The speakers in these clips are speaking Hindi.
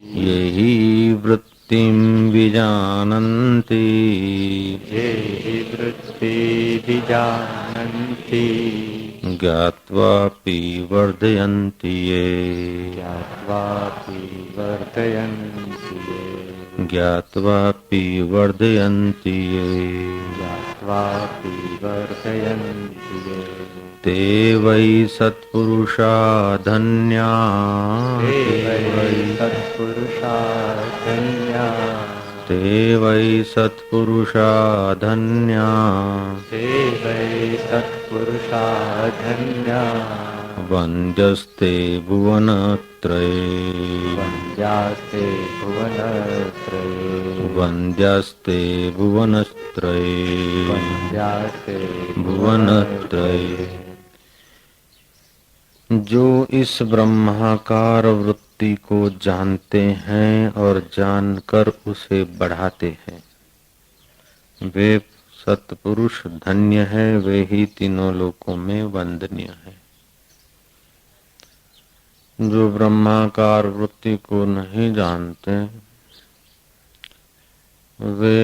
ये हि वृत्तिं विजानन्ति ये हि वृत्तिविजानन्ति ज्ञात्वापि वर्धयन्ति ये ज्ञात्वापि वर्धयन्ति ये ज्ञात्वापि वर्धयन्ति ये ज्ञात्वापि वर्धयन्ति ये ते वै सत्पुरुषा धन्या ते वै सत्पुरुषा धन्या ते वै सत्पुरुषा धन्या ते वै सत्पुरुषा धन्या वन्द्यस्ते भुवनत्रये वन्द्यास्ते भुवनत्रये वन्द्यस्ते भुवनत्रये वन्द्यास्ते भुवनत्रये। जो इस ब्रह्माकार वृत्ति को जानते हैं और जानकर उसे बढ़ाते हैं वे सत्पुरुष धन्य है, वे ही तीनों लोकों में वंदनीय है। जो ब्रह्माकार वृत्ति को नहीं जानते वे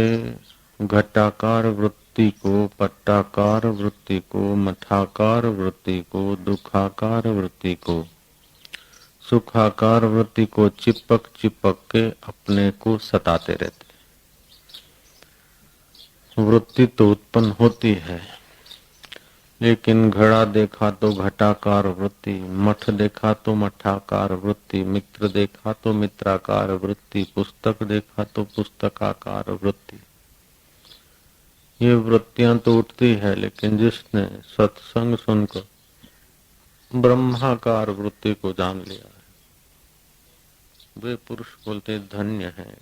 घटाकार वृत्ति को, पट्टाकार वृत्ति को, मठाकार वृत्ति को, दुखाकार वृत्ति को, सुखाकार वृत्ति को चिपक चिपक के अपने को सताते रहते। वृत्ति तो उत्पन्न होती है, लेकिन घड़ा देखा तो घटाकार वृत्ति, मठ देखा तो मठाकार वृत्ति, मित्र देखा तो मित्राकार वृत्ति, पुस्तक देखा तो पुस्तकाकार वृत्ति। ये वृत्तियां तो उठती है, लेकिन जिसने सत्संग सुनकर ब्रह्माकार वृत्ति को जान लिया है वे पुरुष बोलते धन्य है।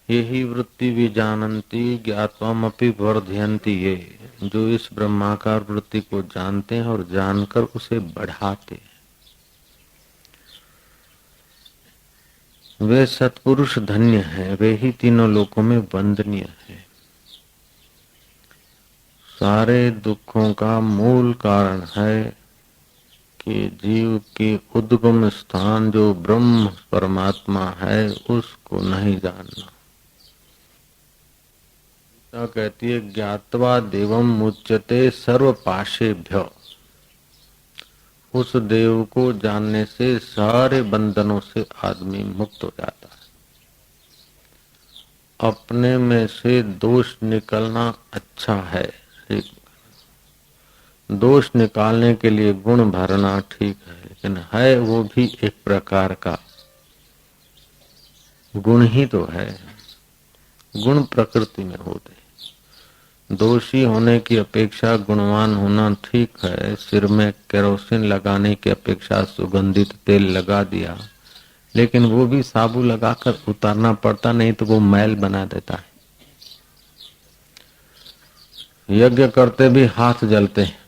यही वृत्ति भी जानन्ति ज्ञात्वामपि वर्धयन्ति ये, जो इस ब्रह्माकार वृत्ति को जानते हैं और जानकर उसे बढ़ाते हैं वे सत्पुरुष धन्य हैं, वे ही तीनों लोकों में वंदनीय है। सारे दुखों का मूल कारण है कि जीव के उद्गम स्थान जो ब्रह्म परमात्मा है उसको नहीं जानना। कहती है ज्ञात्वा देवम मुच्यते सर्व पाशेभ्य, उस देव को जानने से सारे बंधनों से आदमी मुक्त हो जाता है। अपने में से दोष निकलना अच्छा है, दोष निकालने के लिए गुण भरना ठीक है, लेकिन है वो भी एक प्रकार का गुण ही तो है। गुण प्रकृति में होते, दोषी होने की अपेक्षा गुणवान होना ठीक है। सिर में केरोसिन लगाने की अपेक्षा सुगंधित तेल लगा दिया, लेकिन वो भी साबुन लगाकर उतारना पड़ता, नहीं तो वो मैल बना देता है। यज्ञ करते भी हाथ जलते हैं।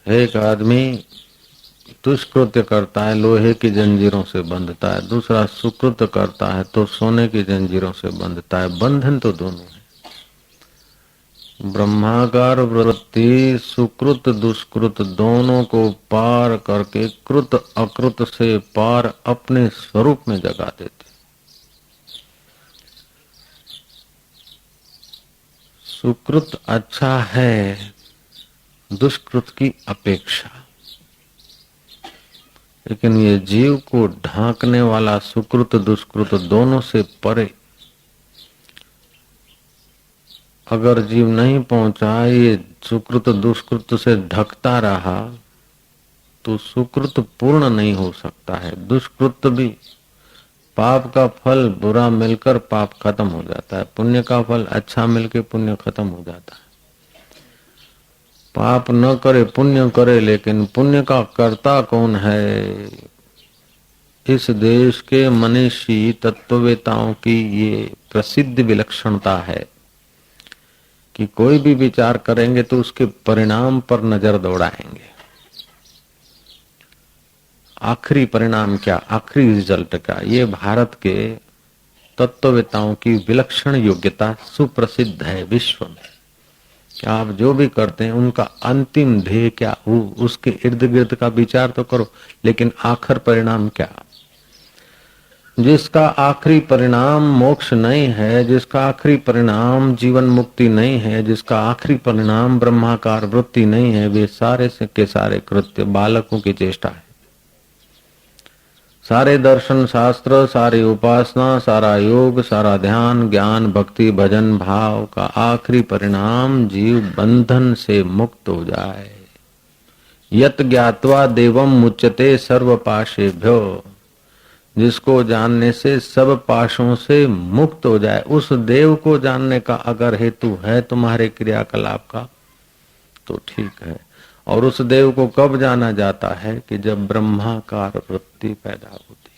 एक आदमी दुष्कृत्य करता है, लोहे की जंजीरों से बंधता है, दूसरा सुकृत करता है तो सोने की जंजीरों से बंधता है। बंधन तो दोनों है। ब्रह्माकार वृत्ति सुकृत दुष्कृत दोनों को पार करके कृत अकृत से पार अपने स्वरूप में जगा देती। सुकृत अच्छा है दुष्कृत की अपेक्षा, लेकिन ये जीव को ढांकने वाला सुकृत दुष्कृत दोनों से परे अगर जीव नहीं पहुंचा, ये सुकृत दुष्कृत से ढकता रहा तो सुकृत पूर्ण नहीं हो सकता है। दुष्कृत भी, पाप का फल बुरा मिलकर पाप खत्म हो जाता है, पुण्य का फल अच्छा मिलकर पुण्य खत्म हो जाता है। पाप न करे पुण्य करे, लेकिन पुण्य का कर्ता कौन है? इस देश के मनीषी तत्ववेताओं की ये प्रसिद्ध विलक्षणता है कि कोई भी विचार करेंगे तो उसके परिणाम पर नजर दौड़ाएंगे। आखिरी परिणाम क्या, आखिरी रिजल्ट क्या, ये भारत के तत्ववेताओं की विलक्षण योग्यता सुप्रसिद्ध है विश्व में। कि आप जो भी करते हैं उनका अंतिम ध्येय क्या हो, उसके इर्द गिर्द का विचार तो करो, लेकिन आखिर परिणाम क्या। जिसका आखिरी परिणाम मोक्ष नहीं है, जिसका आखिरी परिणाम जीवन मुक्ति नहीं है, जिसका आखिरी परिणाम ब्रह्माकार वृत्ति नहीं है, वे सारे के सारे कृत्य बालकों की चेष्टा है। सारे दर्शन शास्त्र, सारी उपासना, सारा योग, सारा ध्यान, ज्ञान, भक्ति, भजन, भाव का आखिरी परिणाम जीव बंधन से मुक्त हो जाए। यत ज्ञात्वा देवम मुच्यते सर्व पाशेभ्यो, जिसको जानने से सब पाशों से मुक्त हो जाए, उस देव को जानने का अगर हेतु है तुम्हारे क्रियाकलाप का तो ठीक है। और उस देव को कब जाना जाता है कि जब ब्रह्माकार वृत्ति पैदा होती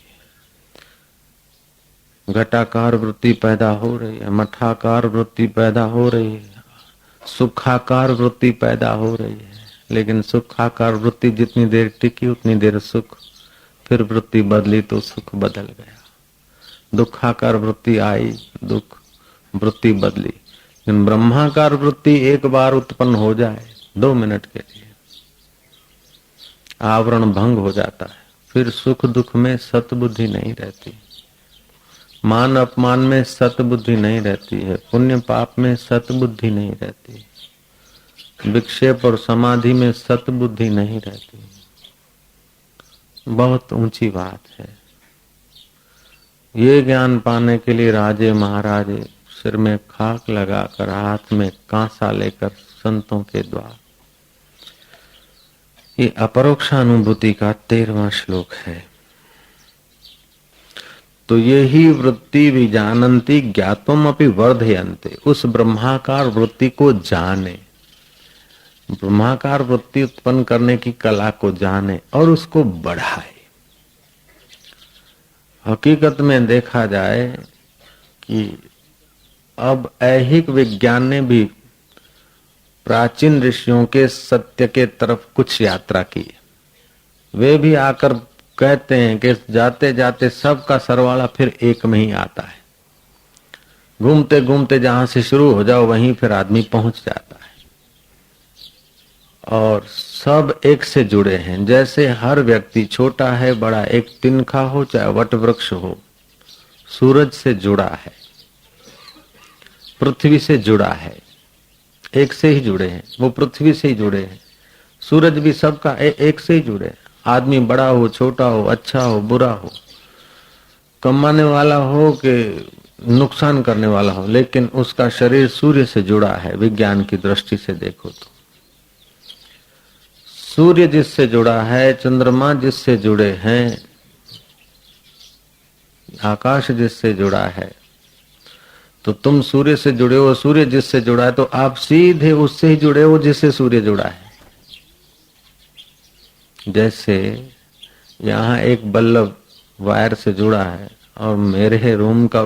है, घटाकार वृत्ति पैदा हो रही है, मठाकार वृत्ति पैदा हो रही है, सुखाकार वृत्ति पैदा हो रही है। लेकिन सुखाकार वृत्ति जितनी देर टिकी उतनी देर सुख, फिर वृत्ति बदली तो सुख बदल गया। दुखाकार वृत्ति आई, दुख वृत्ति बदली। लेकिन ब्रह्माकार वृत्ति एक बार उत्पन्न हो जाए 2 मिनट के लिए, आवरण भंग हो जाता है। फिर सुख दुख में सतबुद्धि नहीं रहती, मान अपमान में सतबुद्धि नहीं रहती है, पुण्य पाप में सतबुद्धि नहीं रहती, विक्षेप और समाधि में सतबुद्धि नहीं रहती। बहुत ऊंची बात है। ये ज्ञान पाने के लिए राजे महाराजे सिर में खाक लगाकर हाथ में कांसा लेकर संतों के द्वार। ये अपरोक्षानुभूति का 13वां श्लोक है। तो यही वृत्ति विजानन्ति ज्ञातम अपि वर्धयन्ते, उस ब्रह्माकार वृत्ति को जाने, ब्रह्माकार वृत्ति उत्पन्न करने की कला को जाने और उसको बढ़ाए। हकीकत में देखा जाए कि अब ऐहिक विज्ञान ने भी प्राचीन ऋषियों के सत्य के तरफ कुछ यात्रा की। वे भी आकर कहते हैं कि जाते जाते सबका सरवाला फिर एक में ही आता है। घूमते घूमते जहां से शुरू हो जाओ वहीं फिर आदमी पहुंच जाता है और सब एक से जुड़े हैं। जैसे हर व्यक्ति छोटा है बड़ा, एक तिनका हो चाहे वट वृक्ष हो, सूरज से जुड़ा है, पृथ्वी से जुड़ा है, एक से ही जुड़े हैं। वो पृथ्वी से ही जुड़े हैं, सूरज भी सबका एक से ही जुड़े हैं। आदमी बड़ा हो छोटा हो, अच्छा हो बुरा हो, कमाने वाला हो कि नुकसान करने वाला हो, लेकिन उसका शरीर सूर्य से जुड़ा है। विज्ञान की दृष्टि से देखो तो सूर्य जिससे जुड़ा है, चंद्रमा जिससे जुड़े हैं, आकाश जिससे जुड़ा है, तो तुम सूर्य से जुड़े हो, सूर्य जिससे जुड़ा है तो आप सीधे उससे ही जुड़े हो जिससे सूर्य जुड़ा है। जैसे यहाँ एक बल्ब वायर से जुड़ा है और मेरे रूम का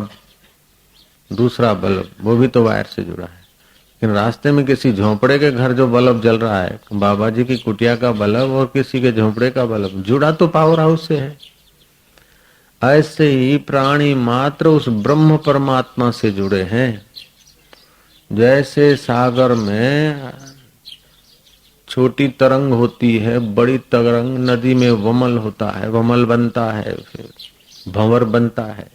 दूसरा बल्ब वो भी तो वायर से जुड़ा है, लेकिन रास्ते में किसी झोंपड़े के घर जो बल्ब जल रहा है, बाबा जी की कुटिया का बल्ब और किसी के झोंपड़े का बल्ब, जुड़ा तो पावर हाउस से है। ऐसे ही प्राणी मात्र उस ब्रह्म परमात्मा से जुड़े हैं। जैसे सागर में छोटी तरंग होती है, बड़ी तरंग नदी में वमल होता है, वमल बनता है, फिर भंवर बनता है।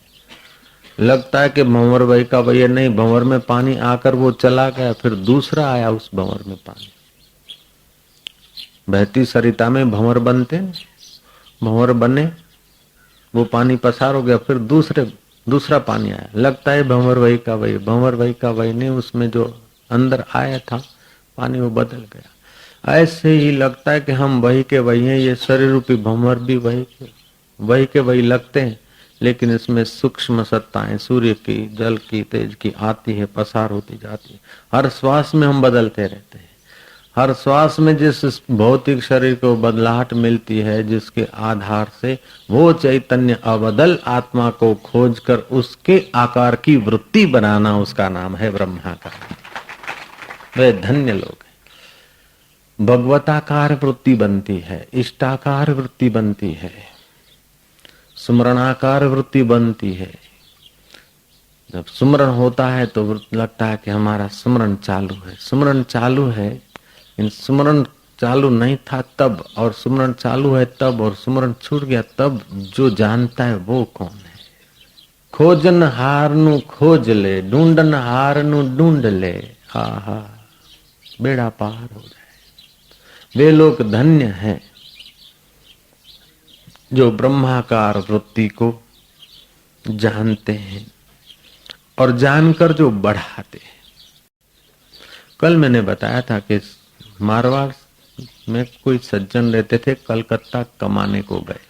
लगता है कि भंवर वही का वही नहीं, भंवर में पानी आकर वो चला गया, फिर दूसरा आया उस भंवर में पानी। बहती सरिता में भंवर बनते, भंवर बने, वो पानी पसार हो गया, फिर दूसरा पानी आया। लगता है भंवर वही का वही, भंवर वही का वही नहीं, उसमें जो अंदर आया था पानी वो बदल गया। ऐसे ही लगता है कि हम वही के वही हैं, ये शरीर रूपी भंवर भी वही के वही लगते हैं, लेकिन इसमें सूक्ष्म सत्ताएं सूर्य की, जल की, तेज की आती है, पसार होती जाती है। हर श्वास में हम बदलते रहते हैं। हर श्वास में जिस भौतिक शरीर को बदलाहट मिलती है, जिसके आधार से वो चैतन्य अबदल आत्मा को खोजकर उसके आकार की वृत्ति बनाना, उसका नाम है ब्रह्माकार। वे धन्य लोग हैं। भगवताकार वृत्ति बनती है, इष्टाकार वृत्ति बनती है, स्मरणाकार वृत्ति बनती है, जब सुमरण होता है तो लगता है कि हमारा सुमरण चालू है। सुमरण चालू है, इन सुमरण चालू नहीं था तब, और सुमरण चालू है तब, और सुमरण छूट गया तब, जो जानता है वो कौन है? खोजन हार नु खोज ले, ढूंढन हार नु ढूंढ ले, आहा बेड़ा पार हो जाए। वे लोग धन्य हैं जो ब्रह्माकार वृत्ति को जानते हैं और जानकर जो बढ़ाते हैं। कल मैंने बताया था कि मारवाड़ में कोई सज्जन रहते थे, कलकत्ता कमाने को गए।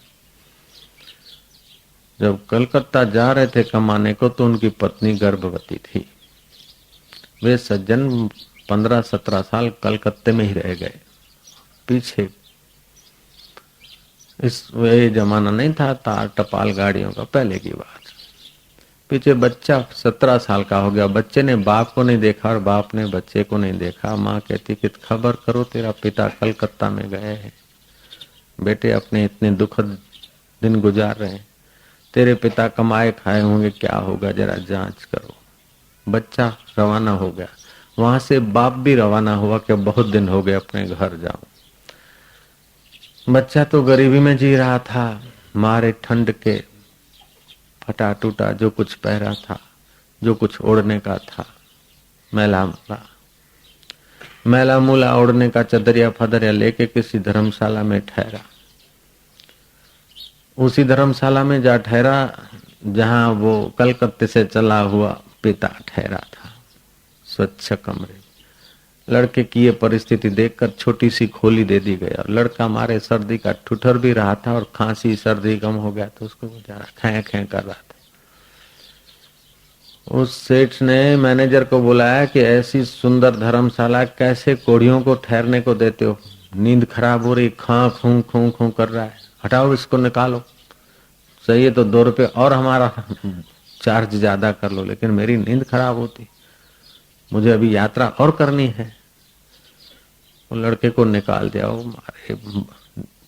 जब कलकत्ता जा रहे थे कमाने को तो उनकी पत्नी गर्भवती थी। वे सज्जन 15-17 साल कलकत्ते में ही रह गए। पीछे इस वे जमाना नहीं था तार टपाल गाड़ियों का, पहले की बात। पीछे बच्चा 17 साल का हो गया। बच्चे ने बाप को नहीं देखा और बाप ने बच्चे को नहीं देखा। माँ कहती कि खबर करो, तेरा पिता कलकत्ता में गए हैं, बेटे अपने इतने दुखद दिन गुजार रहे हैं, तेरे पिता कमाए खाए होंगे, क्या होगा जरा जांच करो। बच्चा रवाना हो गया। वहां से बाप भी रवाना हुआ कि बहुत दिन हो गए, अपने घर जाऊं। बच्चा तो गरीबी में जी रहा था, मारे ठंड के फटा टूटा जो कुछ पहरा था, जो कुछ ओढ़ने का था, मैला मूला ओढ़ने का चदरिया फदरिया लेके किसी धर्मशाला में ठहरा। उसी धर्मशाला में जा ठहरा जहां वो कलकत्ते से चला हुआ पिता ठहरा था, स्वच्छ कमरे। लड़के की ये परिस्थिति देखकर छोटी सी खोली दे दी गई और लड़का मारे सर्दी का ठुठर भी रहा था और खांसी सर्दी कम हो गया तो उसको बेचारा खे खे कर रहा था। उस सेठ ने मैनेजर को बुलाया कि ऐसी सुंदर धर्मशाला कैसे कोढ़ियों को ठहरने को देते हो? नींद खराब हो रही, खां खूं खूं खूं कर रहा है, हटाओ इसको, निकालो। सही है तो 2 रुपए और हमारा चार्ज ज्यादा कर लो, लेकिन मेरी नींद खराब होती, मुझे अभी यात्रा और करनी है। वो लड़के को निकाल दिया। वो मारे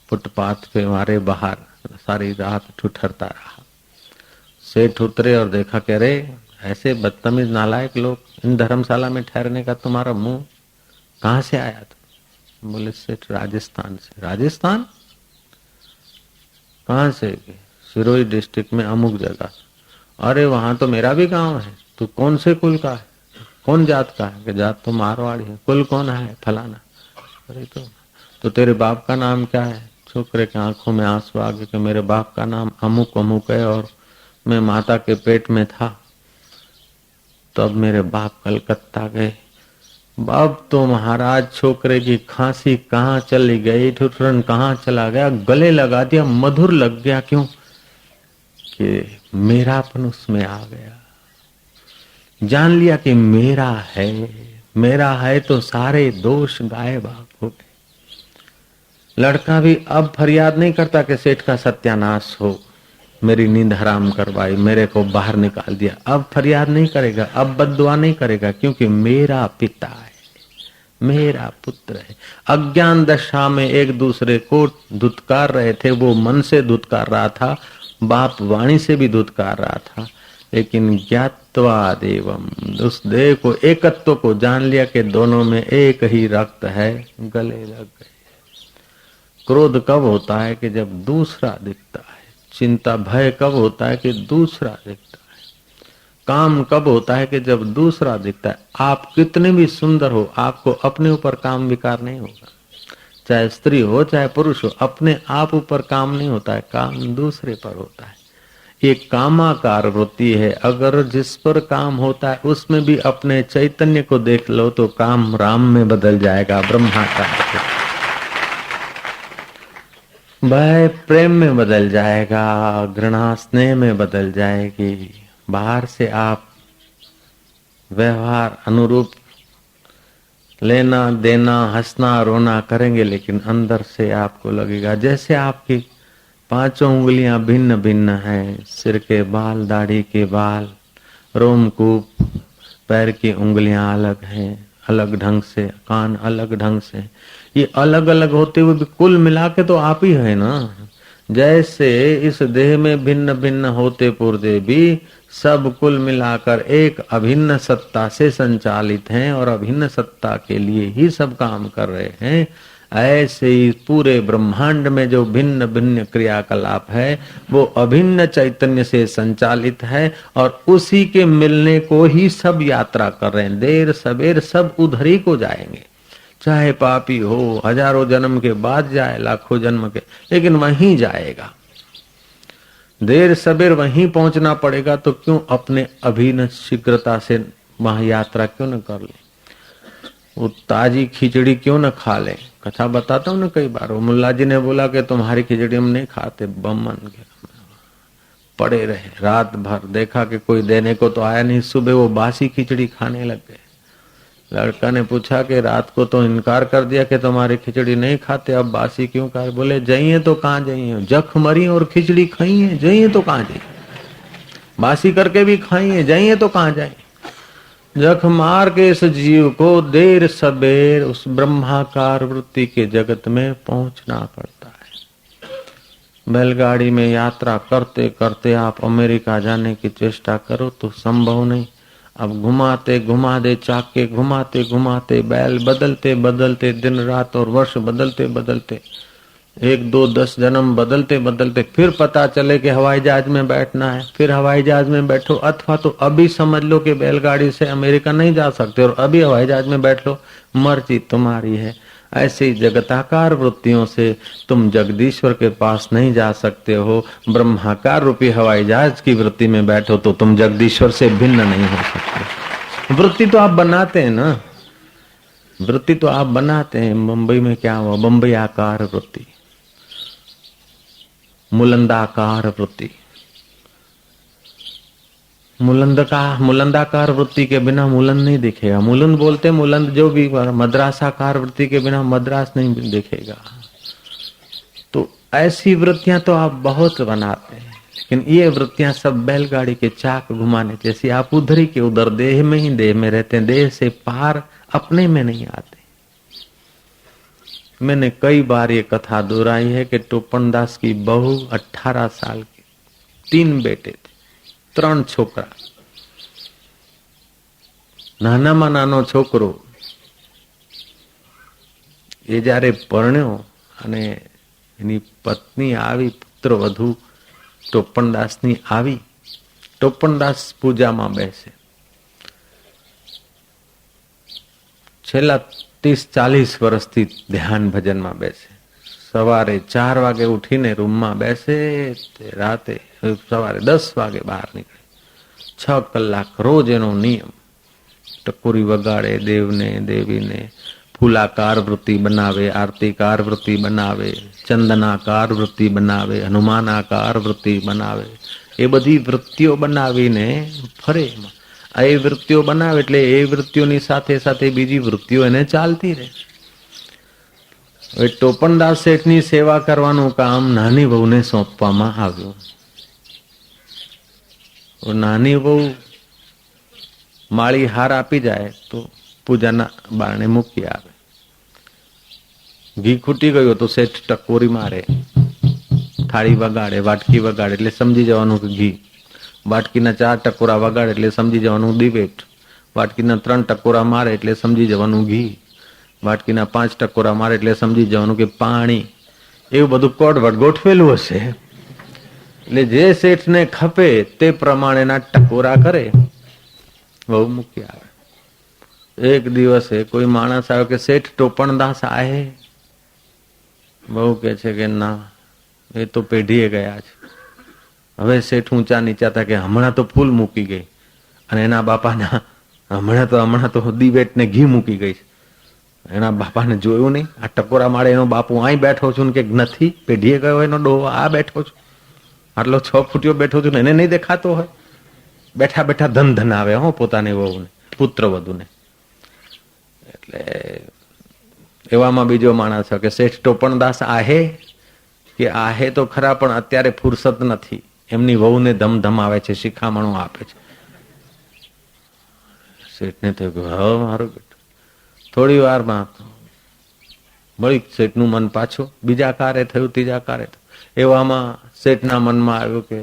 फुटपाथ पे मारे बाहर सारी रात ठुठरता रहा। सेठ उतरे और देखा, कह रहे ऐसे बदतमीज नालायक लोग, इन धर्मशाला में ठहरने का तुम्हारा मुंह कहाँ से आया? तो बोले सेठ राजस्थान से। राजस्थान कहाँ से? सिरोही डिस्ट्रिक्ट में अमुक जगह। अरे वहां तो मेरा भी गांव है। तू कौन से कुल का है, कौन जात का है? कि जात तो मारवाड़ी है। कुल कौन है? फलाना। अरे तो तेरे बाप का नाम क्या है? छोकरे के आंखों में आंसू आ गए कि मेरे बाप का नाम अमुक अमुक है और मैं माता के पेट में था तब मेरे बाप कलकत्ता गए। बाप तो महाराज छोकरे की खांसी कहाँ चली गई, ठुठरन कहाँ चला गया, गले लगा दिया, मधुर लग गया। क्यों? कि मेरापन उसमें आ गया। जान लिया कि मेरा है तो सारे दोष गायब हो गए। लड़का भी अब फरियाद नहीं करता कि सेठ का सत्यानाश हो, मेरी नींद हराम करवाई, मेरे को बाहर निकाल दिया। अब फरियाद नहीं करेगा, अब बद्दुआ नहीं करेगा, क्योंकि मेरा पिता है, मेरा पुत्र है। अज्ञान दशा में एक दूसरे को धुतकार रहे थे, वो मन से धुतकार रहा था, बाप वाणी से भी धुतकार रहा था, लेकिन ज्ञात्वा देवम, उस देव को, एकत्व को जान लिया कि दोनों में एक ही रक्त है, गले लग गए। क्रोध कब होता है? कि जब दूसरा दिखता है। चिंता भय कब होता है? कि दूसरा दिखता है। काम कब होता है? कि जब दूसरा दिखता है। आप कितने भी सुंदर हो, आपको अपने ऊपर काम विकार नहीं होगा। चाहे स्त्री हो चाहे पुरुष हो, अपने आप ऊपर काम नहीं होता है, काम दूसरे पर होता है। ये कामाकार वृत्ति है। अगर जिस पर काम होता है उसमें भी अपने चैतन्य को देख लो तो काम राम में बदल जाएगा, ब्रह्माकार भय प्रेम में बदल जाएगा, घृणा स्नेह में बदल जाएगी। बाहर से आप व्यवहार अनुरूप लेना देना हंसना रोना करेंगे, लेकिन अंदर से आपको लगेगा जैसे आपकी 5 उंगलियां भिन्न भिन्न हैं। सिर के बाल, दाढ़ी के बाल, रोमकूप, पैर की उंगलियां अलग हैं, अलग ढंग से, कान अलग ढंग से। ये अलग अलग होते हुए भी कुल मिला के तो आप ही है ना। जैसे इस देह में भिन्न भिन्न होते पुर्जे भी सब कुल मिलाकर एक अभिन्न सत्ता से संचालित हैं और अभिन्न सत्ता के लिए ही सब काम कर रहे हैं, ऐसे ही पूरे ब्रह्मांड में जो भिन्न भिन्न क्रियाकलाप है वो अभिन्न चैतन्य से संचालित है और उसी के मिलने को ही सब यात्रा कर रहे हैं। देर सबेर सब उधर ही को जाएंगे, चाहे पापी हो, हजारों जन्म के बाद जाए, लाखों जन्म के, लेकिन वहीं जाएगा। देर सबेर वहीं पहुंचना पड़ेगा, तो क्यों अपने अभिन्न शीघ्रता से वहां यात्रा क्यों न कर ले, वो ताजी खिचड़ी क्यों न खा ले। कथा बताता हूँ ना कई बार, वो मुल्ला जी ने बोला कि तुम्हारी खिचड़ी हम नहीं खाते, बमन के पड़े रहे रात भर, देखा कि कोई देने को तो आया नहीं, सुबह वो बासी खिचड़ी खाने लग गए। लड़का ने पूछा कि रात को तो इनकार कर दिया कि तुम्हारी खिचड़ी नहीं खाते, अब बासी क्यों खा? बोले जाइए तो कहाँ जाइए, जख मरी और खिचड़ी खाई है, जाइए तो कहाँ जाइए, बासी करके भी खाई है, जाइए तो कहाँ जाइए। जख मार के इस जीव को देर सबेर उस ब्रह्माकार वृत्ति के जगत में पहुंचना पड़ता है। बैलगाड़ी में यात्रा करते करते आप अमेरिका जाने की चेष्टा करो तो संभव नहीं। अब घुमाते घुमाते चाके, घुमाते घुमाते बैल, बदलते बदलते दिन रात और वर्ष बदलते बदलते, 1 2 10 जन्म बदलते बदलते, फिर पता चले कि हवाई जहाज में बैठना है, फिर हवाई जहाज में बैठो, अथवा तो अभी समझ लो कि बैलगाड़ी से अमेरिका नहीं जा सकते और अभी हवाई जहाज में बैठ लो, मर्जी तुम्हारी है। ऐसे जगताकार वृत्तियों से तुम जगदीश्वर के पास नहीं जा सकते हो। ब्रह्माकार रूपी हवाई जहाज की वृत्ति में बैठो तो तुम जगदीश्वर से भिन्न नहीं हो सकते। वृत्ति तो आप बनाते हैं ना, वृत्ति तो आप बनाते हैं। मुंबई में क्या हुआ, बम्बई आकार वृत्ति, मुलंदाकार वृत्ति। मुलंदाकार वृत्ति के बिना मुलंद नहीं दिखेगा। मुलंद बोलते मुलंद जो भी, मद्रासाकार वृत्ति के बिना मद्रास नहीं दिखेगा। तो ऐसी वृत्तियां तो आप बहुत बनाते हैं, लेकिन ये वृत्तियां सब बैलगाड़ी के चाक घुमाने जैसी, आप उधर ही के उधर देह में ही देह में रहते हैं, देह से पार अपने में नहीं आते। मैंने कई बार ये कथा दोहराई है कि टोपनदास की बहू 18 साल की, 3 बेटे थे, 3 छोकरा। नानाમાં નાનો છોકરો એ જ્યારે પરણ્યો અને એની પત્ની આવી, પુત્રવધુ ટોપનદાસની આવી, ટોપનદાસ પૂજામાં બેસે, છેલ્લા 30-40 વર્ષથી ધ્યાન ભજનમાં બેસે। સવારે 4 વાગે ઉઠીને રૂમમાં બેસે, રાતે સવારે 10 વાગે બહાર નીકળે, 6 કલાક રોજ એનો નિયમ। ટકોરી વગાડે, દેવને દેવીને ફૂલાકાર વૃત્તિ બનાવે, આરતીકાર વૃત્તિ બનાવે, ચંદનાકાર વૃત્તિ બનાવે, હનુમાનાકાર વૃત્તિ બનાવે, એ બધી વૃત્તિઓ બનાવીને ફરે। એ વૃત્તિઓ બનાવે એટલે એ વૃત્તિઓની સાથે સાથે બીજી વૃત્તિઓ એને ચાલતી રહે। હવે ટોપનદાસ શેઠની સેવા કરવાનું કામ નાની વહુને સોંપવામાં આવ્યું। નાની વહુ માળી હાર આપી જાય તો પૂજાના બારણે મૂકી આવે। ઘી ખૂટી ગયું તો શેઠ ટકોરી મારે, થાળી વગાડે, વાટકી વગાડે એટલે સમજી જવાનું કે ઘી, વાટકીના 4 ટકોરા વગાડે એટલે સમજી જવાનું દિવેટ, વાટકીના 3 ટકોરા મારે એટલે સમજી જવાનું ઘી, વાટકીના 5 ટકોરા મારે એટલે સમજી જવાનું કે પાણી। એવું બધું કોડવડ ગોઠવેલું હશે એટલે જે શેઠને ખપે તે પ્રમાણેના ટકોરા કરે, બહુ મૂકી આવે। એક દિવસે કોઈ માણસ આવ્યો કે શેઠ ટોપણદાસ આહે? બહુ કે છે કે ના, એ તો પેઢીએ ગયા છે। હવે શેઠ ઊંચા નીચા હતા કે હમણાં તો ફૂલ મૂકી ગઈ અને એના બાપાના હમણાં તો દિવેટ ને ઘી મૂકી ગઈ। એના બાપાને જોયું નહીં, આ ટકોરા માળે એનો બાપુ અહીં બેઠો છું કે નથી, પેઢીએ ગયો એનો ડોહો આ બેઠો છું, આટલો 6 ફૂટિયો બેઠો છું, એને નહીં દેખાતો હોય? બેઠા બેઠા ધન ધનાવે હો પોતાની વહુને, પુત્ર વધુને। એટલે એવામાં બીજો માણસ કે શેઠ ટોપણદાસ આહે? કે આહે તો ખરા પણ અત્યારે ફુરસત નથી, એમની વહુને ધમધમાવે છે, શિખામણો આપે છે। શેઠને થયું કે હા મારું બેટું। થોડી વારમાં વળી શેઠનું મન પાછું બીજા કારે થયું, ત્રીજા કારે થયું। એવામાં શેઠના મનમાં આવ્યું કે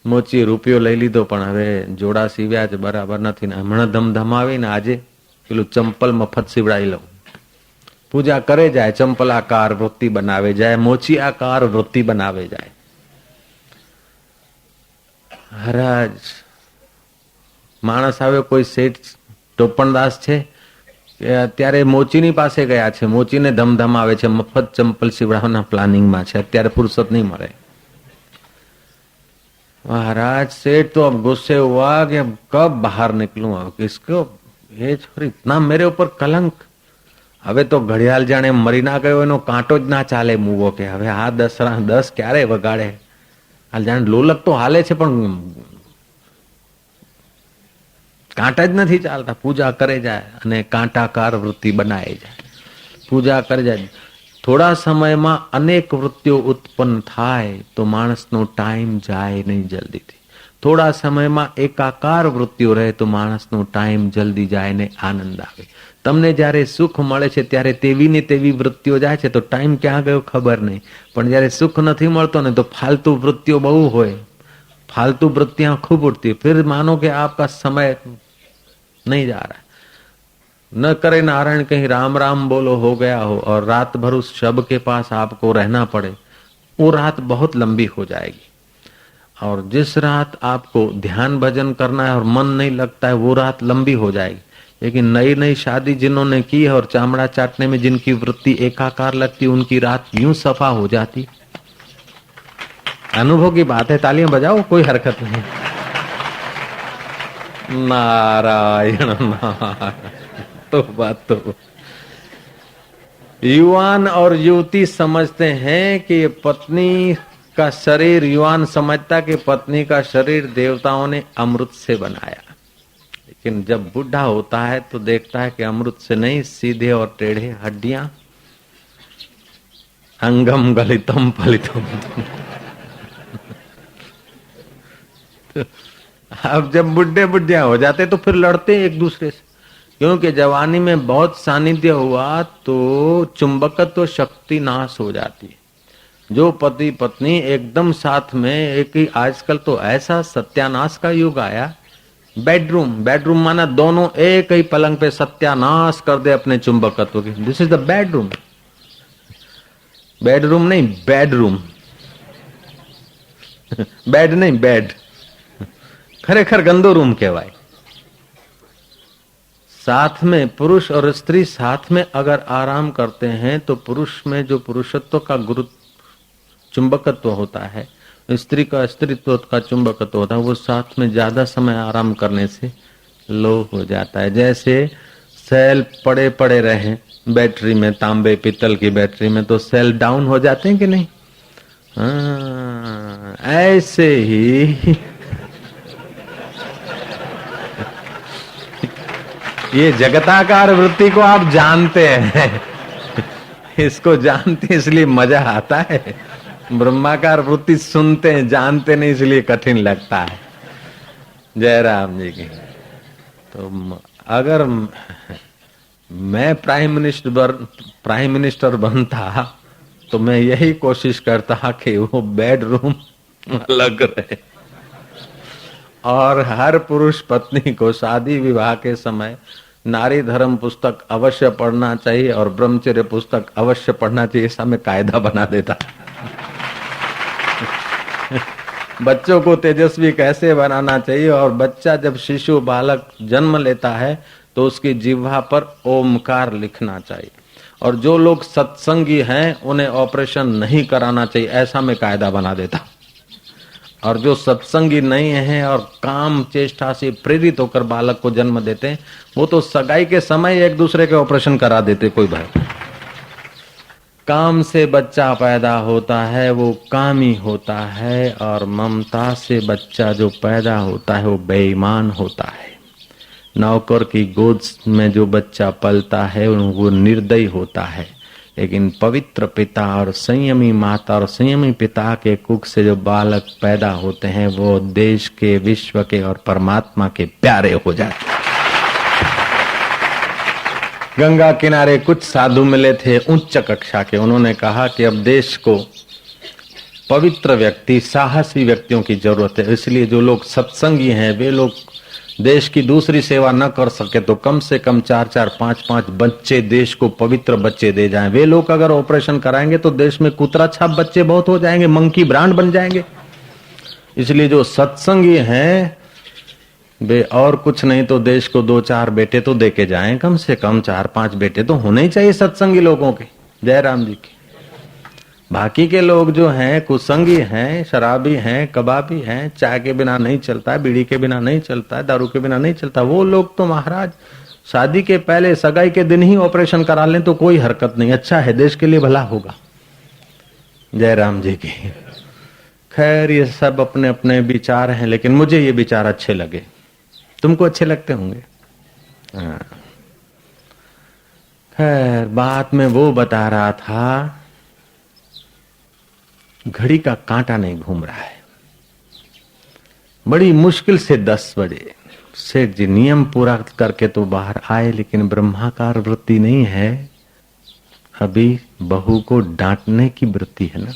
મોચી રૂપિયો લઈ લીધો પણ હવે જોડા સીવ્યા જ બરાબર નથી ને હમણાં ધમધમાવીને આજે પેલું ચંપલ મફત સીવડાવી લઉં. પૂજા કરે જાય, ચંપલાકાર વૃત્તિ બનાવે જાય, મોચી આકાર વૃત્તિ બનાવે જાય. મહારાજ માણસ આવ્યો, કોઈ શેઠ ટોપણદાસ છે, અત્યારે મોચીની પાસે ગયા છે, મોચીને ધમધમાવે છે, મફત ચંપલ સીવડાવવાના પ્લાનિંગમાં છે, અત્યારે ફુर्सत नहीं મળે. महाराज सेठ तो अब गुस्से हुआ कि अब कब बाहर निकलूं, अब किसको ये छोरी इतना मेरे ऊपर कलंक. હવે તો ઘડિયાળ જાણે મરી ના ગયો એનો કાંટો જ ના ચાલે મૂવો કે હવે આ 10 ક્યારે વગાડે. હાલ જાણે લોલક તો હાલે છે પણ કાંટા જ નથી ચાલતા. પૂજા કરે જાય અને કાંટાકાર વૃત્તિ બનાવી જાય, પૂજા કરે જાય. થોડા સમયમાં અનેક વૃત્તિઓ ઉત્પન્ન થાય તો માણસનો ટાઈમ જાય નહીં જલ્દીથી. થોડા સમયમાં એકાકાર વૃત્તિઓ રહે તો માણસનો ટાઈમ જલ્દી જાય ને આનંદ આવે. તમને જ્યારે સુખ મળે છે ત્યારે તેવી ને તેવી વૃત્તિઓ જાય છે તો ટાઈમ ક્યાં ગયો ખબર નહીં, પણ જ્યારે સુખ નથી મળતો ને તો फालतू वृत्तियों बहु હોય, फालतू वृत्तियां खूब उठती. फिर मानो कि आपका समय नहीं जा रहा है. न करे नारायण कहीं राम राम बोलो हो गया हो और रात भर उस शब के पास आपको रहना पड़े, वो रात बहुत लंबी हो जाएगी. और जिस रात आपको ध्यान भजन करना है और मन नहीं लगता है वो रात लंबी हो जाएगी. लेकिन नई नई शादी जिन्होंने की है और चामड़ा चाटने में जिनकी वृत्ति एकाकार लगती उनकी रात यूं सफा हो जाती. अनुभव की बात है, तालियां बजाओ, कोई हरकत नहीं. नारायण नारायण. तो बात तो युवान और युवती समझते हैं कि ये पत्नी का शरीर, युवान समझता कि पत्नी का शरीर देवताओं ने अमृत से बनाया, लेकिन जब बुढ़ा होता है तो देखता है कि अमृत से नहीं, सीधे और टेढ़े हड्डियां, अंगम गलितम फलितम. अब जब बुढ़े बुढ़िया हो जाते तो फिर लड़ते एक दूसरे से, क्योंकि जवानी में बहुत सानिध्य हुआ तो चुंबकत्व शक्ति नाश हो जाती है. जो पति पत्नी एकदम साथ में एक ही, आजकल तो ऐसा सत्यानाश का युग आया. बेडरूम माना दोनों एक ही पलंग पे सत्यानाश कर दे अपने चुंबकत्व की. This is the bedroom. Bedroom नहीं, बेडरूम. बेड नहीं, बेड. खरेखर गंदो रूम कहवाय. साथ में पुरुष और स्त्री साथ में अगर आराम करते हैं तो पुरुष में जो पुरुषत्व का गुरु चुंबकत्व होता है, स्त्री का स्त्रीत्व का चुंबकत्व होता है, वो साथ में ज्यादा समय आराम करने से लो हो जाता है. जैसे सेल पड़े पड़े रहे बैटरी में, तांबे पीतल की बैटरी में, तो सेल डाउन हो जाते हैं कि नहीं. ऐसे ही ये जगताकार वृत्ति को आप जानते हैं, इसको जानते इसलिए मजा आता है. ब्रह्माकार वृत्ति सुनते हैं, जानते नहीं इसलिए कठिन लगता है. जय राम जी की. तो अगर मैं प्राइम मिनिस्टर बनता तो मैं यही कोशिश करता कि वो बेडरूम अलग रहे और हर पुरुष पत्नी को शादी विवाह के समय नारी धर्म पुस्तक अवश्य पढ़ना चाहिए और ब्रह्मचर्य पुस्तक अवश्य पढ़ना चाहिए. ऐसा मैं कायदा बना देता. बच्चों को तेजस्वी कैसे बनाना चाहिए, और बच्चा जब शिशु बालक जन्म लेता है तो उसकी जिह्वा पर ओमकार लिखना चाहिए. और जो लोग सत्संगी हैं उन्हें ऑपरेशन नहीं कराना चाहिए, ऐसा मैं कायदा बना देता. और जो सत्संगी नहीं है और काम चेष्टा से प्रेरित होकर बालक को जन्म देते हैं, वो तो सगाई के समय एक दूसरे के ऑपरेशन करा देते. कोई भाई काम से बच्चा पैदा होता है वो कामी होता है, और ममता से बच्चा जो पैदा होता है वो बेईमान होता है. नौकर की गोद में जो बच्चा पलता है वो निर्दयी होता है, लेकिन पवित्र पिता और संयमी माता और संयमी पिता के कुख से जो बालक पैदा होते हैं वो देश के, विश्व के और परमात्मा के प्यारे हो जाते. गंगा किनारे कुछ साधु मिले थे उच्च कक्षा के. उन्होंने कहा कि अब देश को पवित्र व्यक्ति, साहसी व्यक्तियों की जरूरत है। इसलिए जो लोग सत्संगी हैं, वे लोग देश की दूसरी सेवा न कर सके तो कम से कम 4-4, 5-5 बच्चे देश को पवित्र बच्चे दे जाएं। वे लोग अगर ऑपरेशन कराएंगे तो देश में कुतरा छाप बच्चे बहुत हो जाएंगे, मंकी ब्रांड बन जाएंगे। इसलिए जो सत्संगी हैं वे और कुछ नहीं तो देश को 2-4 बेटे तो देके जाएं, कम से कम 4-5 बेटे तो होने ही चाहिए सत्संगी लोगों के। जय राम जी की। बाकी के लोग जो हैं कुसंगी हैं, शराबी हैं, कबाबी हैं, चाय के बिना नहीं चलता है, बीड़ी के बिना नहीं चलता है, दारू के बिना नहीं चलता, वो लोग तो महाराज शादी के पहले सगाई के दिन ही ऑपरेशन करा लें तो कोई हरकत नहीं, अच्छा है, देश के लिए भला होगा। जय राम जी की। खैर ये सब अपने अपने विचार हैं, लेकिन मुझे ये विचार अच्छे लगे, तुमको अच्छे लगते होंगे। हाँ। खैर बात में वो बता रहा था, घड़ी का कांटा नहीं घूम रहा है। बड़ी मुश्किल से 10 बजे सेठ जी नियम पूरा करके तो बाहर आए, लेकिन ब्रह्माकार वृत्ति नहीं है। अभी बहू को डांटने की वृत्ति है ना।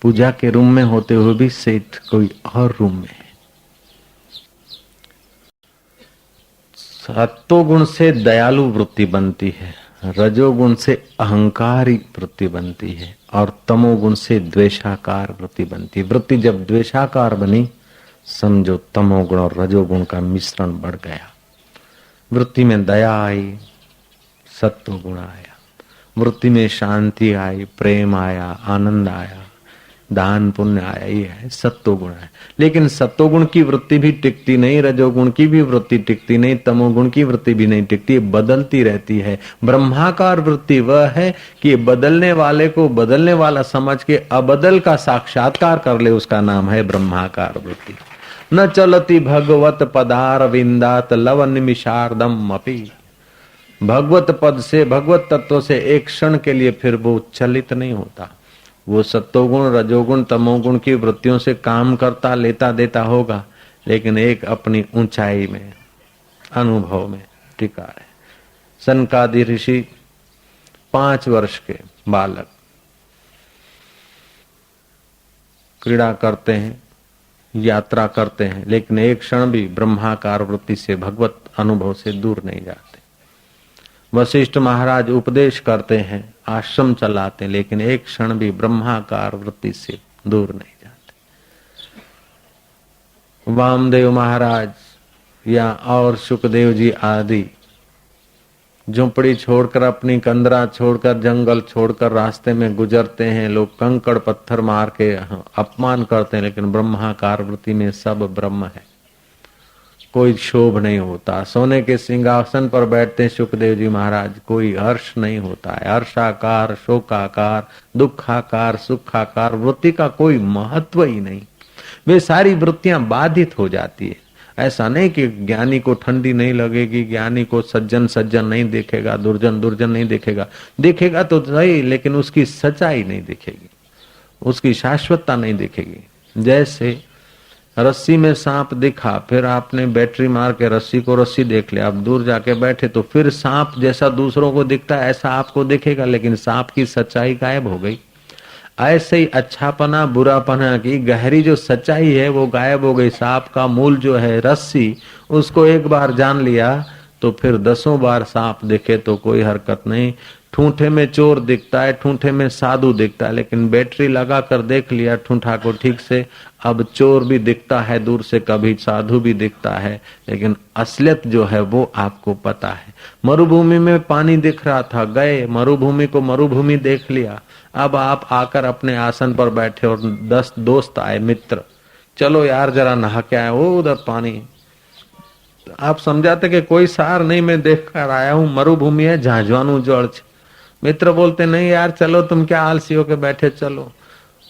पूजा के रूम में होते हुए भी सेठ कोई और रूम में है। सत्वगुण से दयालु वृत्ति बनती है, रजोगुण से अहंकारी वृत्ति बनती है और तमोगुण से द्वेषाकार वृत्ति बनती है। वृत्ति जब द्वेषाकार बनी समझो तमोगुण और रजोगुण का मिश्रण बढ़ गया। वृत्ति में दया आई, सत्वगुण आया। वृत्ति में शांति आई, प्रेम आया, आनंद आया, दान पुण्य आया, ये है सत्वगुण है। लेकिन सत्वगुण की वृत्ति भी टिकती नहीं, रजोगुण की भी वृत्ति टिकती नहीं, तमोगुण की वृत्ति भी नहीं टिकती, बदलती रहती है। ब्रह्माकार वृत्ति वह है कि बदलने वाले को बदलने वाला समझ के अबदल का साक्षात्कार कर ले, उसका नाम है ब्रह्माकार वृत्ति। न चलती भगवत पदार विंदात लव निमिषार्दम अपि। भगवत पद से, भगवत तत्व से एक क्षण के लिए फिर वो चलित नहीं होता। वो सत्वगुण, रजोगुण, तमोगुण की वृत्तियों से काम करता, लेता देता होगा, लेकिन एक अपनी ऊंचाई में, अनुभव में टिका है। सनकादि ऋषि 5 वर्ष के बालक क्रीड़ा करते हैं, यात्रा करते हैं, लेकिन एक क्षण भी ब्रह्माकार वृत्ति से, भगवत अनुभव से दूर नहीं जाते। वशिष्ठ महाराज उपदेश करते हैं, आश्रम चलाते हैं, लेकिन एक क्षण भी ब्रह्माकार वृत्ति से दूर नहीं जाते। वामदेव महाराज या और सुखदेव जी आदि झोपड़ी छोड़कर, अपनी कंदरा छोड़कर, जंगल छोड़कर रास्ते में गुजरते हैं। लोग कंकड़ पत्थर मार के अपमान करते हैं, लेकिन ब्रह्माकार वृत्ति में सब ब्रह्म है, कोई क्षोभ नहीं होता। सोने के सिंहासन पर बैठते हैं सुखदेव जी महाराज, कोई हर्ष नहीं होता है। हर्षाकार, शोकाकार, दुखाकार, सुखाकार वृत्ति का कोई महत्व ही नहीं। वे सारी वृत्तियां बाधित हो जाती है। ऐसा नहीं कि ज्ञानी को ठंडी नहीं लगेगी, ज्ञानी को सज्जन सज्जन नहीं देखेगा, दुर्जन दुर्जन नहीं देखेगा। देखेगा तो सही, लेकिन उसकी सच्चाई नहीं दिखेगी, उसकी शाश्वतता नहीं दिखेगी। जैसे रस्सी में सांप दिखा, फिर आपने बैटरी मार के रस्सी को रस्सी देख लिया, आप दूर जाके बैठे तो फिर सांप जैसा दूसरों को दिखता है ऐसा आपको दिखेगा, लेकिन सांप की सच्चाई गायब हो गई। ऐसे ही अच्छापना बुरापना की गहरी जो सच्चाई है वो गायब हो गई। सांप का मूल जो है रस्सी, उसको एक बार जान लिया तो फिर 10 बार सांप दिखे तो कोई हरकत नहीं। ठूंठे में चोर दिखता है, ठूंठे में साधु दिखता है, लेकिन बैटरी लगा कर देख लिया ठूंठा को ठीक से, अब चोर भी दिखता है दूर से, कभी साधु भी दिखता है, लेकिन असलियत जो है वो आपको पता है। मरुभूमि में पानी दिख रहा था, गए मरुभूमि को मरुभूमि देख लिया। अब आप आकर अपने आसन पर बैठे और 10 दोस्त आए, मित्र, चलो यार जरा नहा के आए, वो उधर पानी। आप समझाते कि कोई सार नहीं, मैं देख कर आया हूं, मरुभूमि है, झांझवानू जड़। मित्र बोलते नहीं यार चलो, तुम क्या आलसी होके बैठे, चलो।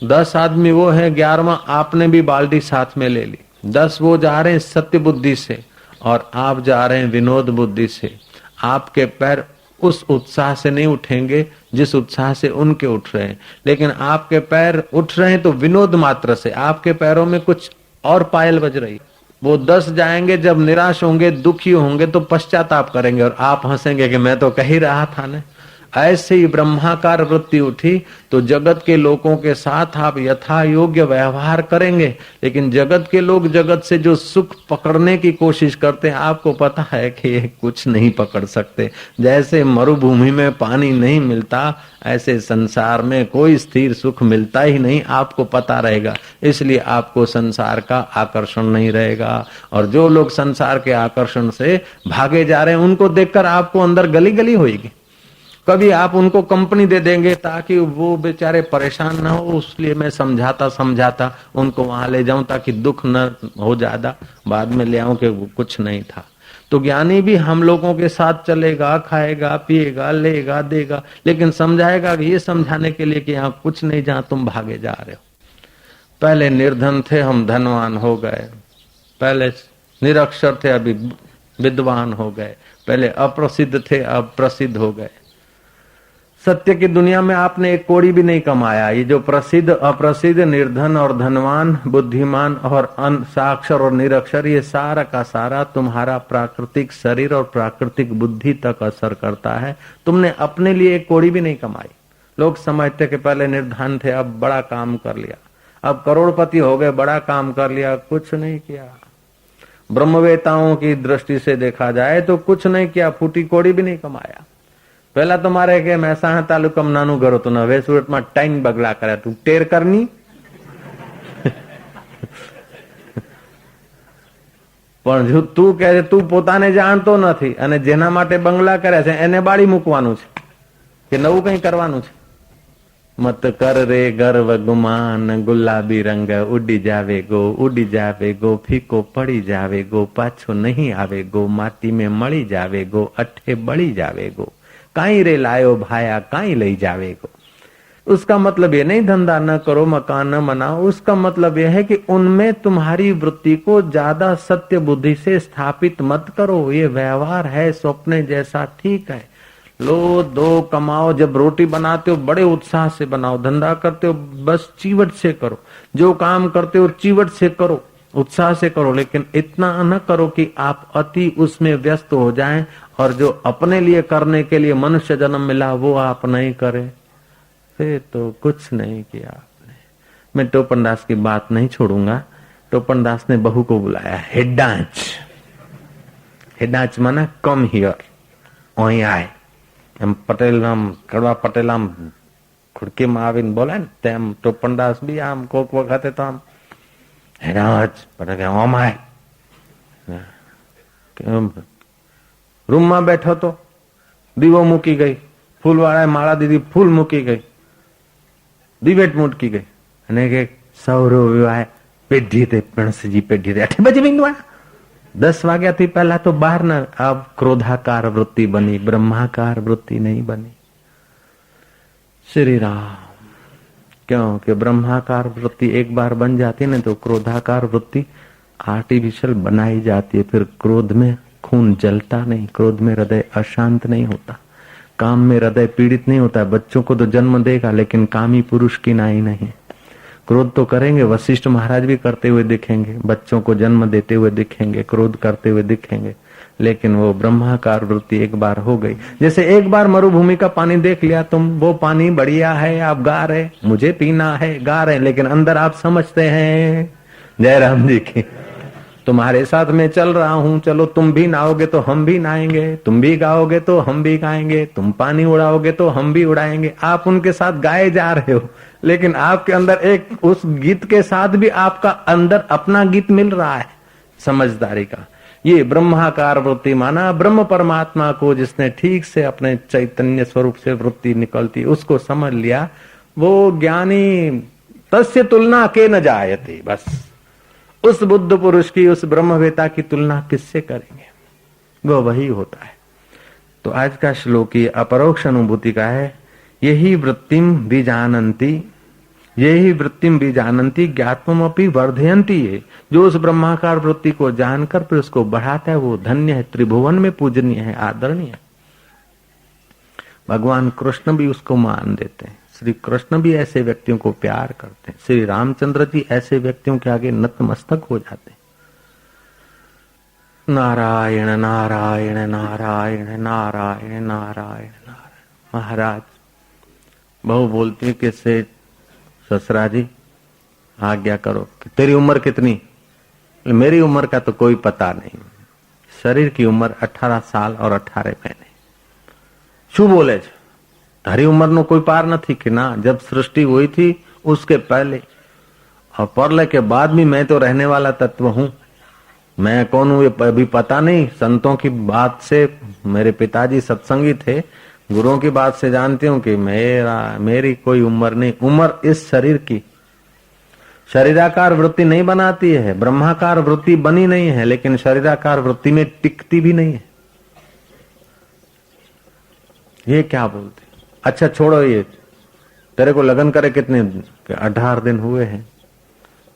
10 आदमी वो है, 11वां आपने भी बाल्टी साथ में ले ली। 10 वो जा रहे हैं सत्य बुद्धि से और आप जा रहे हैं विनोद बुद्धि से। आपके पैर उस उत्साह से नहीं उठेंगे जिस उत्साह से उनके उठ रहे हैं, लेकिन आपके पैर उठ रहे हैं तो विनोद मात्र से, आपके पैरों में कुछ और पायल बज रही। वो 10 जाएंगे, जब निराश होंगे, दुखी होंगे तो पश्चाताप करेंगे और आप हंसेंगे कि मैं तो कह ही रहा था ना। ऐसे ही ब्रह्माकार वृत्ति उठी तो जगत के लोगों के साथ आप यथा योग्य व्यवहार करेंगे, लेकिन जगत के लोग जगत से जो सुख पकड़ने की कोशिश करते हैं, आपको पता है कि ये कुछ नहीं पकड़ सकते। जैसे मरुभूमि में पानी नहीं मिलता, ऐसे संसार में कोई स्थिर सुख मिलता ही नहीं, आपको पता रहेगा। इसलिए आपको संसार का आकर्षण नहीं रहेगा। और जो लोग संसार के आकर्षण से भागे जा रहे हैं, उनको देखकर आपको अंदर गली गली होगी। कभी आप उनको कंपनी दे देंगे ताकि वो बेचारे परेशान ना हो, इसलिए मैं समझाता उनको वहां ले जाऊं ताकि दुख न हो ज्यादा, बाद में ले आऊं कि वो कुछ नहीं था। तो ज्ञानी भी हम लोगों के साथ चलेगा, खाएगा, पिएगा, लेगा, देगा, लेकिन समझाएगा कि ये समझाने के लिए कि यहाँ कुछ नहीं, जहां तुम भागे जा रहे हो। पहले निर्धन थे, हम धनवान हो गए। पहले निरक्षर थे, अभी विद्वान हो गए। पहले अप्रसिद्ध थे, अब प्रसिद्ध हो गए। सत्य की दुनिया में आपने एक कौड़ी भी नहीं कमाया। ये जो प्रसिद्ध, अप्रसिद्ध, निर्धन और धनवान, बुद्धिमान और साक्षर और निरक्षर, ये सारा का सारा तुम्हारा प्राकृतिक शरीर और प्राकृतिक बुद्धि तक असर करता है। तुमने अपने लिए एक कौड़ी भी नहीं कमाई। लोग समझते कि पहले निर्धन थे, अब बड़ा काम कर लिया, अब करोड़पति हो गए, बड़ा काम कर लिया। कुछ नहीं किया। ब्रह्मवेताओं की दृष्टि से देखा जाए तो कुछ नहीं किया, फूटी कौड़ी भी नहीं कमाया। પેલા તો મારે કે મહેસાણા તાલુકામાં નાનું ઘર હતું ને હવે સુરતમાં ટાઈમ બગલા કર્યા, તું ટેર કરની પણ જો તું કહે તું પોતાને જાણતો નથી અને જેના માટે બંગલા કર્યા છે એને બાળી મૂકવાનું છે કે નવું કઈ કરવાનું છે। મત કર રે ગર્વ ગુમાન, ગુલાબી રંગ ઉડી જાવે ગો, ફીકો પડી જાવે ગો, પાછો નહીં આવે ગો, માટી में મળી જાવે ગो, અઠે બળી જાવે गो, काई रे लायो भाया काई ले जावेगो। उसका मतलब ये नहीं धंधा न करो, मकान न बनाओ। उसका मतलब यह है कि उनमें तुम्हारी वृत्ति को ज्यादा सत्य बुद्धि से स्थापित मत करो। ये व्यवहार है स्वप्ने जैसा, ठीक है, लो दो कमाओ। जब रोटी बनाते हो बड़े उत्साह से बनाओ, धंधा करते हो बस चीवट से करो, जो काम करते हो चीवट से करो, उत्साह से करो, लेकिन इतना न करो कि आप अति उसमें व्यस्त हो जाएं और जो अपने लिए करने के लिए मनुष्य जन्म मिला वो आप नहीं करें, फिर तो कुछ नहीं किया आपने। मैं टोपन दास की बात नहीं छोड़ूंगा। टोपन दास ने बहू को बुलाया, हेडांच। हेडांच माना कम हियर, અહીં આય। એમ પટેલ આમ કડવા પટેલ આમ ખુડકીમાં આવીને બોલે ને તેમ ટોપન દાસ બી આમ કોક વખતે તો આમ હેડાંચ પટેલ ઓમ આય। રૂમમાં બેઠો તો દીવો મૂકી ગઈ, ફૂલવાળાએ માળા દીધી, ફૂલ મૂકી ગઈ, દિવેટ મૂકી ગઈ અને કે સૌરો વિવાહ પેઢી તે પણસજી પેઢી 8 બજે વીંગવા 10 વાગ્યાથી પહેલા તો બહાર ના। अब क्रोधाकार वृत्ति बनी, ब्रह्माकार वृत्ति नहीं बनी। श्री राम, क्यों कि ब्रह्माकार वृत्ति एक बार बन जाती है ना तो क्रोधाकार वृत्ति आर्टिफिशियल बनाई जाती है। फिर क्रोध में खून जलता नहीं, क्रोध में हृदय अशांत नहीं होता, काम में हृदय पीड़ित नहीं होता। बच्चों को तो जन्म देगा लेकिन कामी पुरुष की नाई नहीं। क्रोध तो करेंगे, वशिष्ठ महाराज भी करते हुए दिखेंगे, बच्चों को जन्म देते हुए दिखेंगे, क्रोध करते हुए दिखेंगे, लेकिन वो ब्रह्माकार वृत्ति एक बार हो गई। जैसे एक बार मरुभूमि का पानी देख लिया तुम, वो पानी बढ़िया है, आप गा रहे, मुझे पीना है, गा रहे, लेकिन अंदर आप समझते हैं, जयराम जी की, तुम्हारे साथ मैं चल रहा हूं, चलो तुम भी नहाओगे तो हम भी नहाएंगे, तुम भी गाओगे तो हम भी गाएंगे, तुम पानी उड़ाओगे तो हम भी उड़ाएंगे। आप उनके साथ गाए जा रहे हो, लेकिन आपके अंदर एक उस गीत के साथ भी आपका अंदर अपना गीत मिल रहा है, समझदारी का। ये ब्रह्माकार वृत्ति माना ब्रह्म परमात्मा को जिसने ठीक से अपने चैतन्य स्वरूप से वृत्ति निकलती उसको समझ लिया, वो ज्ञानी तस्य तुलना के न जायते। बस उस बुद्ध पुरुष की, उस ब्रह्मवेता की तुलना किससे करेंगे, वो वही होता है। तो आज का श्लोक ये अपरोक्ष अनुभूति का है। यही वृत्तिम बीजानंती, यही वृत्तिम बीजानंती ज्ञात्मपि वर्धयंती है। जो उस ब्रह्माकार वृत्ति को जानकर फिर उसको बढ़ाता है वो धन्य है, त्रिभुवन में पूजनीय है, आदरणीय है। भगवान कृष्ण भी उसको मान देते हैं, श्री कृष्ण भी ऐसे व्यक्तियों को प्यार करते हैं, श्री रामचंद्र जी ऐसे व्यक्तियों के आगे नतमस्तक हो जाते हैं। नारायण नारायण नारायण नारायण नारायण नारायण। महाराज बहू बोलती है कि सेठ ससुरा जी आज्ञा करो कि तेरी उम्र कितनी? मेरी उम्र का तो कोई पता नहीं, शरीर की उम्र 18 साल और 18 महीने। शू बोले छे? तारी उम्र नो कोई पार नहीं कि ना, जब सृष्टि हुई थी उसके पहले और परलय के बाद भी मैं तो रहने वाला तत्व हूं। मैं कौन हूं ये अभी पता नहीं। संतों की बात से, मेरे पिताजी सत्संगी थे, गुरुओं की बात से जानती हूं कि मेरी कोई उम्र नहीं। उम्र इस शरीर की शरीराकार वृत्ति नहीं बनाती है, ब्रह्माकार वृत्ति बनी नहीं है, लेकिन शरीराकार वृत्ति में टिकती भी नहीं है। ये क्या बोलते? अच्छा छोड़ो, ये तेरे को लगन करे कितने? 18 दिन हुए हैं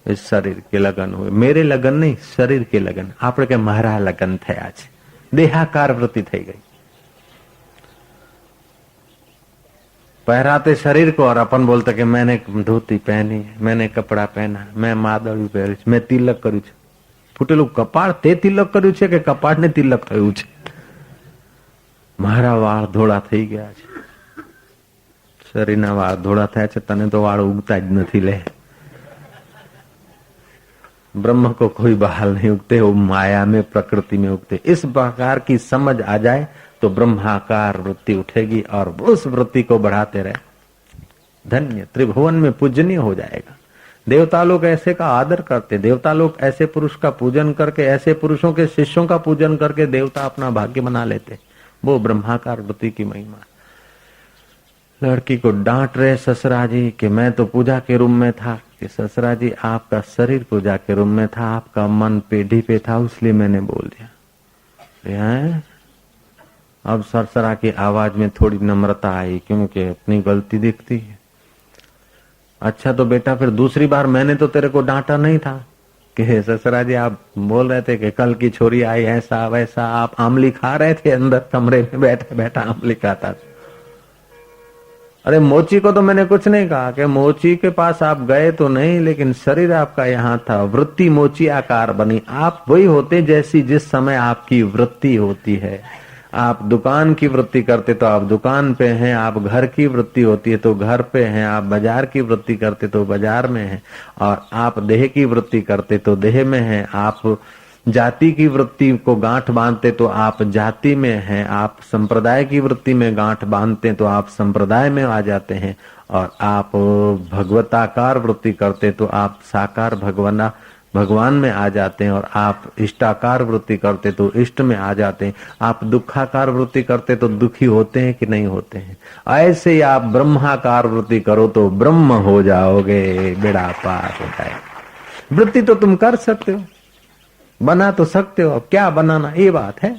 इस शरीर के लगन हुए। मेरे लगन नहीं, शरीर के लगन। आपने के मारा लगन थे, आज देहाकार वृत्ति थी गई। पहराते शरीर को और अपन बोलते कि मैंने धोती पहनी, मैंने कपड़ा पहना, मैं मादड़ी પહેરી, मैं तिलक કર્યું છે। ફૂટેલું કપાળ તે तिलक કર્યું છે કે કપાળને तिलक થયું છે? મારા વાળ ધોળા થઈ ગયા છે, શરીરના વાળ ધોળા થયા છે, તને તો વાળ ઉગતા જ નથી લે। ब्रह्म को कोई बहाल नहीं उगते, वो माया में प्रकृति में उगते। इस प्रकार की समझ आ जाए तो ब्रह्माकार वृत्ति उठेगी और उस वृत्ति को बढ़ाते रहे, धन्य त्रिभुवन में पूजनीय हो जाएगा। देवता लोग ऐसे का आदर करते, देवता लोग ऐसे पुरुष का पूजन करके, ऐसे पुरुषों के शिष्यों का पूजन करके देवता अपना भाग्य बना लेते। वो ब्रह्माकार वृत्ति की महिमा। लड़की को डांट रहे ससुरा जी कि मैं तो पूजा के रूम में था, कि ससुरा जी आपका शरीर पूजा के रूम में था, आपका मन पेढ़ी पे था, इसलिए मैंने बोल दिया। अब सरसरा की आवाज में थोड़ी नम्रता आई, क्योंकि अपनी गलती दिखती है। अच्छा तो बेटा फिर दूसरी बार मैंने तो तेरे को डांटा नहीं था कि ससुरा जी आप बोल रहे थे कि कल की छोरी आई ऐसा वैसा, आप आमली खा रहे थे अंदर कमरे में बैठे बैठा आमली खाता था। अरे मोची को तो मैंने कुछ नहीं कहा कि मोची के पास आप गए तो नहीं, लेकिन शरीर आपका यहाँ था, वृत्ति मोची आकार बनी। आप वही होते जैसी जिस समय आपकी वृत्ति होती है। आप दुकान की वृत्ति करते तो आप दुकान पे हैं, आप घर की वृत्ति होती है तो घर पे हैं, आप बाजार की वृत्ति करते तो बाजार में हैं, और आप देह की वृत्ति करते तो देह में हैं, आप जाति की वृत्ति को गांठ बांधते तो आप जाति में हैं, आप संप्रदाय की वृत्ति में गांठ बांधते तो आप संप्रदाय में आ जाते हैं, और आप भगवताकार वृत्ति करते तो आप साकार भगवान में आ जाते हैं, और आप इष्टाकार वृत्ति करते तो इष्ट में आ जाते हैं। आप दुखाकार वृत्ति करते तो दुखी होते हैं कि नहीं होते हैं। ऐसे ही आप ब्रह्माकार वृत्ति करो तो ब्रह्म हो जाओगे, बेड़ा पार हो जाएगा। वृत्ति तो तुम कर सकते हो, बना तो सकते हो, अब क्या बनाना ये बात है।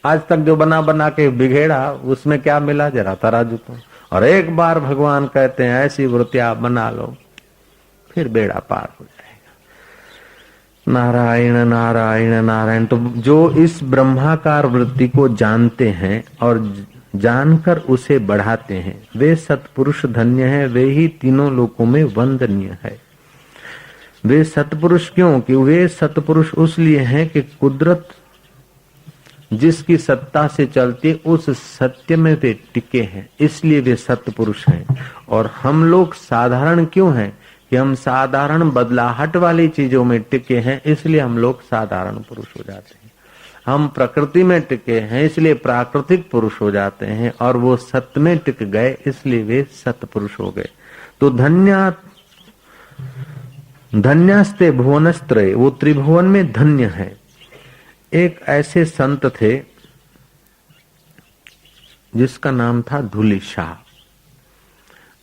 आज तक जो बना बना के बिगेड़ा उसमें क्या मिला, जरा तराजू तो। और एक बार भगवान कहते हैं ऐसी वृत्ति आप बना लो, फिर बेड़ा पार हो जाएगा। नारायण नारायण नारायण। तो जो इस ब्रह्माकार वृत्ति को जानते हैं और जानकर उसे बढ़ाते हैं, वे सत्पुरुष धन्य है, वे ही तीनों लोकों में वंदनीय है। वे सत्पुरुष क्यों? कि वे सत्पुरुष उसलिए हैं कि कुदरत जिसकी सत्ता से चलती उस सत्य में वे टिके हैं, इसलिए वे सत्पुरुष हैं। और हम लोग साधारण क्यों हैं? कि हम साधारण बदलाहट वाली चीजों में टिके हैं, इसलिए हम लोग साधारण पुरुष हो जाते हैं। हम प्रकृति में टिके हैं, इसलिए प्राकृतिक पुरुष हो जाते हैं, और वो सत्य में टिक गए, इसलिए वे सत्पुरुष हो गए। तो धन्यास्ते भुवनस्त्रय, वो त्रिभुवन में धन्य है। एक ऐसे संत थे जिसका नाम था धूली शाह।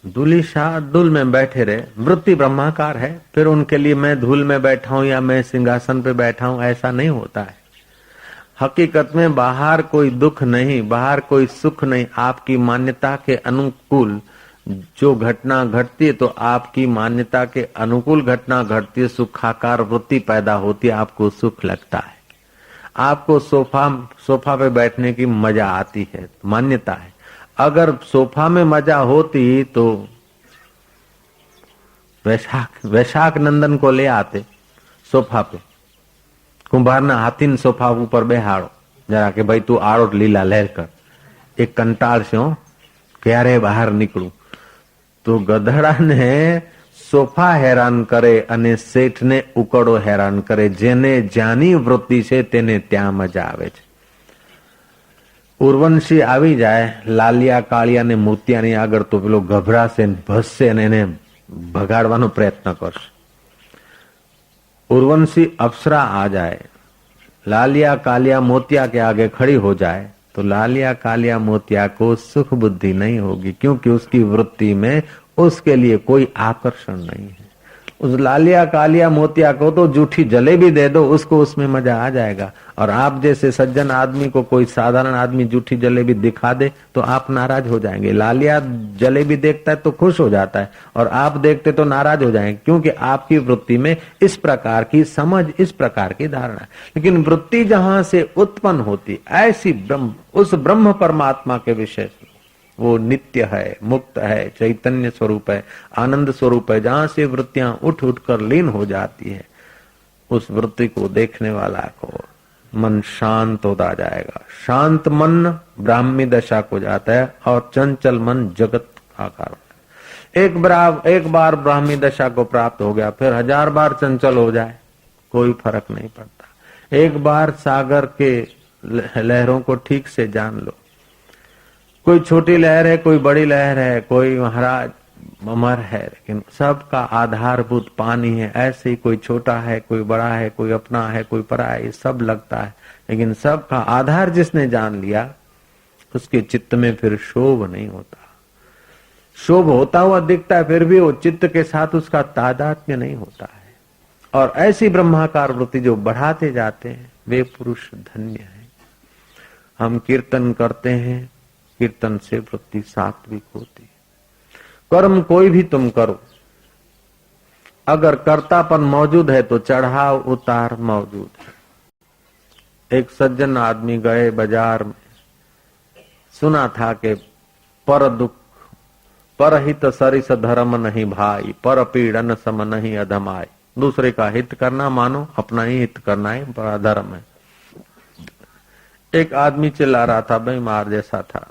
धूली शाह धूल में बैठे रहे, वृत्ति ब्रह्माकार है, फिर उनके लिए मैं धूल में बैठा हूं या मैं सिंहासन पे बैठा हूं ऐसा नहीं होता है। हकीकत में बाहर कोई दुख नहीं, बाहर कोई सुख नहीं, आपकी मान्यता के अनुकूल जो घटना घटती है तो आपकी मान्यता के अनुकूल घटना घटती है, सुखाकार वृत्ति पैदा होती है, आपको सुख लगता है, आपको सोफा पे बैठने की मजा आती है, मान्यता है। अगर सोफा में मजा होती तो वैशाख नंदन को ले आते सोफा पे, कुंभार हाथी सोफा ऊपर बेहाड़ो जरा के भाई तू आड़ो लीला लहर कर, एक कंटाळ छो ક્યારે બહાર નીકળું. તો ગધેડાને સોફા હેરાન કરે અને શેઠને ઉકડો હેરાન કરે. જેને જ્યાંની વૃત્તિ છે તેને ત્યાં મજા આવે છે. ઉર્વંશી આવી જાય લાલિયા કાળિયા ને મોતિયાની આગળ તો પેલો ગભરાશે, ભસશે અને એને ભગાડવાનો પ્રયત્ન કરશે. उर्वशी अप्सरा आ जाए, लालिया कालिया मोतिया के आगे खड़ी हो जाए तो लालिया कालिया मोतिया को सुख बुद्धि नहीं होगी, क्योंकि उसकी वृत्ति में उसके लिए कोई आकर्षण नहीं है. उस लालिया कालिया मोतिया को तो जूठी जलेबी दे दो, उसको उसमें मजा आ जाएगा. और आप जैसे सज्जन आदमी को कोई साधारण आदमी जूठी जलेबी दिखा दे तो आप नाराज हो जाएंगे. लालिया जलेबी देखता है तो खुश हो जाता है और आप देखते तो नाराज हो जाएंगे, क्योंकि आपकी वृत्ति में इस प्रकार की समझ, इस प्रकार की धारणा है. लेकिन वृत्ति जहां से उत्पन्न होती ऐसी ब्रह्म, उस ब्रह्म परमात्मा के विषय वो नित्य है, मुक्त है, चैतन्य स्वरूप है, आनंद स्वरूप है. जहां से वृत्तियां उठ उठ कर लीन हो जाती है, उस वृत्ति को देखने वाला को मन शांत होता जाएगा. शांत मन ब्राह्मी दशा को जाता है और चंचल मन जगत आकार. एक बार ब्राह्मी दशा को प्राप्त हो गया, फिर 1000 बार चंचल हो जाए कोई फर्क नहीं पड़ता. एक बार सागर के लहरों को ठीक से जान लो. कोई छोटी लहर है, कोई बड़ी लहर है, कोई महाराज अमर है, लेकिन सबका आधारभूत पानी है. ऐसे ही कोई छोटा है, कोई बड़ा है, कोई अपना है, कोई परा है, ये सब लगता है, लेकिन सबका आधार जिसने जान लिया उसके चित्त में फिर शोभ नहीं होता. शोभ होता हुआ दिखता है, फिर भी वो चित्त के साथ उसका तादात्म्य नहीं होता है. और ऐसी ब्रह्माकार वृत्ति जो बढ़ाते जाते हैं वे पुरुष धन्य है. हम कीर्तन करते हैं, कीर्तन से वृत्ति सात्विक होती है. कर्म कोई भी तुम करो, अगर कर्तापन मौजूद है तो चढ़ाव उतार मौजूद है. एक सज्जन आदमी गए बाजार में, सुना था कि पर दुख परहित सरिस धर्म नहीं भाई, पर पीड़न सम नहीं अधमाई. दूसरे का हित करना मानो अपना ही हित करना ही बड़ा धर्म है. एक आदमी चिल्ला रहा था, बीमार जैसा था,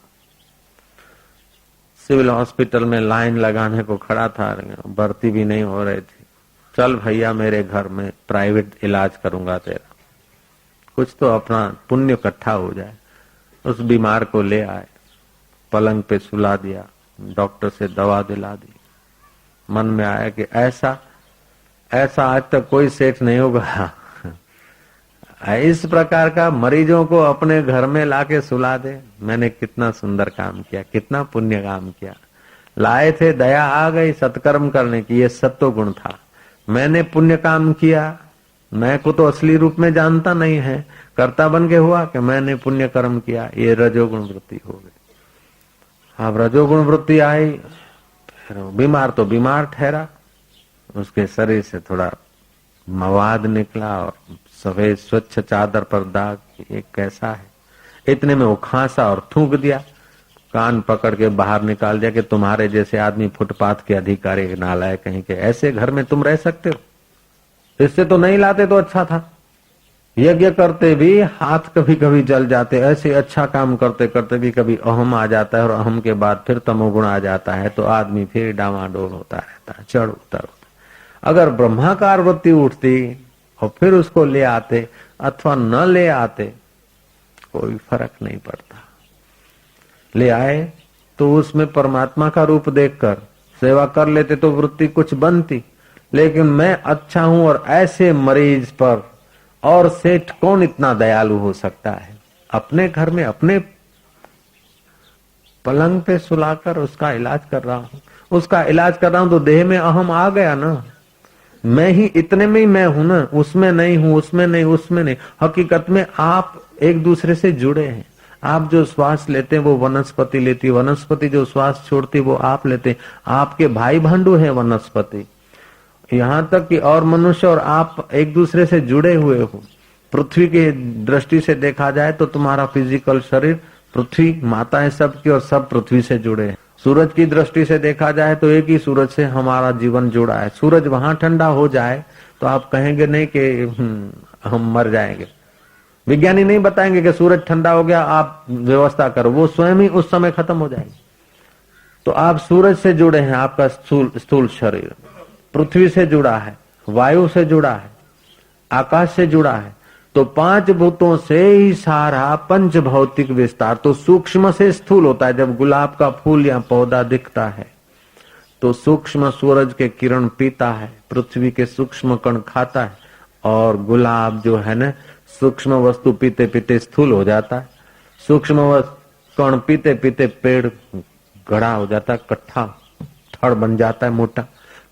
सिविल हॉस्पिटल में लाइन लगाने को खड़ा था, भर्ती भी नहीं हो रही थी. चल भैया मेरे घर में प्राइवेट इलाज करूंगा तेरा, कुछ तो अपना पुण्य इकट्ठा हो जाए. उस बीमार को ले आए, पलंग पे सुला दिया, डॉक्टर से दवा दिला दी. मन में आया कि ऐसा आज तक कोई सेठ नहीं होगा, इस प्रकार का मरीजों को अपने घर में लाके सुला दे. मैंने कितना सुंदर काम किया, कितना पुण्य काम किया. लाए थे, दया आ गई सत्कर्म करने की, ये सत्व गुण था. मैंने पुण्य काम किया, मैं को तो असली रूप में जानता नहीं है, कर्ता बन के हुआ कि मैंने पुण्य कर्म किया. ये रजोगुण वृत्ति हो गई. अब रजोगुण वृत्ति आई, फिर बीमार तो बीमार ठहरा, उसके शरीर से थोड़ा मवाद निकला और सफेद स्वच्छ चादर पर दाग. ये कैसा है? इतने में वो खांसा और थूक दिया. कान पकड़ के बाहर निकाल दिया कि तुम्हारे जैसे आदमी फुटपाथ के अधिकारी नालायक कहीं के, ऐसे घर में तुम रह सकते हो? इससे तो नहीं लाते तो अच्छा था. यज्ञ करते भी हाथ कभी कभी जल जाते, ऐसे अच्छा काम करते करते भी कभी अहम आ जाता है और अहम के बाद फिर तमोगुण आ जाता है, तो आदमी फिर डामाडोल होता रहता है, चढ़ उतर होता. अगर ब्रह्माकार वृत्ति उठती और फिर उसको ले आते अथवा न ले आते, कोई फर्क नहीं पड़ता. ले आए तो उसमें परमात्मा का रूप देखकर सेवा कर लेते तो वृत्ति कुछ बनती. लेकिन मैं अच्छा हूं और ऐसे मरीज पर और सेठ कौन इतना दयालु हो सकता है? अपने घर में अपने पलंग पे सुलाकर उसका इलाज कर रहा हूं. उसका इलाज कर रहा हूं तो देह में अहम आ गया ना. मैं ही इतने में ही मैं हूं ना, उसमें नहीं हूं, उसमें नहीं, उसमें नहीं. हकीकत में आप एक दूसरे से जुड़े हैं. आप जो श्वास लेते हैं वो वनस्पति लेती, वनस्पति जो श्वास छोड़ती वो आप लेते. आपके भाई भांडू है वनस्पति. यहां तक कि और मनुष्य और आप एक दूसरे से जुड़े हुए हो. पृथ्वी की दृष्टि से देखा जाए तो तुम्हारा फिजिकल शरीर पृथ्वी माता है सबकी और सब पृथ्वी से जुड़े हैं. सूरज की दृष्टि से देखा जाए तो एक ही सूरज से हमारा जीवन जुड़ा है. सूरज वहां ठंडा हो जाए तो आप कहेंगे नहीं कि हम मर जाएंगे. विज्ञानी नहीं बताएंगे कि सूरज ठंडा हो गया आप व्यवस्था करो, वो स्वयं ही उस समय खत्म हो जाएगी. तो आप सूरज से जुड़े हैं, आपका स्थूल शरीर पृथ्वी से जुड़ा है, वायु से जुड़ा है, आकाश से जुड़ा है। तो 5 भूतों से ही सारा पंच भौतिक विस्तार। तो सूक्ष्म से स्थूल होता है। जब गुलाब का फूल या पौधा दिखता है तो सूक्ष्म सूरज के किरण पीता है, पृथ्वी के सूक्ष्म कण खाता है, और गुलाब जो है ना सूक्ष्म वस्तु पीते पीते स्थूल हो जाता है, सूक्ष्म कण पीते पीते पेड़ गड़ा हो जाता है, कट्ठा थड़ बन जाता है मोटा।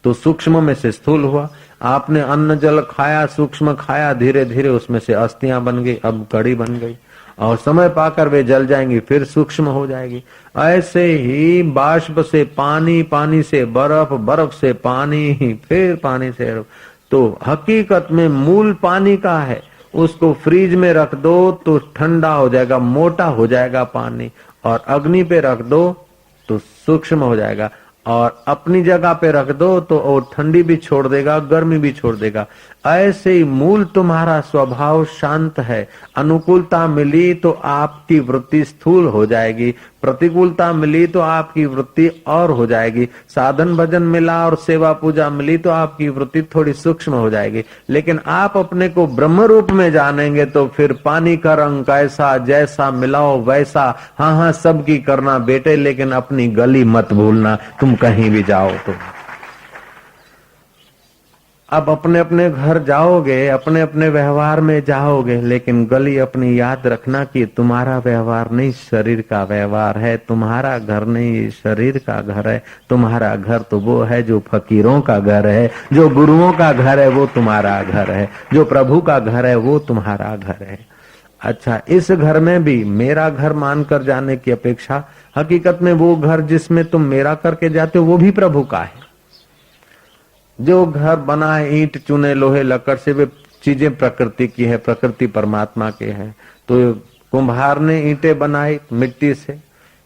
तो सूक्ष्म में से स्थूल हुआ। आपने अन्न जल खाया, सूक्ष्म खाया, धीरे धीरे उसमें से अस्थियां बन गई, अब कड़ी बन गई, और समय पाकर वे जल जाएंगी, फिर सूक्ष्म हो जाएगी। ऐसे ही बाष्प से पानी, पानी से बर्फ, बर्फ से पानी, फिर पानी से बर्फ। तो हकीकत में मूल पानी का है। उसको फ्रीज में रख दो तो ठंडा हो जाएगा, मोटा हो जाएगा पानी, और अग्नि पे रख दो तो सूक्ष्म हो जाएगा, और अपनी जगह पे रख दो तो वो ठंडी भी छोड़ देगा, गर्मी भी छोड़ देगा। ऐसे ही मूल तुम्हारा स्वभाव शांत है। अनुकूलता मिली तो आपकी वृत्ति स्थूल हो जाएगी, प्रतिकूलता मिली तो आपकी वृत्ति और हो जाएगी। साधन भजन मिला और सेवा पूजा मिली तो आपकी वृत्ति थोड़ी सूक्ष्म हो जाएगी। लेकिन आप अपने को ब्रह्म रूप में जानेंगे तो फिर पानी का रंग कैसा, जैसा मिलाओ वैसा। हाँ सबकी करना बेटे, लेकिन अपनी गली मत भूलना, तुम कहीं भी जाओ तो। अब अपने अपने घर जाओगे, अपने अपने व्यवहार में जाओगे, लेकिन गली अपनी याद रखना कि तुम्हारा व्यवहार नहीं शरीर का व्यवहार है, तुम्हारा घर नहीं शरीर का घर है। तुम्हारा घर तो वो है जो फकीरों का घर है, जो गुरुओं का घर है वो तुम्हारा घर है, जो प्रभु का घर है वो तुम्हारा घर है। अच्छा, इस घर में भी मेरा घर मानकर जाने की अपेक्षा हकीकत में वो घर जिसमें तुम मेरा करके जाते हो वो भी प्रभु का है। जो घर बना है ईंट चूने लोहे लकड़ से, वे चीजें प्रकृति की है, प्रकृति परमात्मा के है। तो कुम्हार ने ईंटें बनाई मिट्टी से,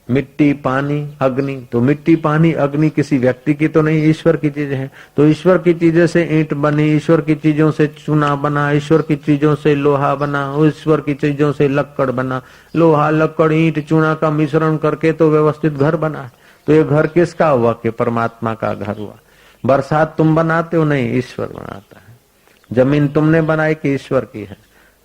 मिट्टी पानी अग्नि, तो मिट्टी पानी अग्नि किसी व्यक्ति की तो नहीं, ईश्वर की चीज है। तो ईश्वर की चीजों से ईंट बनी, ईश्वर की चीजों से चूना बना, ईश्वर की चीजों से लोहा बना, ईश्वर की चीजों से लक्कड़ बना। लोहा लक्कड़ ईंट चूना का मिश्रण करके तो व्यवस्थित घर बना। तो ये घर किसका हुआ? कि परमात्मा का घर हुआ। बरसात तुम बनाते हो? नहीं, ईश्वर बनाता है। जमीन तुमने बनाई कि ईश्वर की है?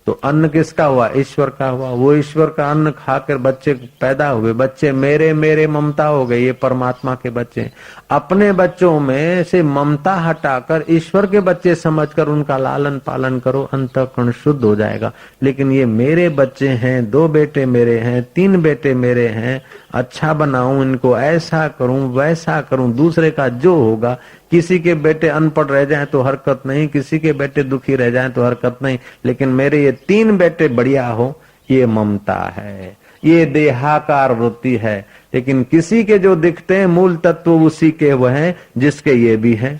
तो अन्न किसका हुआ? ईश्वर का हुआ। वो ईश्वर का अन्न खाकर बच्चे पैदा हुए, बच्चे मेरे मेरे ममता हो गए, ये परमात्मा के बच्चे। अपने बच्चों में से ममता हटाकर ईश्वर के बच्चे समझकर उनका लालन पालन करो, अंतःकरण शुद्ध हो जाएगा। लेकिन ये मेरे बच्चे हैं, 2 बेटे मेरे हैं, 3 बेटे मेरे हैं, अच्छा बनाऊं इनको, ऐसा करूं वैसा करूं, दूसरे का जो होगा। किसी के बेटे अनपढ़ रह जाएं तो हरकत नहीं, किसी के बेटे दुखी रह जाएं तो हरकत नहीं, लेकिन मेरे ये 3 बेटे बढ़िया हो, ये ममता है, ये देहाकार वृत्ति है। लेकिन किसी के जो दिखते हैं मूल तत्व उसी के वह हैं जिसके ये भी हैं।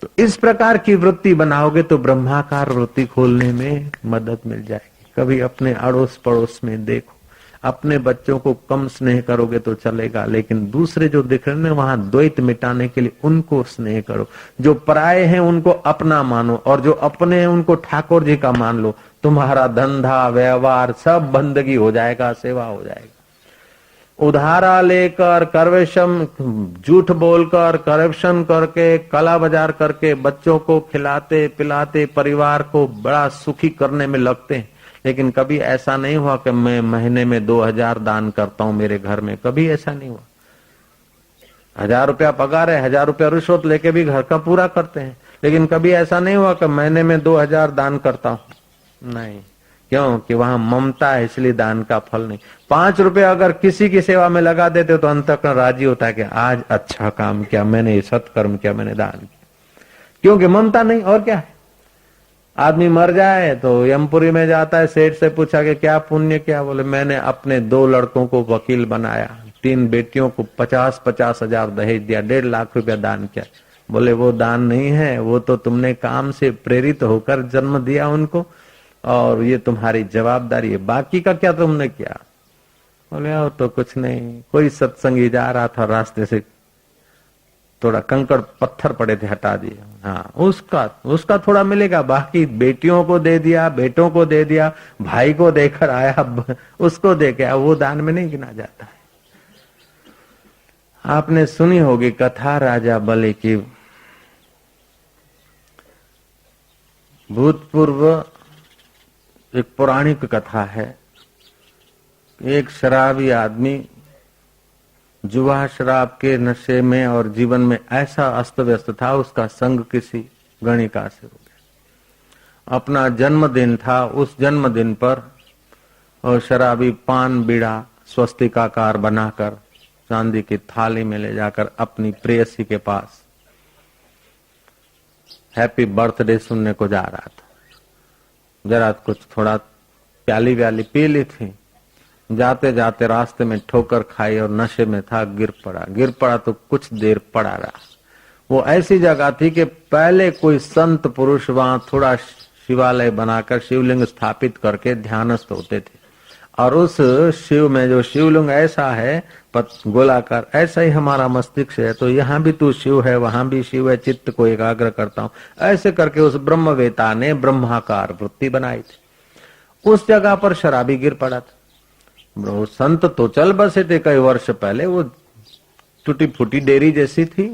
तो इस प्रकार की वृत्ति बनाओगे तो ब्रह्माकार वृत्ति खोलने में मदद मिल जाएगी। कभी अपने अड़ोस पड़ोस में देखो, अपने बच्चों को कम स्नेह करोगे तो चलेगा, लेकिन दूसरे जो दिख रहे हैं वहां द्वैत मिटाने के लिए उनको स्नेह करो। जो पराये हैं उनको अपना मानो, और जो अपने हैं उनको ठाकुर जी का मान लो। तुम्हारा धंधा व्यवहार सब बंदगी हो जाएगा, सेवा हो जाएगा। उधारा लेकर करवेशम, झूठ बोलकर, करप्शन करके, काला बाजार करके बच्चों को खिलाते पिलाते परिवार को बड़ा सुखी करने में लगते हैं। लेकिन कभी ऐसा नहीं हुआ कि मैं महीने में 2000 दान करता हूं मेरे घर में, कभी ऐसा नहीं हुआ। 1000 रुपया पगार है, 1000 रुपया रिश्वत लेके भी घर का पूरा करते हैं, लेकिन कभी ऐसा नहीं हुआ कि महीने में 2000 दान करता हूं। नहीं, क्यों? कि वहां ममता है, इसलिए दान का फल नहीं। 5 रुपया अगर किसी की सेवा में लगा देते तो अंतःकरण राजी होता है कि आज अच्छा काम किया मैंने, सत्कर्म किया मैंने, दान किया, क्योंकि ममता नहीं। और क्या है? आदमी मर जाए तो यमपुरी में जाता है, सेठ से पूछा कि क्या पुण्य किया? बोले मैंने अपने 2 लड़कों को वकील बनाया, 3 बेटियों को 50-50 हजार दहेज दिया, 1.5 लाख रुपया दान किया। बोले वो दान नहीं है, वो तो तुमने काम से प्रेरित होकर जन्म दिया उनको, और ये तुम्हारी जवाबदारी है। बाकी का क्या तुमने किया? बोले वो तो कुछ नहीं, कोई सत्संगी जा रहा था, रास्ते से थोड़ा कंकड़ पत्थर पड़े थे, हटा दिए। हाँ, उसका थोड़ा मिलेगा, बाकी बेटियों को दे दिया, बेटों को दे दिया, भाई को देकर आया, उसको दे के वो दान में नहीं गिना जाता है। आपने सुनी होगी कथा राजा बलि की। भूतपूर्व एक पौराणिक कथा है। एक शराबी आदमी जुआ शराब के नशे में और जीवन में ऐसा अस्त व्यस्त था, उसका संग किसी गणिका से हो गया। अपना जन्मदिन था, उस जन्मदिन पर और शराबी पान बीड़ा स्वस्तिकाकार बनाकर चांदी की थाली में ले जाकर अपनी प्रेयसी के पास हैप्पी बर्थडे सुनने को जा रहा था। जरा कुछ थोड़ा प्याली व्याली पी ली थी। जाते जाते रास्ते में ठोकर खाई और नशे में था, गिर पड़ा तो कुछ देर पड़ा रहा। वो ऐसी जगह थी कि पहले कोई संत पुरुष वहां थोड़ा शिवालय बनाकर शिवलिंग स्थापित करके ध्यानस्थ होते थे, और उस शिव में जो शिवलिंग ऐसा है गोलाकार, ऐसा ही हमारा मस्तिष्क है, तो यहाँ भी तू शिव है, वहां भी शिव है, चित्त को एकाग्र करता हूं, ऐसे करके उस ब्रह्मवेता ने ब्रह्माकार वृत्ति बनाई थी। उस जगह पर शराबी गिर पड़ा था। वो संत तो चल बसे थे कई वर्ष पहले, वो टूटी फूटी डेरी जैसी थी।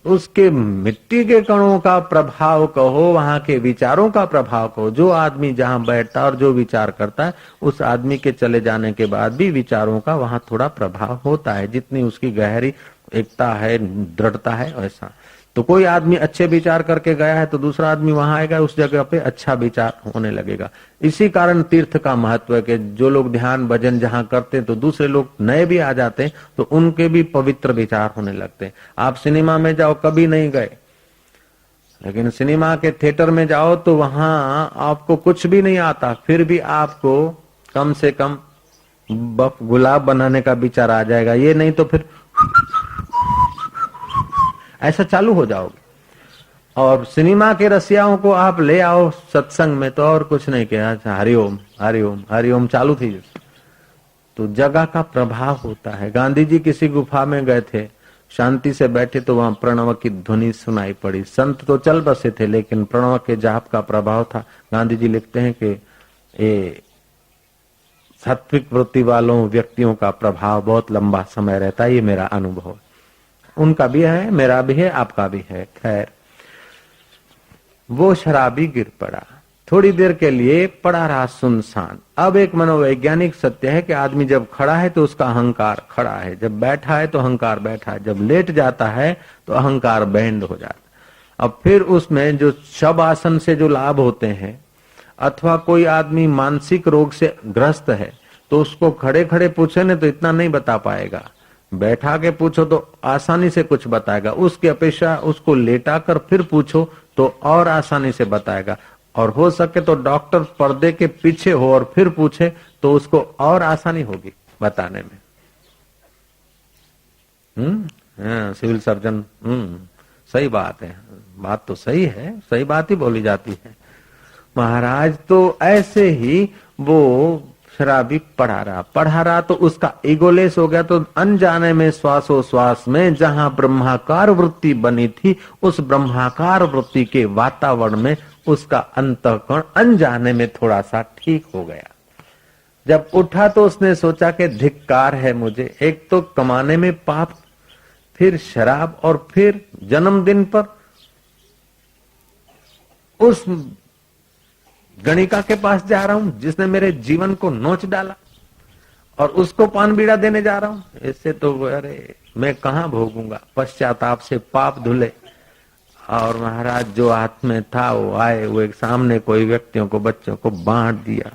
उसके मिट्टी के कणों का प्रभाव कहो, वहां के विचारों का प्रभाव कहो, जो आदमी जहां बैठता और जो विचार करता है, उस आदमी के चले जाने के बाद भी विचारों का वहां थोड़ा प्रभाव होता है। जितनी उसकी गहरी एकता है, दृढ़ता है, वैसा। तो कोई आदमी अच्छे विचार करके गया है तो दूसरा आदमी वहां आएगा, उस जगह पे अच्छा विचार होने लगेगा। इसी कारण तीर्थ का महत्व है कि जो लोग ध्यान भजन जहां करते हैं तो दूसरे लोग नए भी आ जाते हैं, तो उनके भी पवित्र विचार होने लगते हैं। आप सिनेमा में जाओ, कभी नहीं गए, लेकिन सिनेमा के थिएटर में जाओ तो वहां आपको कुछ भी नहीं आता, फिर भी आपको कम से कम गुलाब बनाने का विचार आ जाएगा। ये नहीं तो फिर ऐसा चालू हो जाओगे। और सिनेमा के रसियाओं को आप ले आओ सत्संग में तो और कुछ नहीं किया, हरिओम हरिओम हरिओम चालू थी। तो जगह का प्रभाव होता है। गांधी जी किसी गुफा में गए थे, शांति से बैठे तो वहां प्रणव की ध्वनि सुनाई पड़ी। संत तो चल बसे थे, लेकिन प्रणव के जाप का प्रभाव था। गांधी जी लिखते हैं कि ये सात्विक वृत्ति वालों व्यक्तियों का प्रभाव बहुत लंबा समय रहता है, ये मेरा अनुभव है। उनका भी है, मेरा भी है, आपका भी है। खैर, वो शराबी गिर पड़ा, थोड़ी देर के लिए पड़ा रहा सुनसान। अब एक मनोवैज्ञानिक सत्य है कि आदमी जब खड़ा है तो उसका अहंकार खड़ा है, जब बैठा है तो अहंकार बैठा है, जब लेट जाता है तो अहंकार बैंड हो जाता है। अब फिर उसमें जो शव आसन से जो लाभ होते हैं, अथवा कोई आदमी मानसिक रोग से ग्रस्त है तो उसको खड़े खड़े पूछे न तो इतना नहीं बता पाएगा, बैठा के पूछो तो आसानी से कुछ बताएगा। उसकी अपेक्षा उसको लेटा कर फिर पूछो तो और आसानी से बताएगा। और हो सके तो डॉक्टर पर्दे के पीछे हो और फिर पूछे तो उसको और आसानी होगी बताने में। सिविल सर्जन, सही बात है, बात तो सही है, सही बात ही बोली जाती है। महाराज तो ऐसे ही वो शराबी पढ़ा रहा तो उसका ईगोलेस हो गया। तो अनजाने में श्वासोश्वास में जहां ब्रह्माकार वृत्ति बनी थी, उस ब्रह्माकार वृत्ति के वातावरण में उसका अंतःकरण अनजाने में थोड़ा सा ठीक हो गया। जब उठा तो उसने सोचा कि धिक्कार है मुझे, एक तो कमाने में पाप, फिर शराब, और फिर जन्मदिन पर उस गणिका के पास जा रहा हूं जिसने मेरे जीवन को नोच डाला, और उसको पान बीड़ा देने जा रहा हूं। इससे तो अरे मैं कहां भोगूंगा। पश्चाताप से पाप धुले, और महाराज जो हाथ में था वो आए, वो एक सामने कोई व्यक्तियों को, बच्चों को बांट दिया।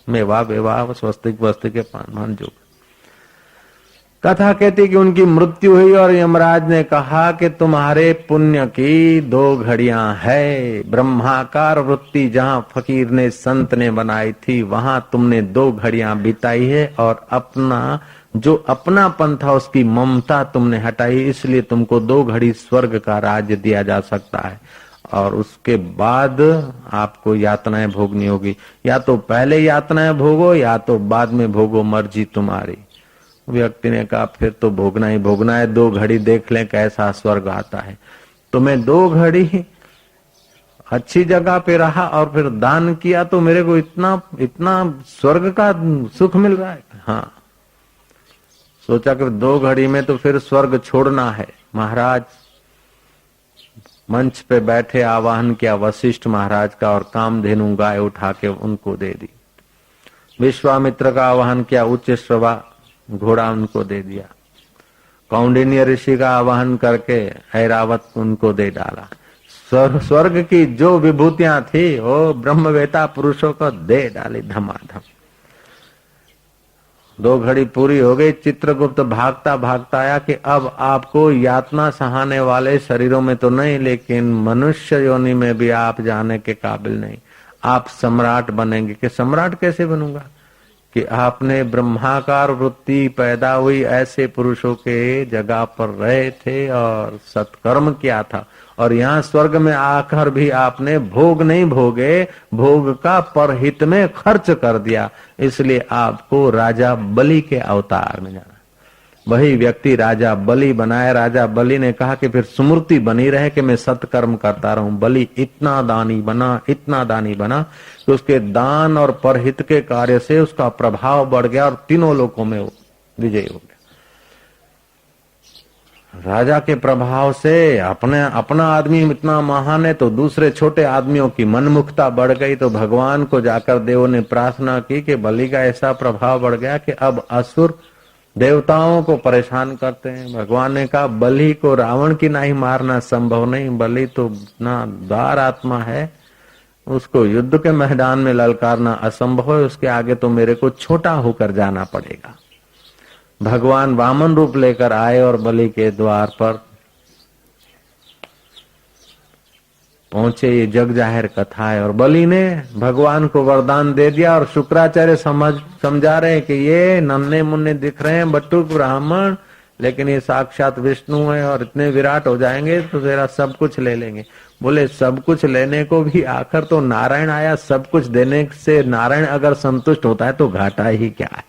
मेवा वेवा स्वस्तिक वस्तिक के पान जो। कथा कहती कि उनकी मृत्यु हुई और यमराज ने कहा कि तुम्हारे पुण्य की 2 घड़ियां है। ब्रह्माकार वृत्ति जहां फकीर ने संत ने बनाई थी, वहां तुमने 2 घड़ियां बिताई है, और अपना जो अपनापन था उसकी ममता तुमने हटाई, इसलिए तुमको 2 घड़ी स्वर्ग का राज्य दिया जा सकता है। और उसके बाद आपको यातनाएं भोगनी होगी, या तो पहले यातनाएं भोगो या तो बाद में भोगो, मर्जी तुम्हारी। व्यक्ति ने कहा फिर तो भोगना ही भोगना है, 2 घड़ी देख लें कैसा स्वर्ग आता है। तो मैं 2 घड़ी अच्छी जगह पे रहा और फिर दान किया तो मेरे को इतना इतना स्वर्ग का सुख मिल रहा है। हाँ, सोचा कि 2 घड़ी में तो फिर स्वर्ग छोड़ना है। महाराज मंच पे बैठे आवाहन किया वशिष्ठ महाराज का और कामधेनु गाय उठा के उनको दे दी। विश्वामित्र का आवाहन किया, उच्च श्रवा घोड़ा उनको दे दिया। कौंडिन्य ऋषि का आवाहन करके ऐरावत उनको दे डाला। स्वर्ग की जो विभूतियां थी वो ब्रह्मवेता पुरुषों को दे डाली धमाधम। 2 घड़ी पूरी हो गई। चित्रगुप्त भागता भागता आया कि अब आपको यातना सहाने वाले शरीरों में तो नहीं, लेकिन मनुष्य योनि में भी आप जाने के काबिल नहीं। आप सम्राट बनेंगे। कि सम्राट कैसे बनूंगा? कि आपने ब्रह्माकार वृत्ति पैदा हुई ऐसे पुरुषों के जगह पर रहे थे और सत्कर्म किया था, और यहाँ स्वर्ग में आकर भी आपने भोग नहीं भोगे, भोग का परहित में खर्च कर दिया। इसलिए आपको राजा बलि के अवतार में जाना। वही व्यक्ति राजा बलि बनाए। राजा बलि ने कहा कि फिर स्मृति बनी रहे कि मैं सत्कर्म करता रहूं। बलि इतना दानी बना, इतना दानी बना कि उसके दान और परहित के कार्य से उसका प्रभाव बढ़ गया और तीनों लोकों में विजयी हो गया। राजा के प्रभाव से अपना आदमी इतना महान है तो दूसरे छोटे आदमियों की मनमुखता बढ़ गई। तो भगवान को जाकर देवों ने प्रार्थना की कि बलि का ऐसा प्रभाव बढ़ गया कि अब असुर देवताओं को परेशान करते हैं। भगवान ने कहा बलि को रावण की नहीं मारना संभव नहीं, बलि तो ना दार आत्मा है, उसको युद्ध के मैदान में ललकारना असंभव है। उसके आगे तो मेरे को छोटा होकर जाना पड़ेगा। भगवान वामन रूप लेकर आए और बलि के द्वार पर पहुंचे। ये जग जाहिर कथा है। और बलि ने भगवान को वरदान दे दिया और शुक्राचार्य समझा रहे हैं कि ये नन्हे मुन्ने दिख रहे हैं बटुक ब्राह्मण, लेकिन ये साक्षात विष्णु है और इतने विराट हो जाएंगे तो तेरा सब कुछ ले लेंगे। बोले सब कुछ लेने को भी आखिर तो नारायण आया, सब कुछ देने से नारायण अगर संतुष्ट होता है तो घाटा ही क्या है।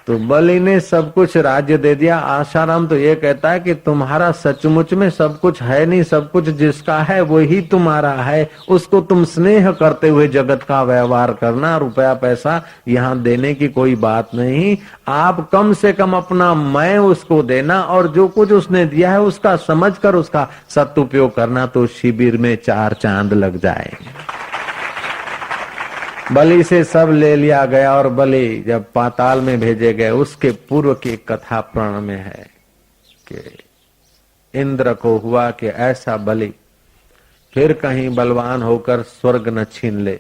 तो बलि ने सब कुछ राज्य दे दिया। आशाराम तो ये कहता है कि तुम्हारा सचमुच में सब कुछ है नहीं, सब कुछ जिसका है वही तुम्हारा है। उसको तुम स्नेह करते हुए जगत का व्यवहार करना। रुपया पैसा यहाँ देने की कोई बात नहीं। आप कम से कम अपना मैं उसको देना और जो कुछ उसने दिया है उसका समझकर उसका सदुपयोग करना, तो शिविर में 4 चांद लग जाएंगे। बलि से सब ले लिया गया और बलि जब पाताल में भेजे गए, उसके पूर्व की कथा प्रण में है कि इंद्र को हुआ कि ऐसा बलि फिर कहीं बलवान होकर स्वर्ग न छीन ले,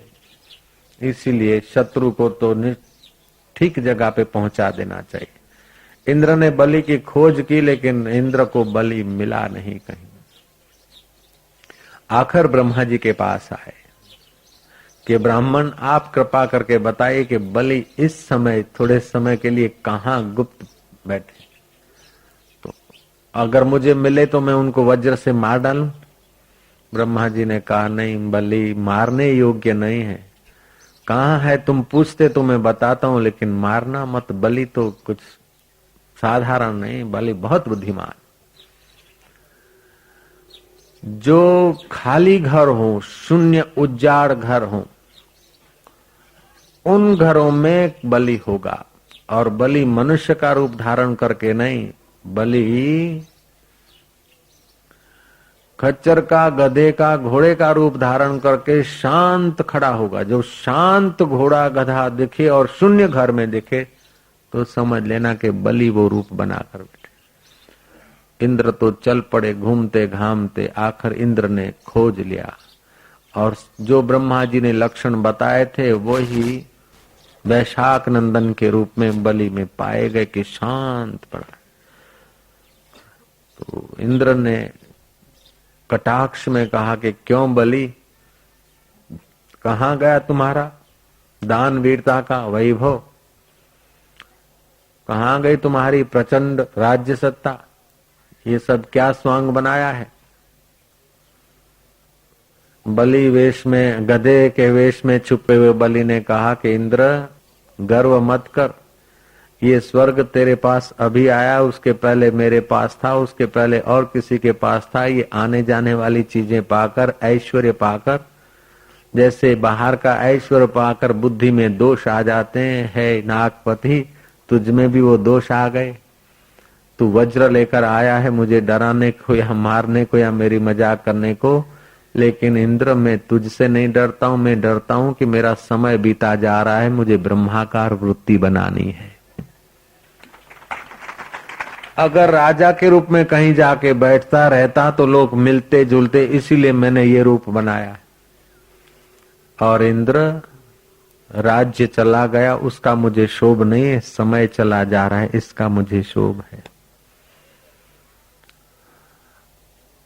इसीलिए शत्रु को तो ठीक जगह पे पहुंचा देना चाहिए। इंद्र ने बलि की खोज की, लेकिन इंद्र को बलि मिला नहीं कहीं। आखिर ब्रह्मा जी के पास आए कि ब्राह्मण आप कृपा करके बताइए कि बलि इस समय थोड़े समय के लिए कहाँ गुप्त बैठे, तो अगर मुझे मिले तो मैं उनको वज्र से मार डालूं। ब्रह्मा जी ने कहा नहीं, बलि मारने योग्य नहीं है। कहाँ है तुम पूछते तो मैं बताता हूं, लेकिन मारना मत। बलि तो कुछ साधारण नहीं, बलि बहुत बुद्धिमान। जो खाली घर हो, शून्य उजाड़ घर हो, उन घरों में बलि होगा। और बलि मनुष्य का रूप धारण करके नहीं, बलि खच्चर का, गधे का, घोड़े का रूप धारण करके शांत खड़ा होगा। जो शांत घोड़ा गधा दिखे और शून्य घर में दिखे तो समझ लेना कि बलि वो रूप बनाकर बैठे। इंद्र तो चल पड़े घूमते घामते। आखिर इंद्र ने खोज लिया और जो ब्रह्मा जी ने लक्षण बताए थे वही वैशाख नंदन के रूप में बलि में पाए गए कि शांत पड़ा। तो इंद्र ने कटाक्ष में कहा कि क्यों बलि, कहाँ गया तुम्हारा दान वीरता का वैभव, कहाँ गई तुम्हारी प्रचंड राज्य सत्ता, ये सब क्या स्वांग बनाया है। बलि वेश में, गधे के वेश में छुपे हुए बलि ने कहा कि इंद्र गर्व मत कर, ये स्वर्ग तेरे पास अभी आया, उसके पहले मेरे पास था, उसके पहले और किसी के पास था। ये आने जाने वाली चीजें पाकर, ऐश्वर्य पाकर, जैसे बाहर का ऐश्वर्य पाकर बुद्धि में दोष आ जाते हैं, है नागपति, तुझ में भी वो दोष आ गए। तू वज्र लेकर आया है मुझे डराने को या मारने को या मेरी मजाक करने को, लेकिन इंद्र मैं तुझसे नहीं डरता हूं। मैं डरता हूं कि मेरा समय बीता जा रहा है, मुझे ब्रह्माकार वृत्ति बनानी है। अगर राजा के रूप में कहीं जाके बैठता रहता तो लोग मिलते जुलते, इसीलिए मैंने ये रूप बनाया। और इंद्र राज्य चला गया, उसका मुझे शोभ नहीं है। समय चला जा रहा है, इसका मुझे शोभ है।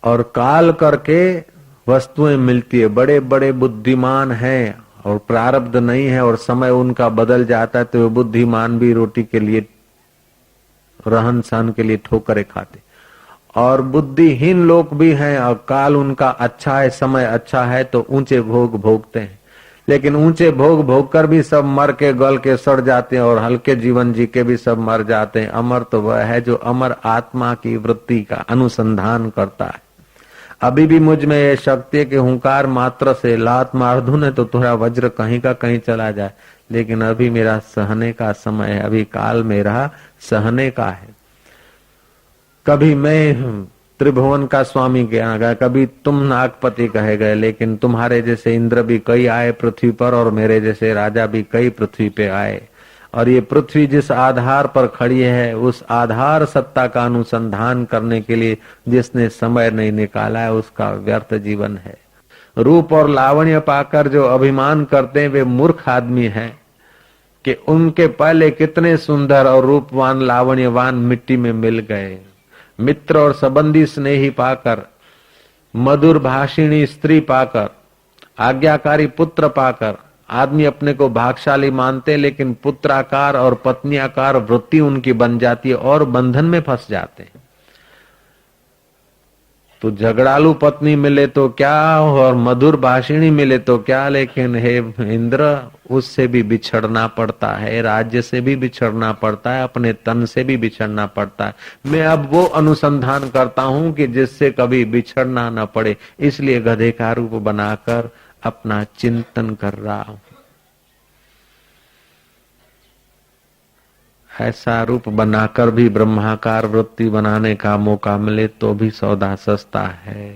और काल करके वस्तुएं मिलती है, बड़े बड़े बुद्धिमान हैं और प्रारब्ध नहीं है और समय उनका बदल जाता है, तो वे बुद्धिमान भी रोटी के लिए, रहन सहन के लिए ठोकरें खाते। और बुद्धिहीन लोग भी हैं और काल उनका अच्छा है, समय अच्छा है तो ऊंचे भोग भोगते हैं। लेकिन ऊंचे भोग भोग कर भी सब मर के गल के सड़ जाते हैं और हल्के जीवन जी के भी सब मर जाते हैं। अमर तो वह है जो अमर आत्मा की वृत्ति का अनुसंधान करता है। अभी भी मुझ में ये शक्ति है कि हुंकार मात्र से लात मार दूं न तो थोड़ा वज्र कहीं का कहीं चला जाए, लेकिन अभी मेरा सहने का समय है, अभी काल मेरा सहने का है। कभी मैं त्रिभुवन का स्वामी कहा गया, कभी तुम नागपति कहे गए, लेकिन तुम्हारे जैसे इंद्र भी कई आए पृथ्वी पर और मेरे जैसे राजा भी कई पृथ्वी पे आए। और ये पृथ्वी जिस आधार पर खड़ी है, उस आधार सत्ता का अनुसंधान करने के लिए जिसने समय नहीं निकाला है, उसका व्यर्थ जीवन है। रूप और लावण्य पाकर जो अभिमान करते हैं, वे मूर्ख आदमी हैं कि उनके पहले कितने सुंदर और रूपवान लावण्यवान मिट्टी में मिल गए। मित्र और संबंधी स्नेही पाकर, मधुर भाषिणी स्त्री पाकर, आज्ञाकारी पुत्र पाकर आदमी अपने को भाग्यशाली मानते, लेकिन पुत्राकार और पत्नियाकार वृत्ति उनकी बन जाती है और बंधन में फंस जाते हैं। तो झगड़ालू पत्नी मिले तो क्या और मधुर भाषिणी मिले तो क्या, लेकिन हे इंद्र उससे भी बिछड़ना पड़ता है, राज्य से भी बिछड़ना पड़ता है, अपने तन से भी बिछड़ना पड़ता है। मैं अब वो अनुसंधान करता हूं कि जिससे कभी बिछड़ना न पड़े, इसलिए गधे का रूप बनाकर अपना चिंतन कर रहा हूं। ऐसा रूप बनाकर भी ब्रह्माकार वृत्ति बनाने का मौका मिले तो भी सौदा सस्ता है।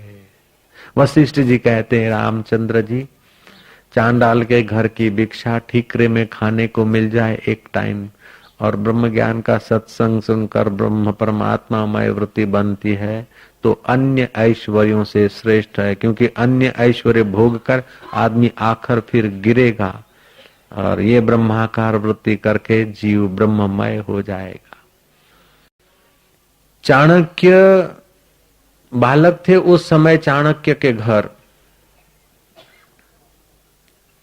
वशिष्ठ जी कहते हैं, रामचंद्र जी, चांडाल के घर की भिक्षा ठीकरे में खाने को मिल जाए एक टाइम, और ब्रह्म ज्ञान का सत्संग सुनकर ब्रह्म परमात्मामय वृत्ति बनती है, तो अन्य ऐश्वर्यों से श्रेष्ठ है। क्योंकि अन्य ऐश्वर्य भोग कर आदमी आखिर फिर गिरेगा, और ये ब्रह्माकार वृत्ति करके जीव ब्रह्ममय हो जाएगा। चाणक्य बालक थे, उस समय चाणक्य के घर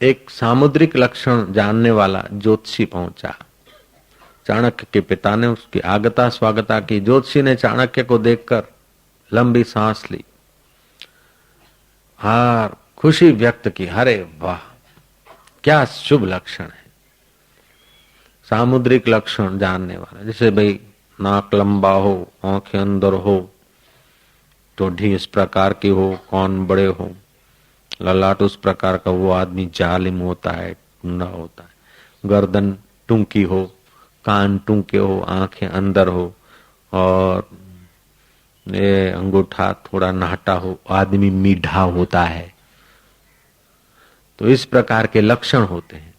एक सामुद्रिक लक्षण जानने वाला ज्योतिषी पहुंचा। चाणक्य के पिता ने उसकी आगता स्वागता की। ज्योतिषी ने चाणक्य को देखकर लंबी सांस ली, हार खुशी व्यक्त की, अरे वाह क्या शुभ लक्षण है। सामुद्रिक लक्षण जानने वाला, जैसे भाई नाक लंबा हो, आंखें अंदर हो, टोढ़ी इस प्रकार की हो, कान बड़े हो, ललाट उस प्रकार का, वो आदमी जालिम होता है, टुंडा होता है। गर्दन टूंकी हो, कान टूंके हो, आंखें अंदर हो, और ये अंगूठा थोड़ा नाटा हो, आदमी मीठा होता है। तो इस प्रकार के लक्षण होते हैं।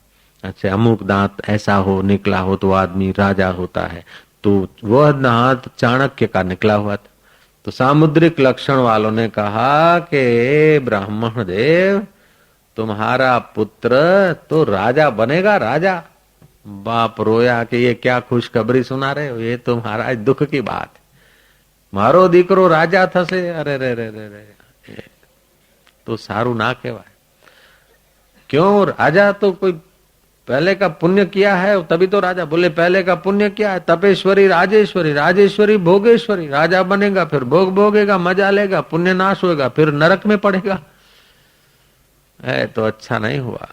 अच्छा, अमुक दांत ऐसा हो निकला हो तो आदमी राजा होता है। तो वह दांत चाणक्य का निकला हुआ था। तो सामुद्रिक लक्षण वालों ने कहा कि ब्राह्मण देव, तुम्हारा पुत्र तो राजा बनेगा, राजा। बाप रोया कि ये क्या खुशखबरी सुना रहे हो, ये तो महाराज दुख की बात है, मारो दीकरो राजा थसे। अरे रे रे रे रे, तो सारू ना कहवाय। क्यों, राजा तो कोई पहले का पुण्य किया है तभी तो राजा। बोले पहले का पुण्य क्या है, तपेश्वरी राजेश्वरी, राजेश्वरी भोगेश्वरी। राजा बनेगा फिर भोग भोगेगा, मजा लेगा, पुण्य नाश होगा, फिर नरक में पड़ेगा। है तो अच्छा नहीं हुआ।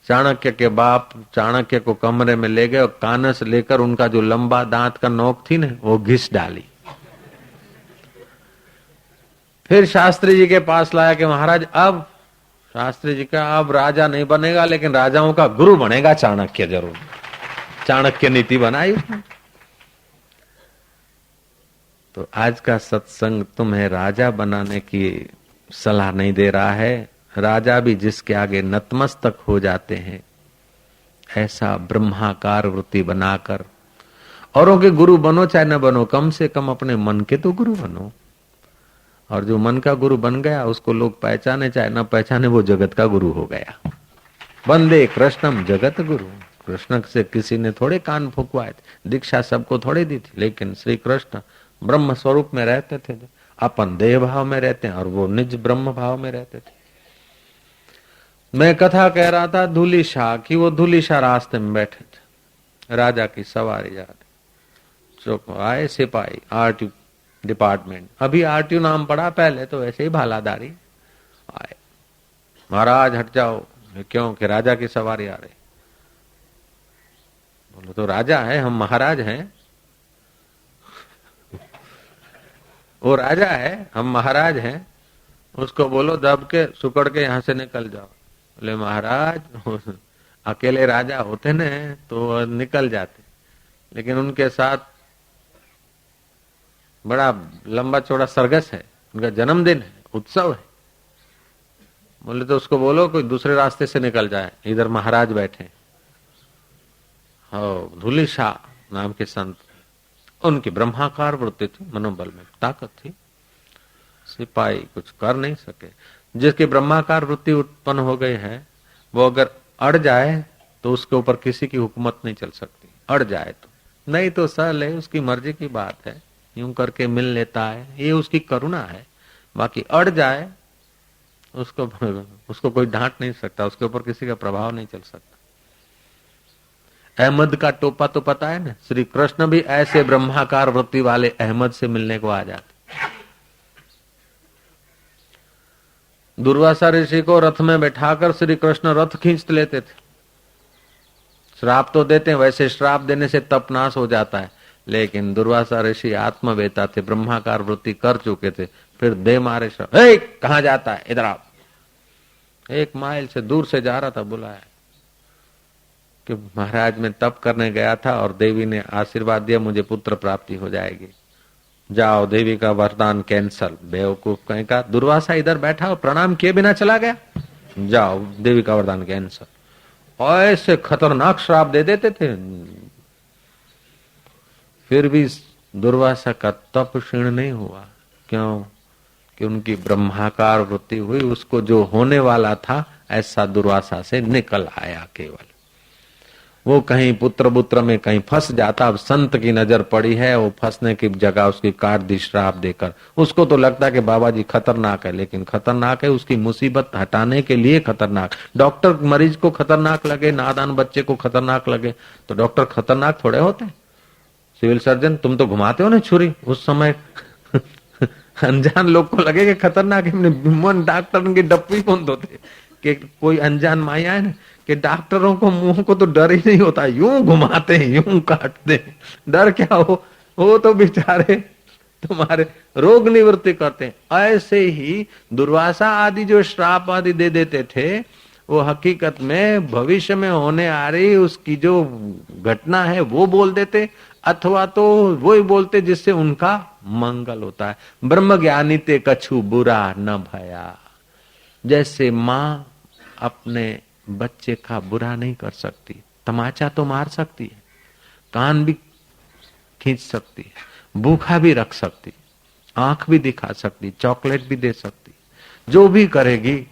चाणक्य के बाप चाणक्य को कमरे में ले गए और कानस लेकर उनका जो लंबा दांत का नोक थी ना, वो घिस डाली। फिर शास्त्री जी के पास लाया कि महाराज अब शास्त्री जी का अब राजा नहीं बनेगा, लेकिन राजाओं का गुरु बनेगा चाणक्य जरूर। चाणक्य नीति बनाई उसने। तो आज का सत्संग तुम्हें राजा बनाने की सलाह नहीं दे रहा है। राजा भी जिसके आगे नतमस्तक हो जाते हैं, ऐसा ब्रह्माकार वृत्ति बनाकर औरों के गुरु बनो चाहे न बनो, कम से कम अपने मन के तो गुरु बनो। और जो मन का गुरु बन गया उसको लोग पहचाने चाहे न पहचाने, वो जगत का गुरु हो गया। वंदे कृष्णम जगत गुरु। कृष्ण से किसी ने थोड़े कान फुकवाए थे, दीक्षा सबको थोड़े दी थी, लेकिन श्री कृष्ण ब्रह्म स्वरूप में रहते थे, अपन देह भाव में रहते हैं और वो निज ब्रह्म भाव में रहते थे। मैं कथा कह रहा था धूली शाह की, वो धूली शाह रास्ते में बैठे थे, राजा की सवारी जा रही, चौक आए सिपाही आरटीयू डिपार्टमेंट, अभी आरटीयू नाम पड़ा, पहले तो ऐसे ही भालादारी आए। महाराज हट जाओ, क्यों? कि राजा की सवारी आ रही। बोलो तो राजा है, हम महाराज हैं। वो राजा है, हम महाराज हैं, उसको बोलो दब के सुकड़ के यहां से निकल जाओ। बोले महाराज अकेले राजा होते न तो निकल जाते, लेकिन उनके साथ बड़ा लंबा चौड़ा सरगस है, उनका जन्मदिन है, उत्सव है। बोले तो उसको बोलो कोई दूसरे रास्ते से निकल जाए, इधर महाराज बैठे। हो धूली शाह नाम के संत, उनकी ब्रह्माकार वृत्ति थी, मनोबल में ताकत थी, सिपाही कुछ कर नहीं सके। जिसकी ब्रह्माकार वृत्ति उत्पन्न हो गई है, वो अगर अड़ जाए तो उसके ऊपर किसी की हुकूमत नहीं चल सकती। अड़ जाए तो नहीं तो सहल है, उसकी मर्जी की बात है, यूं करके मिल लेता है, ये उसकी करुणा है। बाकी अड़ जाए उसको कोई डांट नहीं सकता, उसके ऊपर किसी का प्रभाव नहीं चल सकता। अहमद का टोपा तो पता है ना, श्री कृष्ण भी ऐसे ब्रह्माकार वृत्ति वाले अहमद से मिलने को आ जाते। दुर्वासा ऋषि को रथ में बैठाकर श्री कृष्ण रथ खींच लेते थे। श्राप तो देते हैं, वैसे श्राप देने से तप नाश हो जाता है, लेकिन दुर्वासा ऋषि आत्मवेता थे, ब्रह्माकार वृत्ति कर चुके थे। फिर दे मारे श्राप, कहां जाता है, इधर आप। 1 माइल से दूर से जा रहा था, बुलाया कि महाराज मैं तप करने गया था और देवी ने आशीर्वाद दिया मुझे पुत्र प्राप्ति हो जाएगी, जाओ। देवी का वरदान कैंसल। बेवकूफ कहीं का, दुर्वासा इधर बैठा और प्रणाम किए बिना चला गया, जाओ देवी का वरदान कैंसल। ऐसे खतरनाक श्राप दे देते थे। फिर भी दुर्वासा का तप क्षीण नहीं हुआ। क्यों? कि उनकी ब्रह्माकार वृत्ति हुई, उसको जो होने वाला था ऐसा दुर्वासा से निकल आया। केवल वो कहीं पुत्र पुत्र में कहीं फंस जाता। अब संत की नजर पड़ी है, वो फंसने की जगह उसकी काट दी श्राप देकर। उसको तो लगता है कि बाबा जी खतरनाक है, लेकिन खतरनाक है उसकी मुसीबत हटाने के लिए खतरनाक। डॉक्टर मरीज को खतरनाक लगे, नादान बच्चे को खतरनाक लगे, तो डॉक्टर खतरनाक थोड़े होते। सिविल सर्जन तुम तो घुमाते हो ना छुरी, उस समय अनजान लोग को लगे कि खतरनाक है। डॉक्टर उनकी डप्पी कौन धोते कि कोई अनजान माया है ना, कि डॉक्टरों को मुंह को तो डर ही नहीं होता, यूं घुमाते हैं, यूं काटते हैं। डर क्या हो, वो तो बेचारे तुम्हारे रोग निवृत्ति करते हैं। ऐसे ही दुर्वासा आदि जो श्राप आदि दे देते थे, वो हकीकत में भविष्य में होने आ रही उसकी जो घटना है वो बोल देते, अथवा तो वो ही बोलते जिससे उनका मंगल होता है। ब्रह्म ज्ञानी ते कछु बुरा न भया। जैसे माँ अपने बच्चे का बुरा नहीं कर सकती, तमाचा तो मार सकती है, कान भी खींच सकती है, भूखा भी रख सकती, आंख भी दिखा सकती, चॉकलेट भी दे सकती, जो भी करेगी।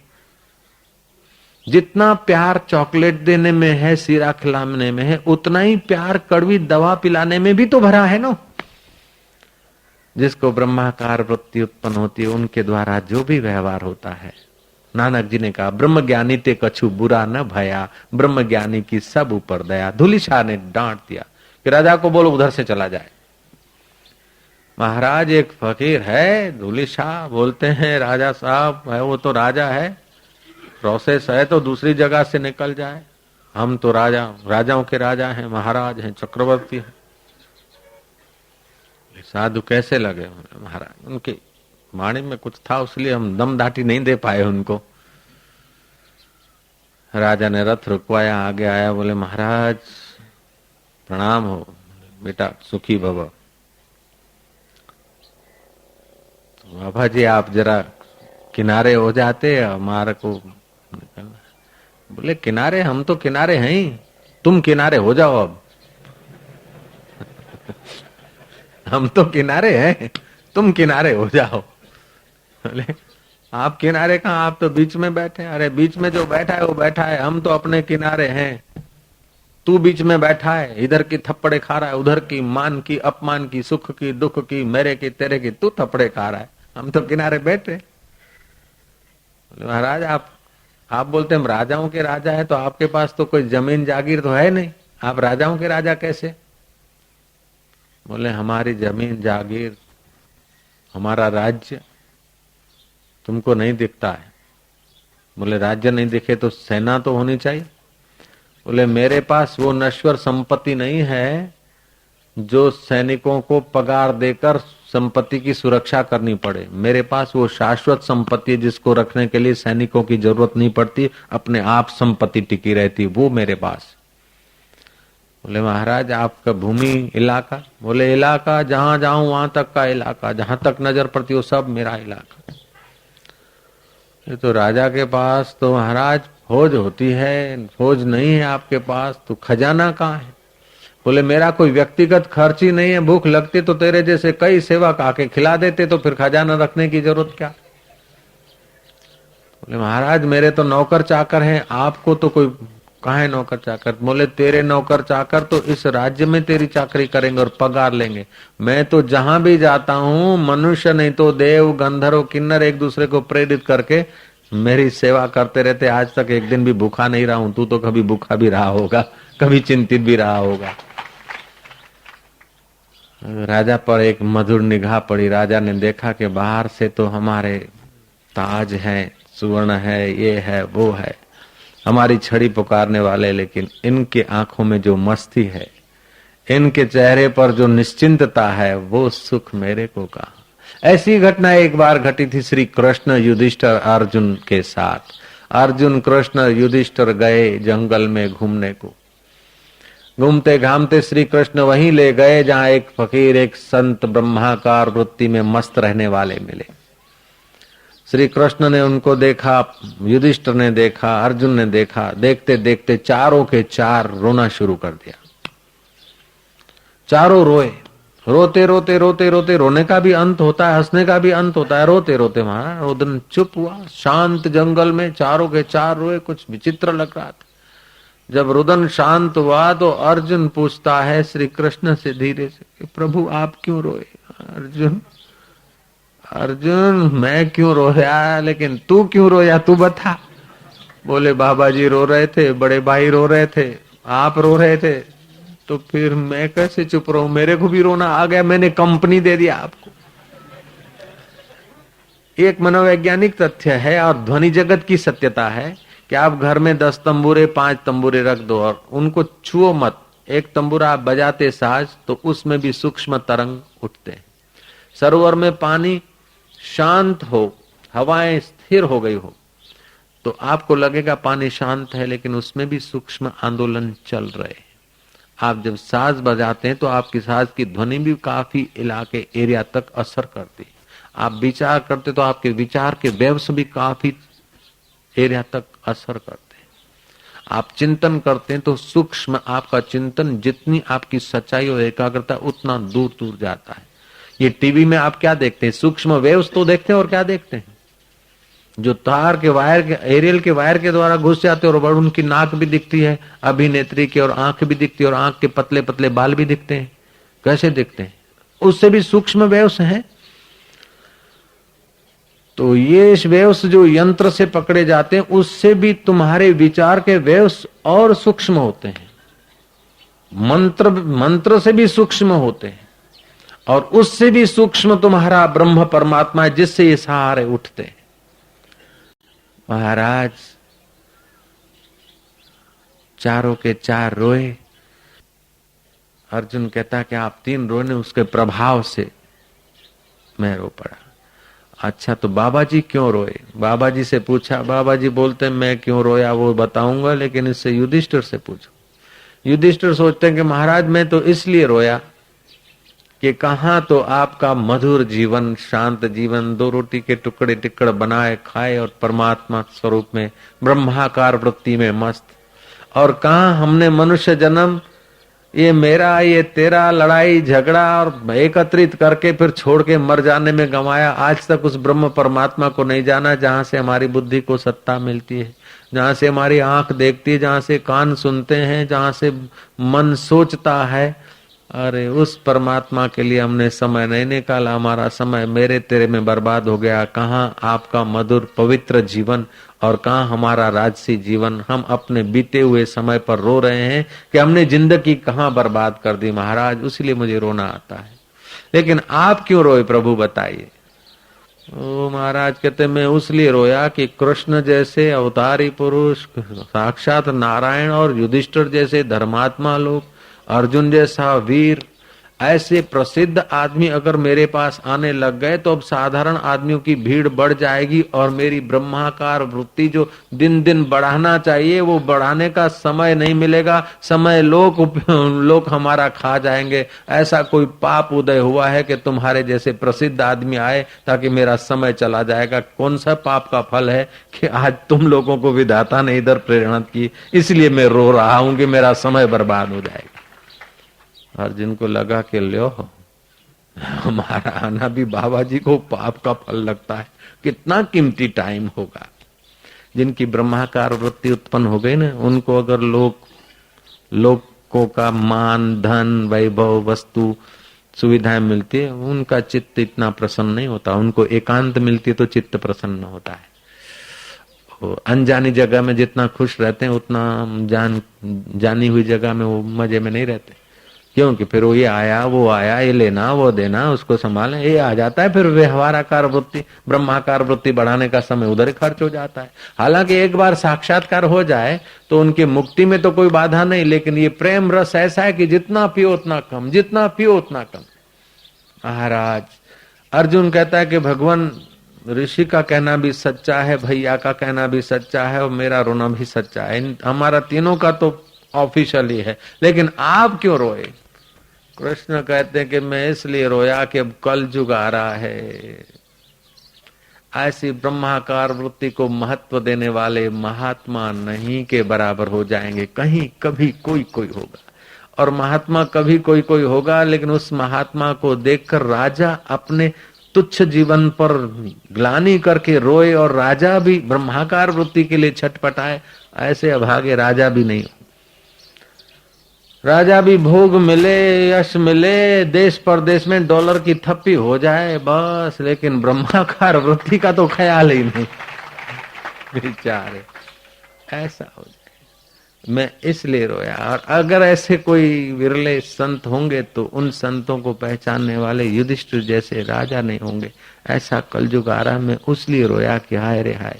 जितना प्यार चॉकलेट देने में है, सीरा खिलाने में है, उतना ही प्यार कड़वी दवा पिलाने में भी तो भरा है ना। जिसको ब्रह्माकार वृत्ति उत्पन्न होती है, उनके द्वारा जो भी व्यवहार होता है, नानक जी ने कहा ब्रह्म ज्ञानी ते कछु बुरा न भया, ब्रह्म ज्ञानी की सब ऊपर दया। धूली शाह ने डांट दिया कि राजा को बोलो उधर से चला जाए। महाराज एक फकीर है, धूली शाह बोलते हैं राजा साहब है, वो तो राजा है, प्रोसेस है तो दूसरी जगह से निकल जाए। हम तो राजाओं के राजा हैं, महाराज हैं, चक्रवर्ती हैं। साधु कैसे लगे महाराज? उनकी वाणी में कुछ था, इसलिए हम दम दाटी नहीं दे पाए उनको। राजा ने रथ रुकवाया, आगे आया, बोले महाराज प्रणाम हो बेटा, सुखी भव। तो बाबा जी आप जरा किनारे हो जाते, हमारे को निकलना। बोले किनारे, हम तो किनारे हैं ही, तुम किनारे हो जाओ अब। हम तो किनारे हैं, तुम किनारे हो जाओ। बोले आप किनारे कहाँ, आप तो बीच में बैठे हैं। अरे बीच में जो बैठा है वो बैठा है, हम तो अपने किनारे हैं। तू बीच में बैठा है, इधर की थप्पड़े खा रहा है, उधर की, मान की, अपमान की, सुख की, दुख की, मेरे की, तेरे की, तू थप्पड़े खा रहा है, हम तो किनारे बैठे। बोले महाराज आप बोलते हम राजाओं के राजा है, तो आपके पास तो कोई जमीन जागीर तो है नहीं, आप राजाओं के राजा कैसे? बोले हमारी जमीन जागीर, हमारा राज्य तुमको नहीं दिखता है। बोले राज्य नहीं दिखे तो सेना तो होनी चाहिए। बोले मेरे पास वो नश्वर संपत्ति नहीं है जो सैनिकों को पगार देकर संपत्ति की सुरक्षा करनी पड़े। मेरे पास वो शाश्वत संपत्ति है जिसको रखने के लिए सैनिकों की जरूरत नहीं पड़ती, अपने आप संपत्ति टिकी रहती, वो मेरे पास। बोले महाराज आपका भूमि इलाका? बोले इलाका जहां जाऊं वहां तक का इलाका, जहां तक नजर पड़ती हो सब मेरा इलाका। ये तो राजा के पास तो महाराज फौज होती है, फौज नहीं है आपके पास, तो खजाना कहाँ है? बोले मेरा कोई व्यक्तिगत खर्च ही नहीं है, भूख लगती तो तेरे जैसे कई सेवक आके खिला देते, तो फिर खजाना रखने की जरूरत क्या? बोले महाराज मेरे तो नौकर चाकर हैं, आपको तो कोई कहाँ है नौकर चाकर? बोले तेरे नौकर चाकर तो इस राज्य में तेरी चाकरी करेंगे और पगार लेंगे। मैं तो जहां भी जाता हूँ मनुष्य नहीं तो देव, गंधर्व, किन्नर एक दूसरे को प्रेरित करके मेरी सेवा करते रहते। आज तक एक दिन भी भूखा नहीं रहा हूं, तू तो कभी भूखा भी रहा होगा, कभी चिंतित भी रहा होगा। राजा पर एक मधुर निगाह पड़ी। राजा ने देखा कि बाहर से तो हमारे ताज है, सुवर्ण है, ये है, वो है, हमारी छड़ी पुकारने वाले, लेकिन इनके आंखों में जो मस्ती है, इनके चेहरे पर जो निश्चिंतता है, वो सुख मेरे को कहा। ऐसी घटना एक बार घटी थी श्री कृष्ण युधिष्ठिर अर्जुन के साथ। अर्जुन कृष्ण युधिष्ठिर गए जंगल में घूमने को। घूमते घामते श्री कृष्ण वहीं ले गए जहां एक फकीर, एक संत ब्रह्माकार वृत्ति में मस्त रहने वाले मिले। श्री कृष्ण ने उनको देखा, युधिष्ठिर ने देखा, अर्जुन ने देखा। देखते देखते चारों के चार रोना शुरू कर दिया। चारों रोए। रोते रोते रोते रोते, रोने का भी अंत होता है, हंसने का भी अंत होता है। रोते रोते महाराज रुदन चुप हुआ। शांत जंगल में चारों के चार रोए। कुछ विचित्र लग रहा था। जब रुदन शांत हुआ तो अर्जुन पूछता है श्री कृष्ण से धीरे से, प्रभु आप क्यों रोए? अर्जुन मैं क्यों रोया, लेकिन तू क्यों रोया, तू बता। बोले बाबा जी रो रहे थे, बड़े भाई रो रहे थे, आप रो रहे थे, तो फिर मैं कैसे चुप रहूं? मेरे को भी रोना आ गया, मैंने कंपनी दे दिया आपको। एक मनोवैज्ञानिक तथ्य है और ध्वनि जगत की सत्यता है कि आप घर में 10 तंबूरे 5 तंबूरे रख दो और उनको छुओ मत। एक तंबूरा आप बजाते साज तो उसमें भी सूक्ष्म तरंग उठते हैं। सरोवर में पानी शांत हो, हवाएं स्थिर हो गई हो, तो आपको लगेगा पानी शांत है, लेकिन उसमें भी सूक्ष्म आंदोलन चल रहे हैं। आप जब साज बजाते हैं तो आपकी साज की ध्वनि भी काफी इलाके, एरिया तक असर करती है। आप विचार करते तो आपके विचार के वेव्स भी काफी एरिया तक असर करते हैं। आप चिंतन करते हैं तो सूक्ष्म आपका चिंतन, जितनी आपकी सच्चाई और एकाग्रता, उतना दूर दूर जाता है। ये टीवी में आप क्या देखते हैं? सूक्ष्म वेव्स तो देखते हैं, और क्या देखते हैं? जो तार के वायर के, एरियल के वायर के द्वारा घुस जाते हैं, और उनकी नाक भी दिखती है अभिनेत्री की, और आंख भी दिखती है, और आंख के पतले पतले बाल भी दिखते हैं। कैसे दिखते हैं? उससे भी सूक्ष्म वेव्स हैं। तो ये वेव्स जो यंत्र से पकड़े जाते हैं, उससे भी तुम्हारे विचार के वेव्स और सूक्ष्म होते हैं। मंत्र से भी सूक्ष्म होते हैं, और उससे भी सूक्ष्म तुम्हारा ब्रह्म परमात्मा है, जिससे ये सारे उठते हैं। महाराज चारों के चार रोए। अर्जुन कहता कि आप 3 रोने, उसके प्रभाव से मैं रो पड़ा। अच्छा तो बाबा जी क्यों रोए? बाबा जी से पूछा। बाबा जी बोलते मैं क्यों रोया वो बताऊंगा, लेकिन इससे युधिष्ठिर से पूछो। युधिष्ठिर सोचते हैं कि महाराज मैं तो इसलिए रोया कि कहाँ तो आपका मधुर जीवन, शांत जीवन, दो रोटी के टुकड़े टिकड़ बनाए खाए और परमात्मा स्वरूप में ब्रह्माकार वृत्ति में मस्त, और कहाँ हमने मनुष्य जन्म ये मेरा ये तेरा लड़ाई झगड़ा और एकत्रित करके फिर छोड़ के मर जाने में गंवाया। आज तक उस ब्रह्म परमात्मा को नहीं जाना जहां से हमारी बुद्धि को सत्ता मिलती है, जहां से हमारी आंख देखती है, जहां से कान सुनते हैं, जहां से मन सोचता है। अरे उस परमात्मा के लिए हमने समय नहीं निकाला, हमारा समय मेरे तेरे में बर्बाद हो गया। कहाँ आपका मधुर पवित्र जीवन और कहाँ हमारा राजसी जीवन। हम अपने बीते हुए समय पर रो रहे हैं कि हमने जिंदगी कहाँ बर्बाद कर दी महाराज, उसीलिए मुझे रोना आता है। लेकिन आप क्यों रोए प्रभु बताइए। ओ महाराज कहते मैं उसलिए रोया कि कृष्ण जैसे अवतारी पुरुष, साक्षात नारायण और युधिष्ठिर जैसे धर्मात्मा लोग, अर्जुन जैसा वीर, ऐसे प्रसिद्ध आदमी अगर मेरे पास आने लग गए तो अब साधारण आदमियों की भीड़ बढ़ जाएगी और मेरी ब्रह्माकार वृत्ति जो दिन दिन बढ़ाना चाहिए वो बढ़ाने का समय नहीं मिलेगा। समय लोग हमारा खा जाएंगे। ऐसा कोई पाप उदय हुआ है कि तुम्हारे जैसे प्रसिद्ध आदमी आए ताकि मेरा समय चला जाएगा। कौन सा पाप का फल है कि आज तुम लोगों को विधाता ने इधर प्रेरणा की, इसलिए मैं रो रहा हूं कि मेरा समय बर्बाद हो जाएगा। अर्जुन को लगा कि लो हमारा आना भी बाबा जी को पाप का फल लगता है। कितना कीमती टाइम होगा। जिनकी ब्रह्माकार वृत्ति उत्पन्न हो गई ना, उनको अगर लोगों का मान, धन, वैभव, वस्तु, सुविधाएं मिलती है, उनका चित्त इतना प्रसन्न नहीं होता। उनको एकांत मिलती है तो चित्त प्रसन्न होता है। अनजानी जगह में जितना खुश रहते हैं उतना जानी हुई जगह में वो मजे में नहीं रहते। क्योंकि फिर वो ये आया, ये लेना, वो देना, उसको संभालना, ये आ जाता है। फिर व्यवहाराकार वृत्ति, ब्रह्माकार वृत्ति बढ़ाने का समय उधर ही खर्च हो जाता है। हालांकि एक बार साक्षात्कार हो जाए तो उनकी मुक्ति में तो कोई बाधा नहीं, लेकिन ये प्रेम रस ऐसा है कि जितना पियो उतना कम, जितना पियो उतना कम। महाराज अर्जुन कहता है कि भगवान ऋषि का कहना भी सच्चा है, भैया का कहना भी सच्चा है और मेरा रोना भी सच्चा है। हमारा तीनों का तो ऑफिशियली है, लेकिन आप क्यों रोए। कृष्ण कहते हैं कि मैं इसलिए रोया कि अब कल युग आ रहा है। ऐसी ब्रह्माकार वृत्ति को महत्व देने वाले महात्मा नहीं के बराबर हो जाएंगे। कहीं कभी कोई होगा, और महात्मा कभी कोई होगा, लेकिन उस महात्मा को देखकर राजा अपने तुच्छ जीवन पर ग्लानि करके रोए और राजा भी ब्रह्माकार वृत्ति के लिए छटपटाए। ऐसे अभागे राजा भी नहीं। राजा भी भोग मिले, यश मिले, देश परदेश में डॉलर की थप्पी हो जाए बस, लेकिन ब्रह्माकार वृत्ति का तो ख्याल ही नहीं। बेचारे ऐसा हो जाए। मैं इसलिए रोया। और अगर ऐसे कोई विरले संत होंगे तो उन संतों को पहचानने वाले युधिष्ठिर जैसे राजा नहीं होंगे। ऐसा कलयुग आ रहा। मैं उसलिए रोया कि हाय रे हाय,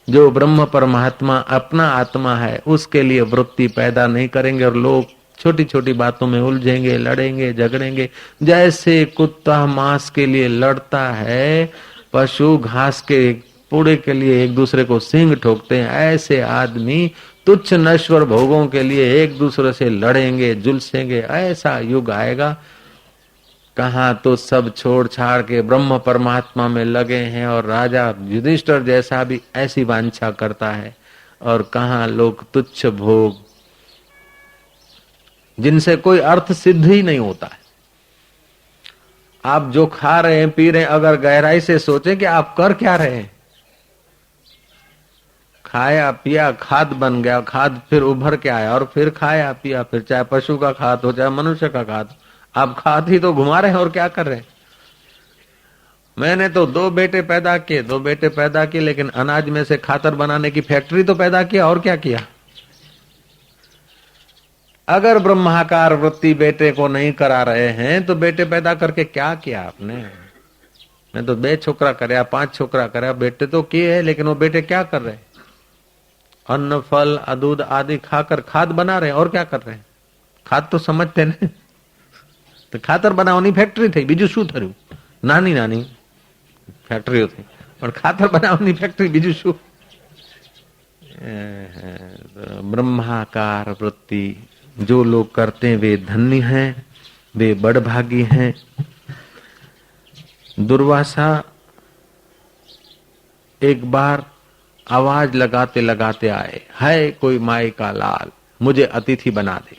जो ब्रह्म परमात्मा अपना आत्मा है उसके लिए वृत्ति पैदा नहीं करेंगे और लोग छोटी छोटी बातों में उलझेंगे, लड़ेंगे, झगड़ेंगे। जैसे कुत्ता मांस के लिए लड़ता है, पशु घास के पूड़े के लिए एक दूसरे को सींग ठोकते हैं, ऐसे आदमी तुच्छ नश्वर भोगों के लिए एक दूसरे से लड़ेंगे, जुलसेंगे। ऐसा युग आएगा। कहाँ तो सब छोड़ छाड़ के ब्रह्म परमात्मा में लगे हैं और राजा युधिष्ठिर जैसा भी ऐसी वांछा करता है, और कहाँ लोग तुच्छ भोग जिनसे कोई अर्थ सिद्ध ही नहीं होता है। आप जो खा रहे हैं, पी रहे हैं, अगर गहराई से सोचे कि आप कर क्या रहे हैं। खाया पिया, खाद बन गया, खाद फिर उभर के आया और फिर खाया पिया, फिर चाहे पशु का खाद हो चाहे मनुष्य का खाद, आप खाद ही तो घुमा रहे हैं और क्या कर रहे हैं। मैंने तो 2 बेटे पैदा किए, लेकिन अनाज में से खातर बनाने की फैक्ट्री तो पैदा किया, और क्या किया। अगर ब्रह्माकार वृत्ति बेटे को नहीं करा रहे हैं तो बेटे पैदा करके क्या किया आपने। मैं तो 2 छोकरा करया, 5 छोकरा करया, बेटे तो किए है, लेकिन वो बेटे क्या कर रहे हैं। अन्न फल दूध आदि खाकर खाद बना रहे हैं, और क्या कर रहे हैं। खाद तो समझते ना, तो खातर बनावनी फैक्ट्री थी, बीजू शू थયું। नानी नानी फैक्ट्रीओ थी, पण खातर बनावनी फैक्ट्री बीजू शू। ब्रह्माकार वृत्ति जो लोग करते हैं वे धन्य हैं, वे बड़भागी हैं। दुर्वासा एक बार आवाज लगाते लगाते आए, है कोई माई का लाल, मुझे अतिथि बना दे।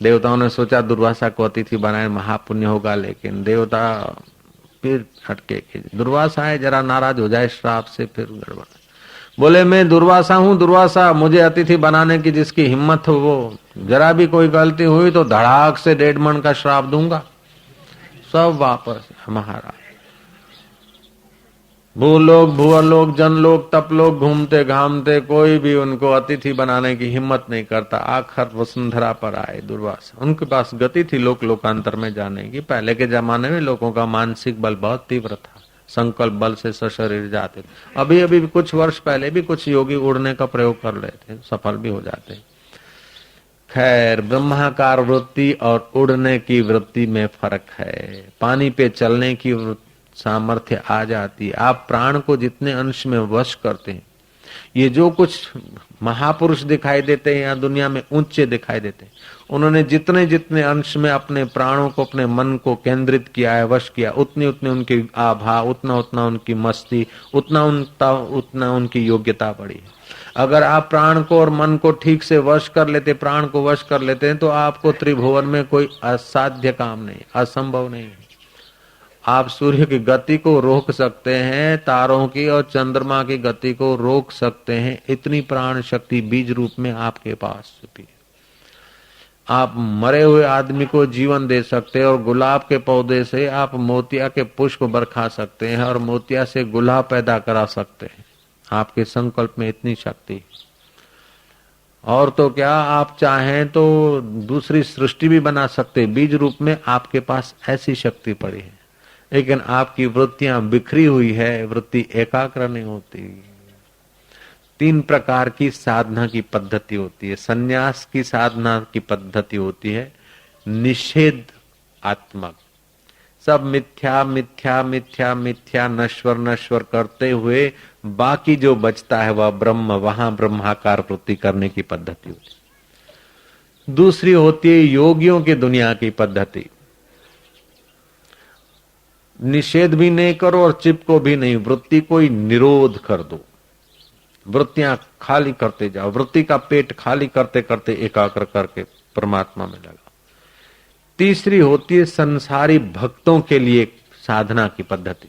देवताओं ने सोचा दुर्वासा को अतिथि बनाए महापुण्य होगा, लेकिन देवता फिर हटके दुर्वासा है जरा नाराज हो जाए श्राप से, फिर गड़बड़। बोले मैं दुर्वासा हूँ, दुर्वासा मुझे अतिथि बनाने की जिसकी हिम्मत हो वो, जरा भी कोई गलती हुई तो धड़ाक से 1.5 मन का श्राप दूंगा। सब वापस महाराज। भूलोक भूअलोक जनलोक तपलोक घूमते घामते कोई भी उनको अतिथि बनाने की हिम्मत नहीं करता। आखिर वसुंधरा पर आए दुर्वासा। उनके पास गति थी लोक लोकांतर में जाने की। पहले के जमाने में लोगों का मानसिक बल बहुत तीव्र था, संकल्प बल से सशरीर जाते थे। अभी अभी कुछ वर्ष पहले भी कुछ योगी उड़ने का प्रयोग कर रहे थे, सफल भी हो जाते। खैर, ब्रह्माकार वृत्ति और उड़ने की वृत्ति में फर्क है। पानी पे चलने की सामर्थ्य आ जाती है। आप प्राण को जितने अंश में वश करते हैं, ये जो कुछ महापुरुष दिखाई देते हैं या दुनिया में ऊंचे दिखाई देते हैं, उन्होंने जितने जितने अंश में अपने प्राणों को, अपने मन को केंद्रित किया है, वश किया, उतनी उतनी उनकी आभा, उतना उतना उनकी मस्ती, उतना उतना उनकी योग्यता बढ़ी है। अगर आप प्राण को और मन को ठीक से वश कर लेते, प्राण को वश कर लेते हैं, तो आपको त्रिभुवन में कोई असाध्य काम नहीं, असंभव नहीं है। आप सूर्य की गति को रोक सकते हैं, तारों की और चंद्रमा की गति को रोक सकते हैं। इतनी प्राण शक्ति बीज रूप में आपके पास छुपी है। आप मरे हुए आदमी को जीवन दे सकते हैं और गुलाब के पौधे से आप मोतिया के पुष्प बरखा सकते हैं और मोतिया से गुलाब पैदा करा सकते हैं। आपके संकल्प में इतनी शक्ति। और तो क्या, आप चाहें तो दूसरी सृष्टि भी बना सकते हैं। बीज रूप में आपके पास ऐसी शक्ति पड़ी है, लेकिन आपकी वृत्तियां बिखरी हुई है, वृत्ति एकाग्र नहीं होती। 3 प्रकार की साधना की पद्धति होती है। संन्यास की साधना की पद्धति होती है निषेध आत्मक, सब मिथ्या मिथ्या मिथ्या मिथ्या नश्वर नश्वर करते हुए बाकी जो बचता है वह ब्रह्म, वहां ब्रह्माकार वृत्ति करने की पद्धति होती है। दूसरी होती है योगियों की दुनिया की पद्धति। निषेध भी नहीं करो और चिपको भी नहीं, वृत्ति को ही निरोध कर दो। वृत्तियां खाली करते जाओ, वृत्ति का पेट खाली करते करते एकाग्र करके परमात्मा में लगा। तीसरी होती है संसारी भक्तों के लिए साधना की पद्धति।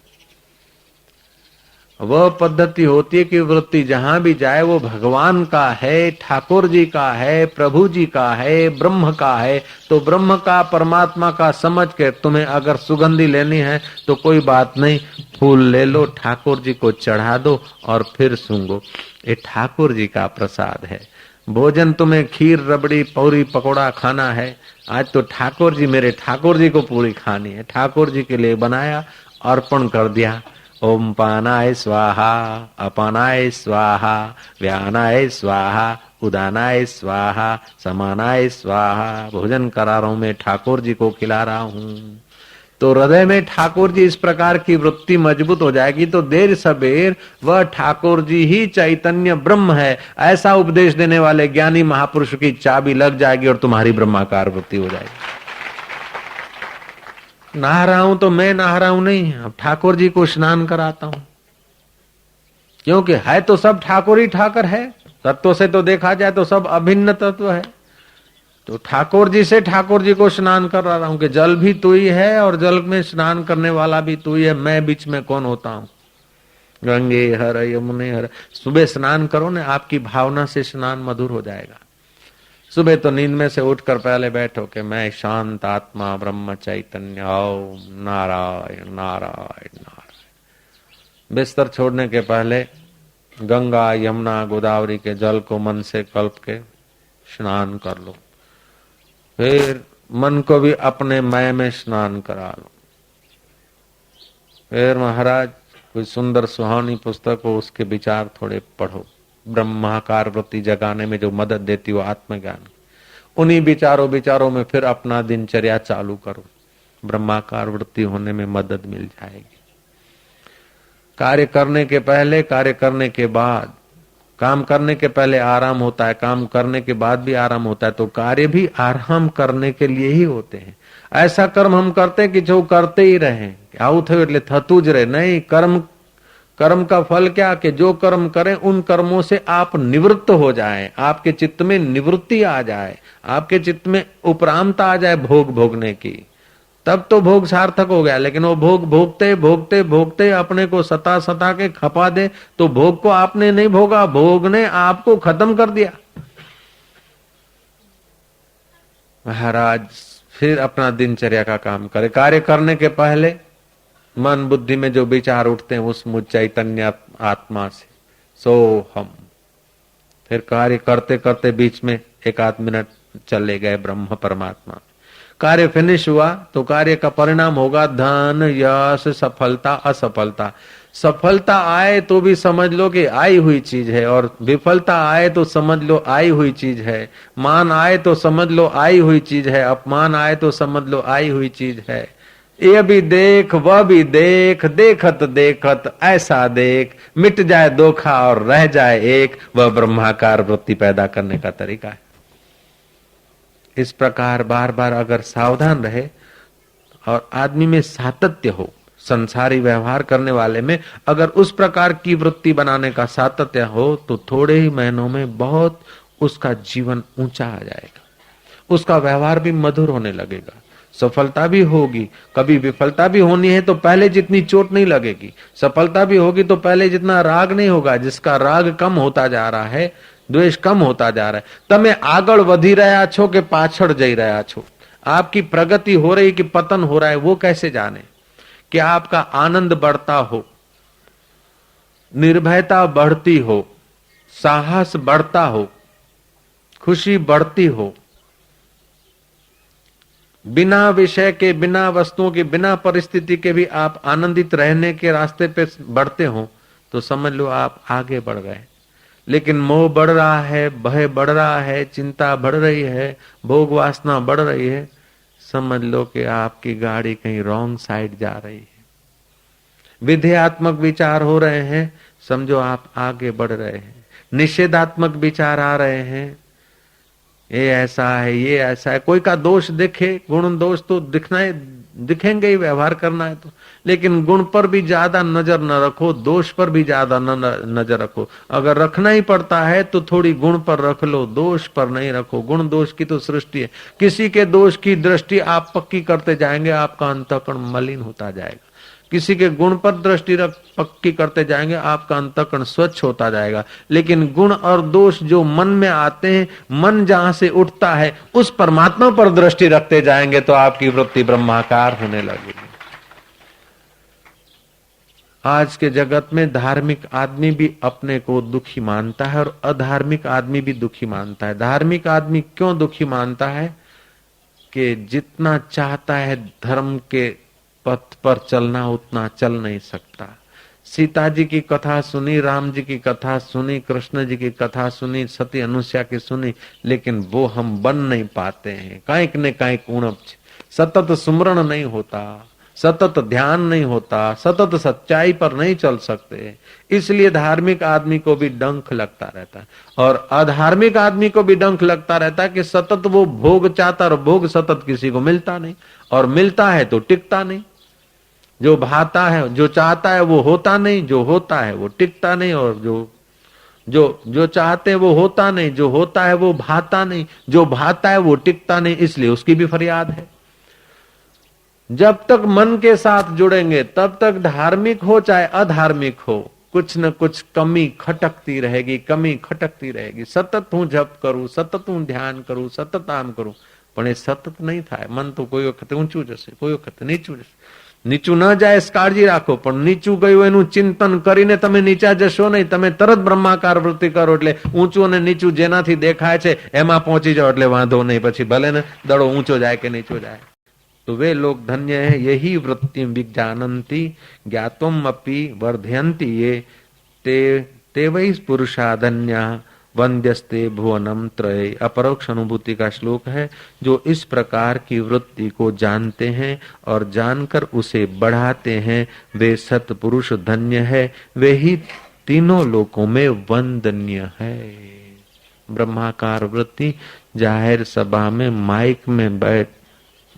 वह पद्धति होती है कि वृत्ति जहां भी जाए वो भगवान का है, ठाकुर जी का है, प्रभु जी का है, ब्रह्म का है। तो ब्रह्म का, परमात्मा का समझ के तुम्हें अगर सुगंधी लेनी है तो कोई बात नहीं, फूल ले लो, ठाकुर जी को चढ़ा दो और फिर सूंघो। ये ठाकुर जी का प्रसाद है। भोजन तुम्हें खीर, रबड़ी, पौरी, पकौड़ा खाना है, आज तो ठाकुर जी, मेरे ठाकुर जी को पूरी खानी है, ठाकुर जी के लिए बनाया, अर्पण कर दिया। ओम पानाय स्वाहा, अपानाय स्वाहा, व्यानाय स्वाहा, उदानाय स्वाहा, समानाय स्वाहा। भोजन करा रहा हूं, मैं ठाकुर जी को खिला रहा हूं। तो हृदय में ठाकुर जी इस प्रकार की वृत्ति मजबूत हो जाएगी तो देर सबेर वह ठाकुर जी ही चैतन्य ब्रह्म है, ऐसा उपदेश देने वाले ज्ञानी महापुरुष की चाबी लग जाएगी और तुम्हारी ब्रह्माकार वृत्ति हो जाएगी। नहा रहा हूं तो मैं नहा रहा हूं नहीं, अब ठाकुर जी को स्नान कराता हूं, क्योंकि है तो सब ठाकुर ही ठाकुर है। तत्व से तो देखा जाए तो सब अभिन्न तत्व है। तो ठाकुर जी से ठाकुर जी को स्नान करा रहा हूं कि जल भी तू ही है और जल में स्नान करने वाला भी तू ही है, मैं बीच में कौन होता हूं। गंगे हर यमुने हर। सुबह स्नान करो ना, आपकी भावना से स्नान मधुर हो जाएगा। सुबह तो नींद में से उठकर पहले बैठो कि मैं शांत आत्मा ब्रह्म चैतन्य, ओम नारायण नारायण नारायण। बिस्तर छोड़ने के पहले गंगा, यमुना, गोदावरी के जल को मन से कल्प के स्नान कर लो। फिर मन को भी अपने मय में स्नान करा लो। फिर महाराज कोई सुंदर सुहानी पुस्तक हो, उसके विचार थोड़े पढ़ो। ब्रह्माकार वृत्ति जगाने में जो मदद देती हो आत्मज्ञान, उन्हीं विचारों में फिर अपना दिनचर्या चालू करो। ब्रह्माकार वृत्ति होने में मदद मिल जाएगी। कार्य करने के पहले, कार्य करने के बाद काम करने के पहले आराम होता है, काम करने के बाद भी आराम होता है, तो कार्य भी आराम करने के लिए ही होते हैं। ऐसा कर्म हम करते हैं कि जो करते ही रहे, आऊ थे એટલે થતું જ રહે। नहीं, कर्म का फल क्या कि जो कर्म करें उन कर्मों से आप निवृत्त हो जाएं, आपके चित्त में निवृत्ति आ जाए, आपके चित्त में उपरामता आ जाए भोग भोगने की, तब तो भोग सार्थक हो गया। लेकिन वो भोग भोगते भोगते भोगते अपने को सता सता के खपा दे तो भोग को आपने नहीं भोगा, भोग ने आपको खत्म कर दिया। महाराज फिर अपना दिनचर्या का काम करे। कार्य करने के पहले मन बुद्धि में जो विचार उठते हैं उस मुझ चैतन्य आत्मा से सो हम, फिर कार्य करते करते बीच में एक आध मिनट चले गए ब्रह्म परमात्मा। कार्य फिनिश हुआ तो कार्य का परिणाम होगा धन, यश, सफलता, असफलता। सफलता आए तो भी समझ लो कि आई हुई चीज है, और विफलता आए तो समझ लो आई हुई चीज है। मान आए तो समझ लो आई हुई चीज है, अपमान आए तो समझ लो आई हुई चीज है। ये भी देख वह भी देख, देखत देखत ऐसा देख, मिट जाए धोखा और रह जाए एक, वह ब्रह्माकार वृत्ति पैदा करने का तरीका है। इस प्रकार बार बार अगर सावधान रहे और आदमी में सातत्य हो, संसारी व्यवहार करने वाले में अगर उस प्रकार की वृत्ति बनाने का सातत्य हो, तो थोड़े ही महीनों में बहुत उसका जीवन ऊंचा आ जाएगा, उसका व्यवहार भी मधुर होने लगेगा। सफलता भी होगी, कभी विफलता भी होनी है तो पहले जितनी चोट नहीं लगेगी। सफलता भी होगी तो पहले जितना राग नहीं होगा। जिसका राग कम होता जा रहा है, द्वेष कम होता जा रहा है, तमे आगळ वधी रह्या छो के पाछळ जई रह्या छो। आपकी प्रगति हो रही कि पतन हो रहा है वो कैसे जाने? कि आपका आनंद बढ़ता हो, निर्भयता बढ़ती हो, साहस बढ़ता हो, खुशी बढ़ती हो, बिना विषय के, बिना वस्तुओं के, बिना परिस्थिति के भी आप आनंदित रहने के रास्ते पे बढ़ते हो, तो समझ लो आप आगे बढ़ गए। लेकिन मोह बढ़ रहा है, भय बढ़ रहा है, चिंता बढ़ रही है, भोग वासना बढ़ रही है, समझ लो कि आपकी गाड़ी कहीं रॉन्ग साइड जा रही है। विधेयात्मक विचार हो रहे हैं, समझो आप आगे बढ़ रहे हैं। निषेधात्मक विचार आ रहे हैं, ये ऐसा है, ये ऐसा है। कोई का दोष दिखे, गुण दोष तो दिखेंगे ही, व्यवहार करना है तो। लेकिन गुण पर भी ज्यादा नजर न रखो, दोष पर भी ज्यादा नजर रखो। अगर रखना ही पड़ता है तो थोड़ी गुण पर रख लो, दोष पर नहीं रखो। गुण दोष की तो सृष्टि है, किसी के दोष की दृष्टि आप पक्की करते जाएंगे, आपका अंतःकरण मलिन होता जाएगा। किसी के गुण पर दृष्टि पक्की करते जाएंगे, आपका अंतःकरण स्वच्छ होता जाएगा। लेकिन गुण और दोष जो मन में आते हैं, मन जहां से उठता है उस परमात्मा पर दृष्टि रखते जाएंगे तो आपकी वृत्ति ब्रह्माकार होने लगेगी। आज के जगत में धार्मिक आदमी भी अपने को दुखी मानता है और अधार्मिक आदमी भी दुखी मानता है। धार्मिक आदमी क्यों दुखी मानता है? कि जितना चाहता है धर्म के पथ पर चलना उतना चल नहीं सकता। सीता जी की कथा सुनी, राम जी की कथा सुनी, कृष्ण जी की कथा सुनी, सती अनुसुया की सुनी, लेकिन वो हम बन नहीं पाते हैं। कांइक ने कांइक उणप, सतत सुमरण नहीं होता, सतत ध्यान नहीं होता, सतत सच्चाई पर नहीं चल सकते। इसलिए धार्मिक आदमी को भी डंक लगता रहता है और अधार्मिक आदमी को भी डंक लगता रहता है कि सतत वो भोग चाहता और भोग सतत किसी को मिलता नहीं, और मिलता है तो टिकता नहीं। जो भाता है, जो चाहता है वो होता नहीं, जो होता है वो टिकता नहीं, और जो चाहते हैं वो होता नहीं, जो होता है वो भाता नहीं, जो भाता है वो टिकता नहीं, इसलिए उसकी भी फरियाद है। जब तक मन के साथ जुड़ेंगे तब तक धार्मिक हो चाहे अधार्मिक हो, कुछ न कुछ कमी खटकती रहेगी, कमी खटकती रहेगी। सतत हूं जप करूं, सतत हूं ध्यान करूं, सतत आम करूं, पण એ સતત નહીં થાય। મન તો કોઈ વખતે ઊંચું જશે, કોઈ વખતે નીચું જશે। નીચું ન જાય કાળજી રાખો, પણ નીચું ગયું એનું ચિંતન કરીને તમે નીચા જશો નહીં, તમે તરત બ્રહ્માકાર વૃત્તિ કરો એટલે ઊંચું અને નીચું જેનાથી દેખાય છે એમાં પહોંચી જાઓ એટલે વાંધો નહીં। પછી भले ને દડો ઊંચો જાય કે નીચો જાય। तो वे लोग धन्य है, यही वृत्ति विज्ञानंती ज्ञातुम अपि वर्धयन्ति ये ते वै पुरुषा धन्या वंद्यस्ते भुवनम त्रय। अपरोक्ष अनुभूति का श्लोक है। जो इस प्रकार की वृत्ति को जानते हैं और जानकर उसे बढ़ाते हैं वे सत्पुरुष धन्य है। वे ही तीनों लोकों में वंदनीय है। ब्रह्माकार वृत्ति जाहिर सभा में माइक में बैठ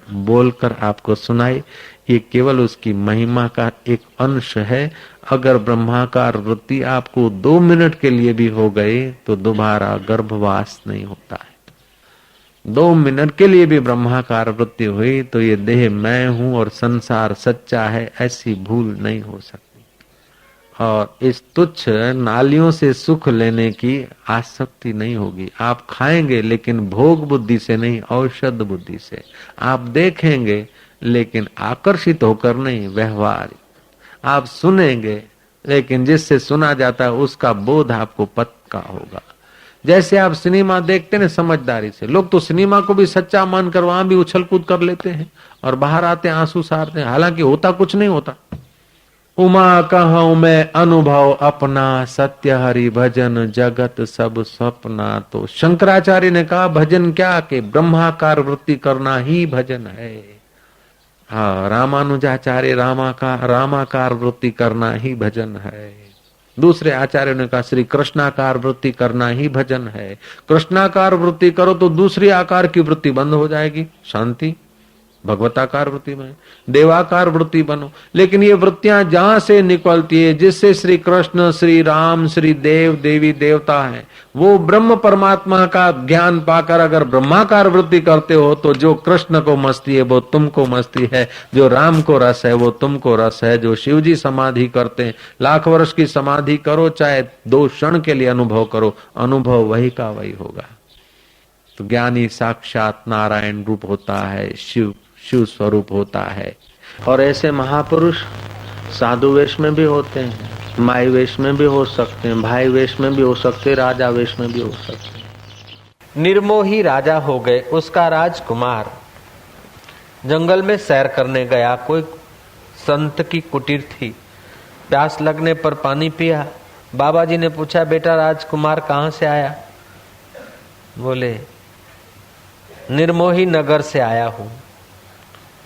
बोलकर आपको सुनाई, ये केवल उसकी महिमा का एक अंश है। अगर ब्रह्माकार वृत्ति आपको 2 मिनट के लिए भी हो गई तो दोबारा गर्भवास नहीं होता है। 2 मिनट के लिए भी ब्रह्माकार वृत्ति हुई तो ये देह मैं हूं और संसार सच्चा है, ऐसी भूल नहीं हो सकती। और इस तुच्छ नालियों से सुख लेने की आसक्ति नहीं होगी। आप खाएंगे लेकिन भोग बुद्धि से नहीं, औषध बुद्धि से। आप देखेंगे लेकिन आकर्षित होकर नहीं, व्यवहारिक। आप सुनेंगे लेकिन जिससे सुना जाता है उसका बोध आपको पक्का होगा। जैसे आप सिनेमा देखते हैं समझदारी से, लोग तो सिनेमा को भी सच्चा मानकर वहां भी उछल कूद कर लेते हैं और बाहर आते हैं आंसू सारते हैं, हालांकि होता कुछ नहीं होता। उमा कहूं मैं अनुभव अपना, सत्य हरि भजन जगत सब सपना। तो शंकराचार्य ने कहा भजन क्या के ब्रह्माकार वृत्ति करना ही भजन है। हाँ, रामानुजाचार्य रामाकार वृत्ति करना ही भजन है। दूसरे आचार्यों ने कहा श्री कृष्णाकार वृत्ति करना ही भजन है। कृष्णाकार वृत्ति करो तो दूसरी आकार की वृत्ति बंद हो जाएगी, शांति। भगवताकार वृत्ति में देवाकार वृत्ति बनो। लेकिन ये वृत्तियां जहां से निकलती है, जिससे श्री कृष्ण, श्री राम, श्री देव, देवी, देवता है, वो ब्रह्म परमात्मा का ज्ञान पाकर अगर ब्रह्माकार वृत्ति करते हो तो जो कृष्ण को मस्ती है वो तुमको मस्ती है, जो राम को रस है वो तुमको रस है। जो शिव जी समाधि करते हैं, लाख वर्ष की समाधि करो चाहे 2 क्षण के लिए अनुभव करो, अनुभव वही का वही होगा। तो ज्ञानी साक्षात नारायण रूप होता है, शिव स्वरूप होता है। और ऐसे महापुरुष साधु वेश में भी होते हैं, माई वेश में भी हो सकते हैं, भाई वेश में भी हो सकते हैं, राजा वेश में भी हो सकते हैं। निर्मोही राजा हो गए। उसका राजकुमार जंगल में सैर करने गया। कोई संत की कुटीर थी। प्यास लगने पर पानी पिया। बाबा जी ने पूछा बेटा राजकुमार कहाँ से आया? बोले निर्मोही नगर से आया हूं।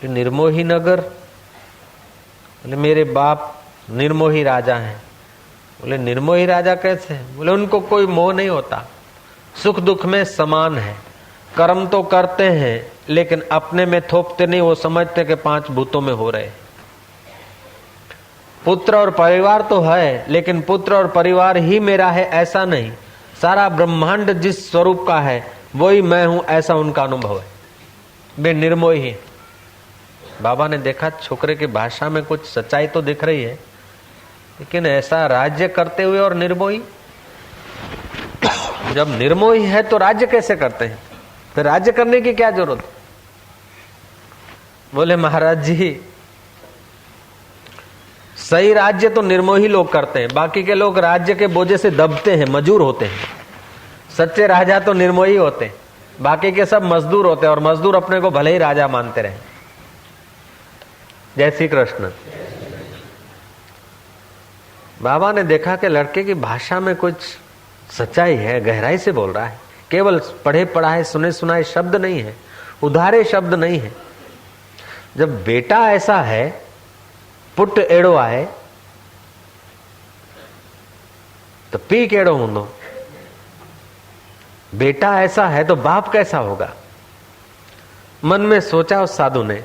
निर्मोही नगर? बोले मेरे बाप निर्मोही राजा हैं। बोले निर्मोही राजा कैसे? बोले उनको कोई मोह नहीं होता, सुख दुख में समान है, कर्म तो करते हैं लेकिन अपने में थोपते नहीं, वो समझते कि 5 भूतों में हो रहे। पुत्र और परिवार तो है लेकिन पुत्र और परिवार ही मेरा है ऐसा नहीं, सारा ब्रह्मांड जिस स्वरूप का है वही मैं हूं, ऐसा उनका अनुभव है। वे निर्मोही। बाबा ने देखा छोकरे की भाषा में कुछ सच्चाई तो दिख रही है, लेकिन ऐसा राज्य करते हुए और निर्मोही? जब निर्मोही है तो राज्य कैसे करते हैं? फिर राज्य करने की क्या जरूरत? बोले महाराज जी सही राज्य तो निर्मोही लोग करते हैं, बाकी के लोग राज्य के बोझे से दबते हैं, मजूर होते हैं। सच्चे राजा तो निर्मोही होते हैं, बाकी के सब मजदूर होते हैं और मजदूर अपने को भले ही राजा मानते रहे। जय श्री कृष्ण। बाबा ने देखा कि लड़के की भाषा में कुछ सच्चाई है, गहराई से बोल रहा है, केवल पढ़े पढ़ाए सुने सुनाए शब्द नहीं है, उधारे शब्द नहीं है। जब बेटा ऐसा है, पुट एड़ो आए तो पी केड़ो हूंदो। बेटा ऐसा है तो बाप कैसा होगा? मन में सोचा उस साधु ने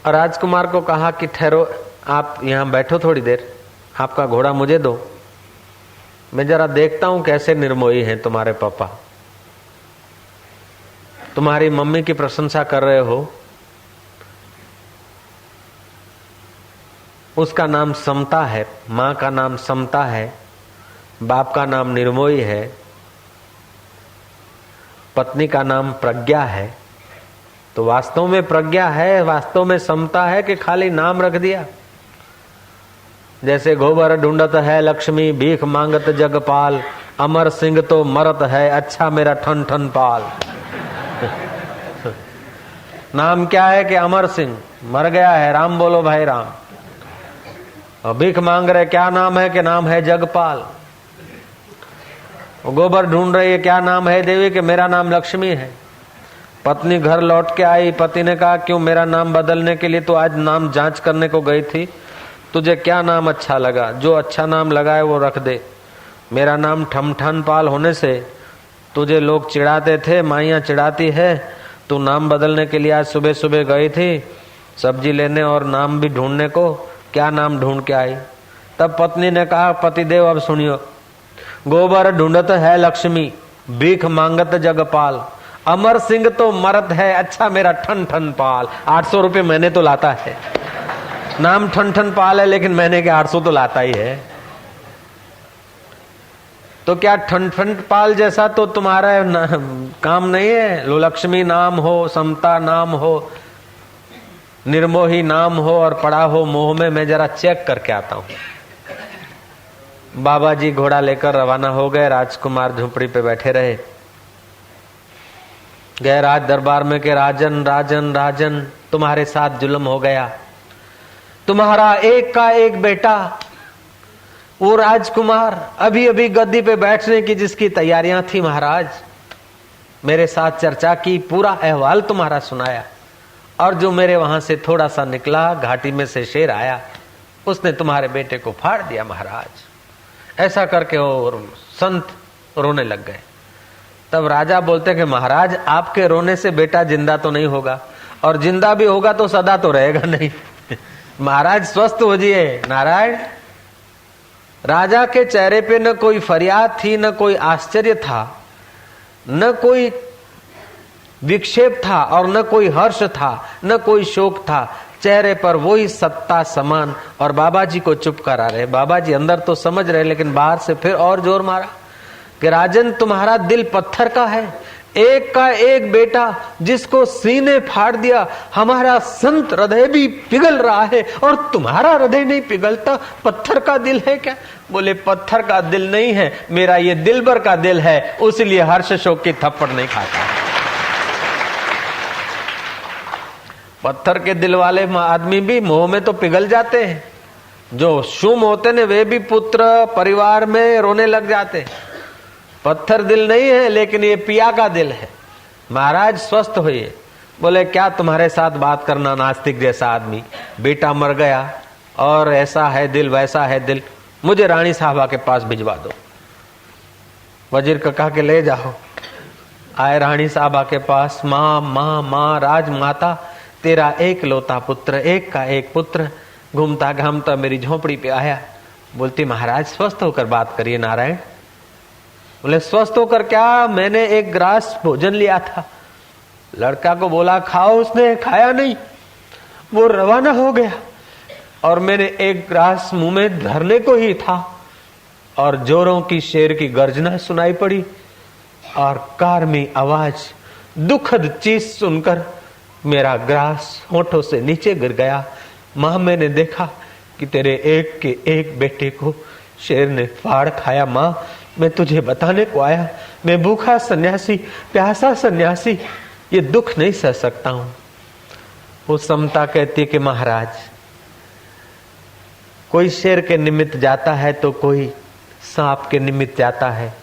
और राजकुमार को कहा कि ठहरो, आप यहां बैठो थोड़ी देर, आपका घोड़ा मुझे दो, मैं जरा देखता हूं कैसे निर्मोही हैं तुम्हारे पापा। तुम्हारी मम्मी की प्रशंसा कर रहे हो, उसका नाम समता है, मां का नाम समता है, बाप का नाम निर्मोही है, पत्नी का नाम प्रज्ञा है। तो वास्तव में प्रज्ञा है, वास्तव में समता है कि खाली नाम रख दिया? जैसे गोबर ढूंढत है लक्ष्मी, भीख मांगत जगपाल, अमर सिंह तो मरत है, अच्छा मेरा ठन ठन पाल। नाम क्या है कि अमर सिंह मर गया है, राम बोलो भाई राम। और भीख मांग रहे, क्या नाम है? कि नाम है जगपाल। गोबर ढूंढ रही है, क्या नाम है देवी? कि मेरा नाम लक्ष्मी है। पत्नी घर लौट के आई, पति ने कहा क्यों? मेरा नाम बदलने के लिए तो आज नाम जांच करने को गई थी तुझे क्या नाम अच्छा लगा, जो अच्छा नाम लगा है वो रख दे। मेरा नाम ठमठन पाल होने से तुझे लोग चिढ़ाते थे, माइयाँ चिढ़ाती है। तू नाम बदलने के लिए आज सुबह सुबह गई थी सब्जी लेने और नाम भी ढूंढने को, क्या नाम ढूंढ के आई? तब पत्नी ने कहा, पतिदेव अब सुनियो, गोबर ढूंढत है लक्ष्मी, भीख मांगत जगपाल, अमर सिंह तो मरद है, अच्छा मेरा ठन ठन पाल। 800 रुपये महीने तो लाता है, नाम ठन ठन पाल है लेकिन महीने के 800 तो लाता ही है। तो क्या ठन ठन पाल जैसा तो तुम्हारा काम नहीं है? लो लक्ष्मी नाम हो, समता नाम हो, निर्मोही नाम हो और पड़ा हो मोह में, मैं जरा चेक करके आता हूं। बाबा जी घोड़ा लेकर रवाना हो गए। राजकुमार झोपड़ी पे बैठे रहे। गए राज दरबार में के राजन राजन राजन, तुम्हारे साथ जुल्म हो गया। तुम्हारा एक का एक बेटा, वो राजकुमार अभी अभी गद्दी पे बैठने की जिसकी तैयारियां थी महाराज, मेरे साथ चर्चा की, पूरा अहवाल तुम्हारा सुनाया, और जो मेरे वहां से थोड़ा सा निकला, घाटी में से शेर आया, उसने तुम्हारे बेटे को फाड़ दिया महाराज। ऐसा करके वो संत रोने लग गए। तब राजा बोलते कि महाराज आपके रोने से बेटा जिंदा तो नहीं होगा, और जिंदा भी होगा तो सदा तो रहेगा नहीं। महाराज स्वस्थ हो जाइए। नारायण, राजा के चेहरे पे न कोई फरियाद थी, न कोई आश्चर्य था, न कोई विक्षेप था, और न कोई हर्ष था, न कोई शोक था। चेहरे पर वही सत्ता समान, और बाबा जी को चुप करा रहे। बाबा जी अंदर तो समझ रहे, लेकिन बाहर से फिर और जोर मारा कि राजन तुम्हारा दिल पत्थर का है, एक का एक बेटा जिसको सीने फाड़ दिया, हमारा संत हृदय भी पिघल रहा है और तुम्हारा हृदय नहीं पिघलता, पत्थर का दिल है क्या? बोले पत्थर का दिल नहीं है, मेरा ये दिलबर का दिल है, उसलिए हर्ष शोक की थप्पड़ नहीं खाता। पत्थर के दिल वाले आदमी भी मोह में तो पिघल जाते हैं, जो शुम होते ने वे भी पुत्र परिवार में रोने लग जाते। पत्थर दिल नहीं है, लेकिन ये पिया का दिल है। महाराज स्वस्थ होइए। बोले क्या तुम्हारे साथ बात करना, नास्तिक जैसा आदमी, बेटा मर गया और ऐसा है दिल वैसा है दिल, मुझे रानी साहबा के पास भिजवा दो। वजीर का कहा के ले जाओ। आए रानी साहबा के पास। माँ माँ माँ, राजमाता तेरा एक लौता पुत्र, एक का एक पुत्र घूमता घामता मेरी झोपड़ी पे आया। बोलती महाराज स्वस्थ होकर बात करिए। नारायण बोले स्वस्थ होकर क्या, मैंने एक ग्रास भोजन लिया था, लड़का को बोला खाओ, उसने खाया नहीं, वो रवाना हो गया, और मैंने एक ग्रास मुंह में धरने को ही था, और जोरों की शेर की गर्जना सुनाई पड़ी, और कार में आवाज, दुखद चीज सुनकर मेरा ग्रास होठों से नीचे गिर गया। मां मैंने देखा कि तेरे एक के एक बेटे को शेर ने फाड़ खाया। मां मैं तुझे बताने को आया, मैं भूखा सन्यासी, प्यासा सन्यासी, ये दुख नहीं सह सकता हूं। वो समता कहती है कि महाराज कोई शेर के निमित्त जाता है तो कोई सांप के निमित्त जाता है,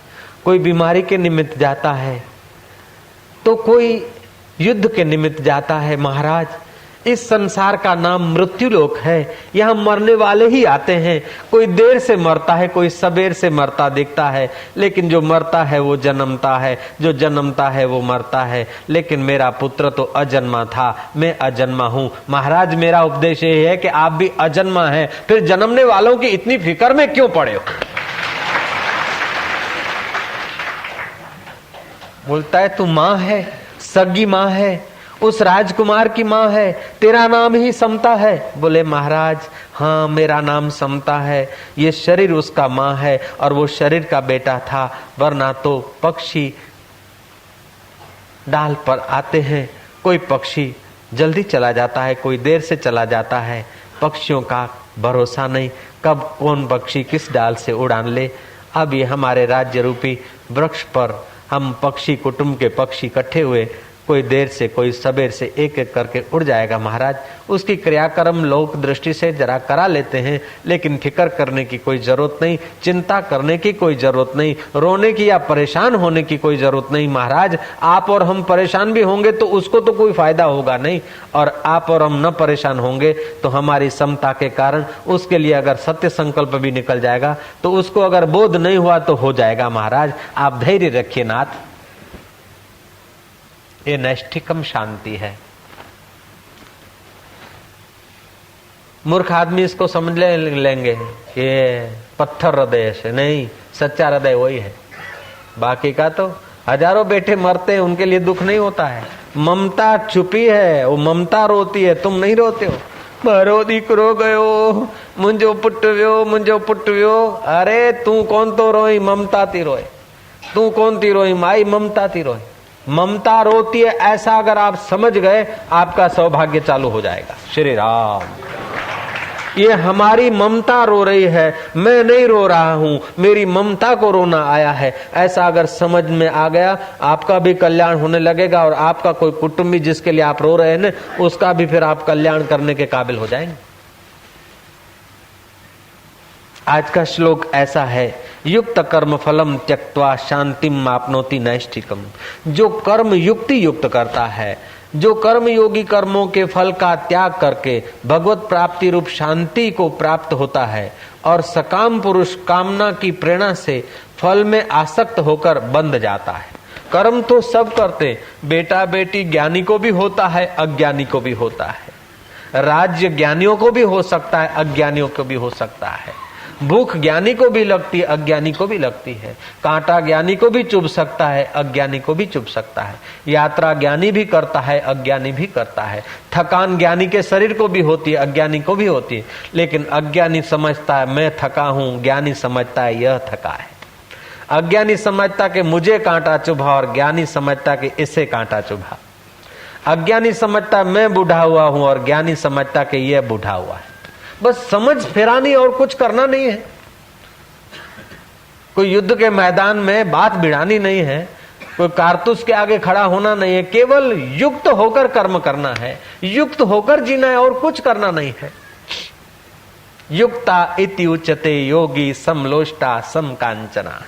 कोई बीमारी के निमित्त जाता है, तो कोई युद्ध के निमित्त जाता है। महाराज इस संसार का नाम मृत्यु लोक है, यहाँ मरने वाले ही आते हैं। कोई देर से मरता है, कोई सबेर से मरता दिखता है, लेकिन जो मरता है वो जन्मता है, जो जन्मता है वो मरता है। लेकिन मेरा पुत्र तो अजन्मा था, मैं अजन्मा हूँ। महाराज मेरा उपदेश ये है कि आप भी अजन्मा हैं, फिर जन्मने वालों की इतनी फिक्र में क्यों पड़े हो? बोलता है तू माँ है, सगी माँ है, उस राजकुमार की माँ है, तेरा नाम ही समता है। बोले महाराज हाँ मेरा नाम समता है, ये शरीर उसका माँ है और वो शरीर का बेटा था, वरना तो पक्षी डाल पर आते हैं, कोई पक्षी जल्दी चला जाता है, कोई देर से चला जाता है। पक्षियों का भरोसा नहीं, कब कौन पक्षी किस डाल से उड़ान ले। अब ये हमारे राज्य रूपी वृक्ष पर हम पक्षी कुटुंब के पक्षी इकट्ठे हुए, कोई देर से कोई सबेर से एक एक करके उड़ जाएगा महाराज। उसकी क्रियाक्रम लोक दृष्टि से जरा करा लेते हैं, लेकिन फिक्र करने की कोई जरूरत नहीं, चिंता करने की कोई जरूरत नहीं, रोने की या परेशान होने की कोई जरूरत नहीं। महाराज आप और हम परेशान भी होंगे तो उसको तो कोई फायदा होगा नहीं, और आप और हम न परेशान होंगे तो हमारी समता के कारण उसके लिए अगर सत्य संकल्प भी निकल जाएगा तो उसको अगर बोध नहीं हुआ तो हो जाएगा। महाराज आप धैर्य रखिए नाथ, ये नैष्ठिकम शांति है। मूर्ख आदमी इसको समझ लेंगे कि पत्थर हृदय से, नहीं, सच्चा हृदय वही है। बाकी का तो हजारों बेटे मरते हैं, उनके लिए दुख नहीं होता है। ममता छुपी है, वो ममता रोती है, तुम नहीं रोते हो। मारो दीकरो गयो, मुंजो पुट व्यो। अरे तू कौन तो रोई, ममता ती रोए। तू कौन ती रोई, माई ममता ती रोए। ममता रोती है, ऐसा अगर आप समझ गए आपका सौभाग्य चालू हो जाएगा। श्री राम, ये हमारी ममता रो रही है, मैं नहीं रो रहा हूं, मेरी ममता को रोना आया है, ऐसा अगर समझ में आ गया आपका भी कल्याण होने लगेगा, और आपका कोई कुटुंबी जिसके लिए आप रो रहे हैं ना, उसका भी फिर आप कल्याण करने के काबिल हो जाएंगे। आज का श्लोक ऐसा है, युक्त कर्म फलम त्यक्त्वा शांतिम मापनोति नैष्ठिकम। जो कर्म युक्ति युक्त करता है, जो कर्म योगी कर्मों के फल का त्याग करके भगवत प्राप्ति रूप शांति को प्राप्त होता है, और सकाम पुरुष कामना की प्रेरणा से फल में आसक्त होकर बंध जाता है। कर्म तो सब करते, बेटा बेटी ज्ञानी को भी होता है, अज्ञानी को भी होता है। राज्य ज्ञानियों को भी हो सकता है, अज्ञानियों को भी हो सकता है। भूख ज्ञानी को भी लगती है, अज्ञानी को भी लगती है। कांटा ज्ञानी को भी चुभ सकता है, अज्ञानी को भी चुभ सकता है। यात्रा ज्ञानी भी करता है, अज्ञानी भी करता है। थकान ज्ञानी के शरीर को भी होती है, अज्ञानी को भी होती है। लेकिन अज्ञानी समझता है मैं थका हूं, ज्ञानी समझता है यह थका है। अज्ञानी समझता कि मुझे कांटा चुभा, और ज्ञानी समझता कि इसे कांटा चुभा। अज्ञानी समझता मैं बूढ़ा हुआ हूं, और ज्ञानी समझता कि यह बूढ़ा हुआ है। बस समझ फिरानी, और कुछ करना नहीं है। कोई युद्ध के मैदान में बात भिड़ानी नहीं है, कोई कारतूस के आगे खड़ा होना नहीं है, केवल युक्त होकर कर्म करना है, युक्त होकर जीना है, और कुछ करना नहीं है। युक्ता इति उच्यते योगी समलोष्टा समकांचना।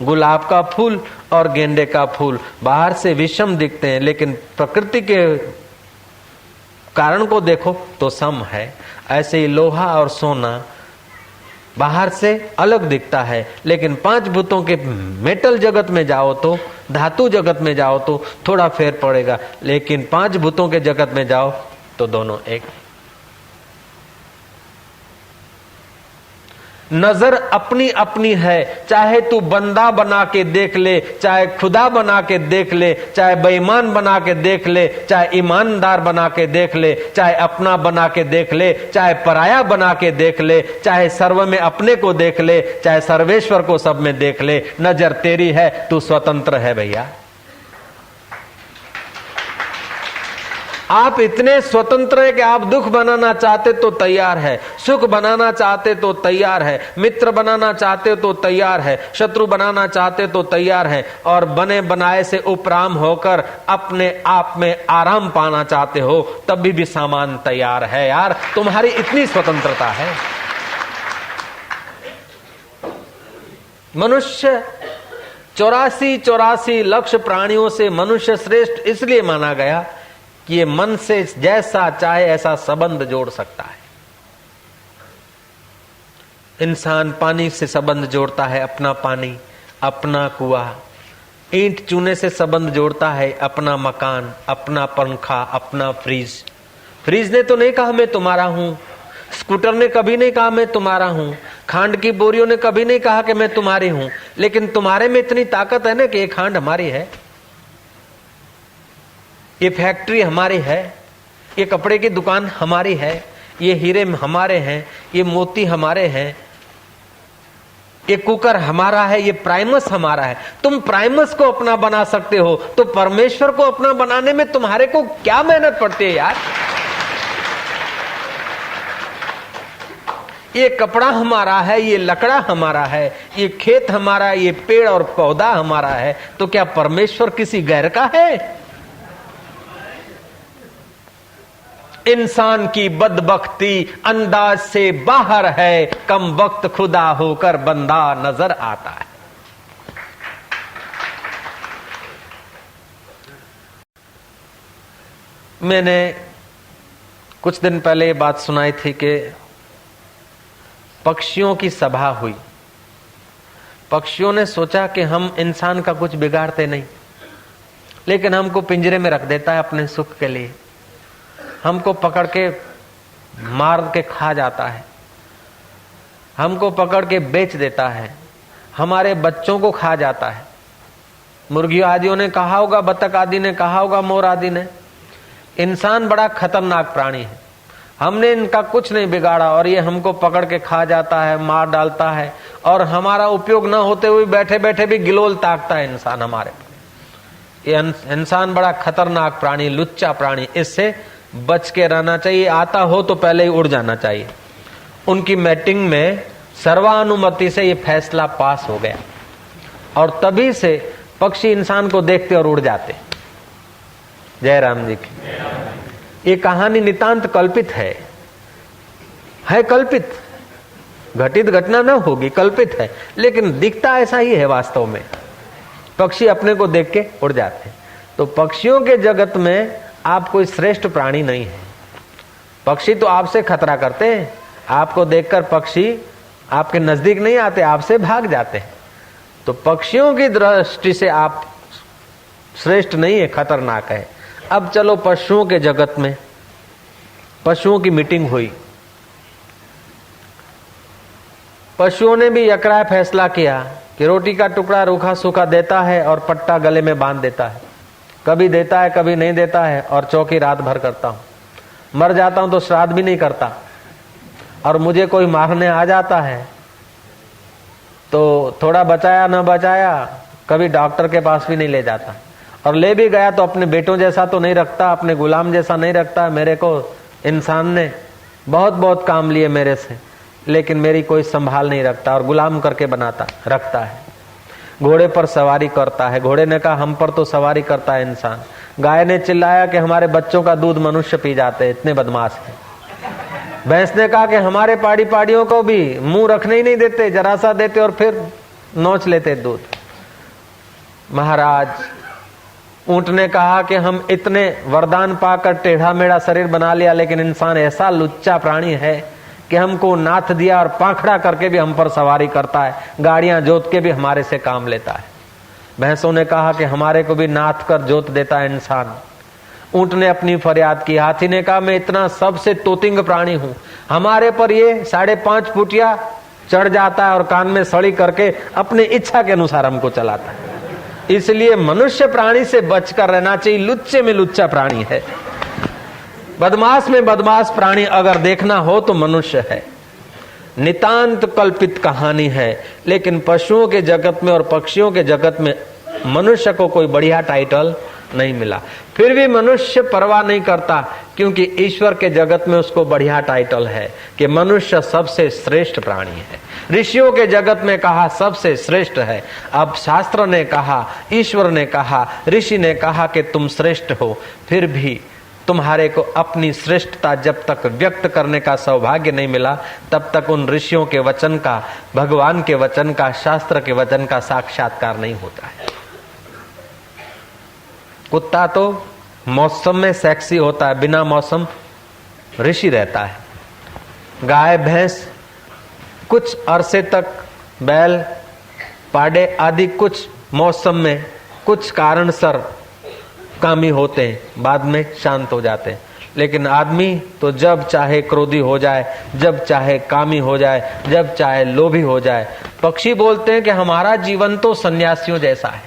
गुलाब का फूल और गेंदे का फूल बाहर से विषम दिखते हैं, लेकिन प्रकृति के कारण को देखो तो सम है। ऐसे ही लोहा और सोना बाहर से अलग दिखता है, लेकिन पांच भूतों के मेटल जगत में जाओ तो, धातु जगत में जाओ तो थोड़ा फेर पड़ेगा, लेकिन पांच भूतों के जगत में जाओ तो दोनों एक। नजर अपनी अपनी है, चाहे तू बंदा बना के देख ले, चाहे खुदा बना के देख ले, चाहे बेईमान बना के देख ले, चाहे ईमानदार बना के देख ले, चाहे अपना बना के देख ले, चाहे पराया बना के देख ले, चाहे सर्व में अपने को देख ले, चाहे सर्वेश्वर को सब में देख ले, नजर तेरी है, तू स्वतंत्र है भैया। आप इतने स्वतंत्र हैं कि आप दुख बनाना चाहते तो तैयार है, सुख बनाना चाहते तो तैयार है, मित्र बनाना चाहते तो तैयार है, शत्रु बनाना चाहते तो तैयार है, और बने बनाए से उपराम होकर अपने आप में आराम पाना चाहते हो तब भी सामान तैयार है। यार तुम्हारी इतनी स्वतंत्रता है। मनुष्य 84 लक्ष प्राणियों से मनुष्य श्रेष्ठ इसलिए माना गया कि ये मन से जैसा चाहे ऐसा संबंध जोड़ सकता है। इंसान पानी से संबंध जोड़ता है, अपना पानी, अपना कुआं। ईंट चूने से संबंध जोड़ता है, अपना मकान, अपना पंखा, अपना फ्रिज। फ्रिज ने तो नहीं कहा मैं तुम्हारा हूं, स्कूटर ने कभी नहीं कहा मैं तुम्हारा हूं, खांड की बोरियों ने कभी नहीं कहा कि मैं तुम्हारी हूं, लेकिन तुम्हारे में इतनी ताकत है ना कि ये खांड हमारी है, ये फैक्ट्री हमारी है, ये कपड़े की दुकान हमारी है, ये हीरे हमारे हैं, ये मोती हमारे हैं, ये कुकर हमारा है, ये प्राइमस हमारा है। तुम प्राइमस को अपना बना सकते हो तो परमेश्वर को अपना बनाने में तुम्हारे को क्या मेहनत पड़ती है यार। ये कपड़ा हमारा है, ये लकड़ा हमारा है, ये खेत हमारा, ये पेड़ और पौधा हमारा है, तो क्या परमेश्वर किसी गैर का है? इंसान की बदबख्ती अंदाज से बाहर है, कम वक्त खुदा होकर बंदा नजर आता है। मैंने कुछ दिन पहले ये बात सुनाई थी कि पक्षियों की सभा हुई। पक्षियों ने सोचा कि हम इंसान का कुछ बिगाड़ते नहीं, लेकिन हमको पिंजरे में रख देता है अपने सुख के लिए। हमको पकड़ के मार के खा जाता है, हमको पकड़ के बेच देता है, हमारे बच्चों को खा जाता है। मुर्गी आदियों ने कहा होगा, बतख आदि ने कहा होगा, मोर आदि ने, इंसान बड़ा खतरनाक प्राणी है, हमने इनका कुछ नहीं बिगाड़ा और ये हमको पकड़ के खा जाता है, मार डालता है, और हमारा उपयोग न होते हुए बैठे बैठे भी गिलोल ताकता है इंसान हमारे। ये इंसान बड़ा खतरनाक प्राणी, लुच्चा प्राणी, इससे बच के रहना चाहिए। आता हो तो पहले ही उड़ जाना चाहिए। उनकी मीटिंग में सर्वानुमति से ये फैसला पास हो गया और तभी से पक्षी इंसान को देखते और उड़ जाते। जय राम जी की। ये कहानी नितांत कल्पित है कल्पित, घटित घटना न होगी, कल्पित है, लेकिन दिखता ऐसा ही है वास्तव में। पक्षी अपने को देख के उड़ जाते हैं। तो पक्षियों के जगत में आप कोई श्रेष्ठ प्राणी नहीं है। पक्षी तो आपसे खतरा करते हैं, आपको देखकर पक्षी आपके नजदीक नहीं आते, आपसे भाग जाते हैं। तो पक्षियों की दृष्टि से आप श्रेष्ठ नहीं है, खतरनाक है। अब चलो पशुओं के जगत में, पशुओं की मीटिंग हुई। पशुओं ने भी यकराय फैसला किया कि रोटी का टुकड़ा रूखा सूखा देता है और पट्टा गले में बांध देता है। कभी देता है, कभी नहीं देता है, और चौकी रात भर करता हूं। मर जाता हूं तो श्राद्ध भी नहीं करता, और मुझे कोई मारने आ जाता है तो थोड़ा बचाया न बचाया, कभी डॉक्टर के पास भी नहीं ले जाता, और ले भी गया तो अपने बेटों जैसा तो नहीं रखता, अपने गुलाम जैसा नहीं रखता। मेरे को इंसान ने बहुत बहुत काम लिए मेरे से, लेकिन मेरी कोई संभाल नहीं रखता और गुलाम करके बनाता रखता है। घोड़े पर सवारी करता है, घोड़े ने कहा हम पर तो सवारी करता है इंसान। गाय ने चिल्लाया कि हमारे बच्चों का दूध मनुष्य पी जाते हैं, इतने बदमाश है। भैंस ने कहा कि हमारे पाड़ियों को भी मुंह रखने ही नहीं देते, जरा सा देते और फिर नोच लेते दूध। महाराज ऊंट ने कहा कि हम इतने वरदान पाकर टेढ़ा मेढ़ा शरीर बना लिया, लेकिन इंसान ऐसा लुच्चा प्राणी है कि हमको नाथ दिया और पाखड़ा करके भी हम पर सवारी करता है, गाड़ियां जोत के भी हमारे से काम लेता है। भैंसों ने कहा कि हमारे को भी नाथ कर जोत देता है इंसान। ऊंट ने अपनी फरियाद की। हाथी ने कहा मैं इतना सबसे तोतिंग प्राणी हूं, हमारे पर ये 5.5 फुटिया चढ़ जाता है और कान में सड़ी करके अपनी इच्छा के अनुसार हमको चलाता है। इसलिए मनुष्य प्राणी से बचकर रहना चाहिए, लुच्चे में लुच्चा प्राणी है। बदमाश में बदमाश प्राणी अगर देखना हो तो मनुष्य है। नितांत कल्पित कहानी है, लेकिन पशुओं के जगत में और पक्षियों के जगत में मनुष्य को कोई बढ़िया टाइटल नहीं मिला। फिर भी मनुष्य परवाह नहीं करता, क्योंकि ईश्वर के जगत में उसको बढ़िया टाइटल है कि मनुष्य सबसे श्रेष्ठ प्राणी है। ऋषियों के जगत में कहा सबसे श्रेष्ठ है। अब शास्त्र ने कहा, ईश्वर ने कहा, ऋषि ने कहा कि तुम श्रेष्ठ हो, फिर भी तुम्हारे को अपनी श्रेष्ठता जब तक व्यक्त करने का सौभाग्य नहीं मिला, तब तक उन ऋषियों के वचन का, भगवान के वचन का, शास्त्र के वचन का साक्षात्कार नहीं होता है। कुत्ता तो मौसम में सेक्सी होता है, बिना मौसम ऋषि रहता है। गाय भैंस कुछ अरसे तक, बैल पाड़े आदि कुछ मौसम में कुछ कारणसर कामी होते हैं, बाद में शांत हो जाते हैं। लेकिन आदमी तो जब चाहे क्रोधी हो जाए, जब चाहे कामी हो जाए, जब चाहे लोभी हो जाए। पक्षी बोलते हैं कि हमारा जीवन तो सन्यासियों जैसा है,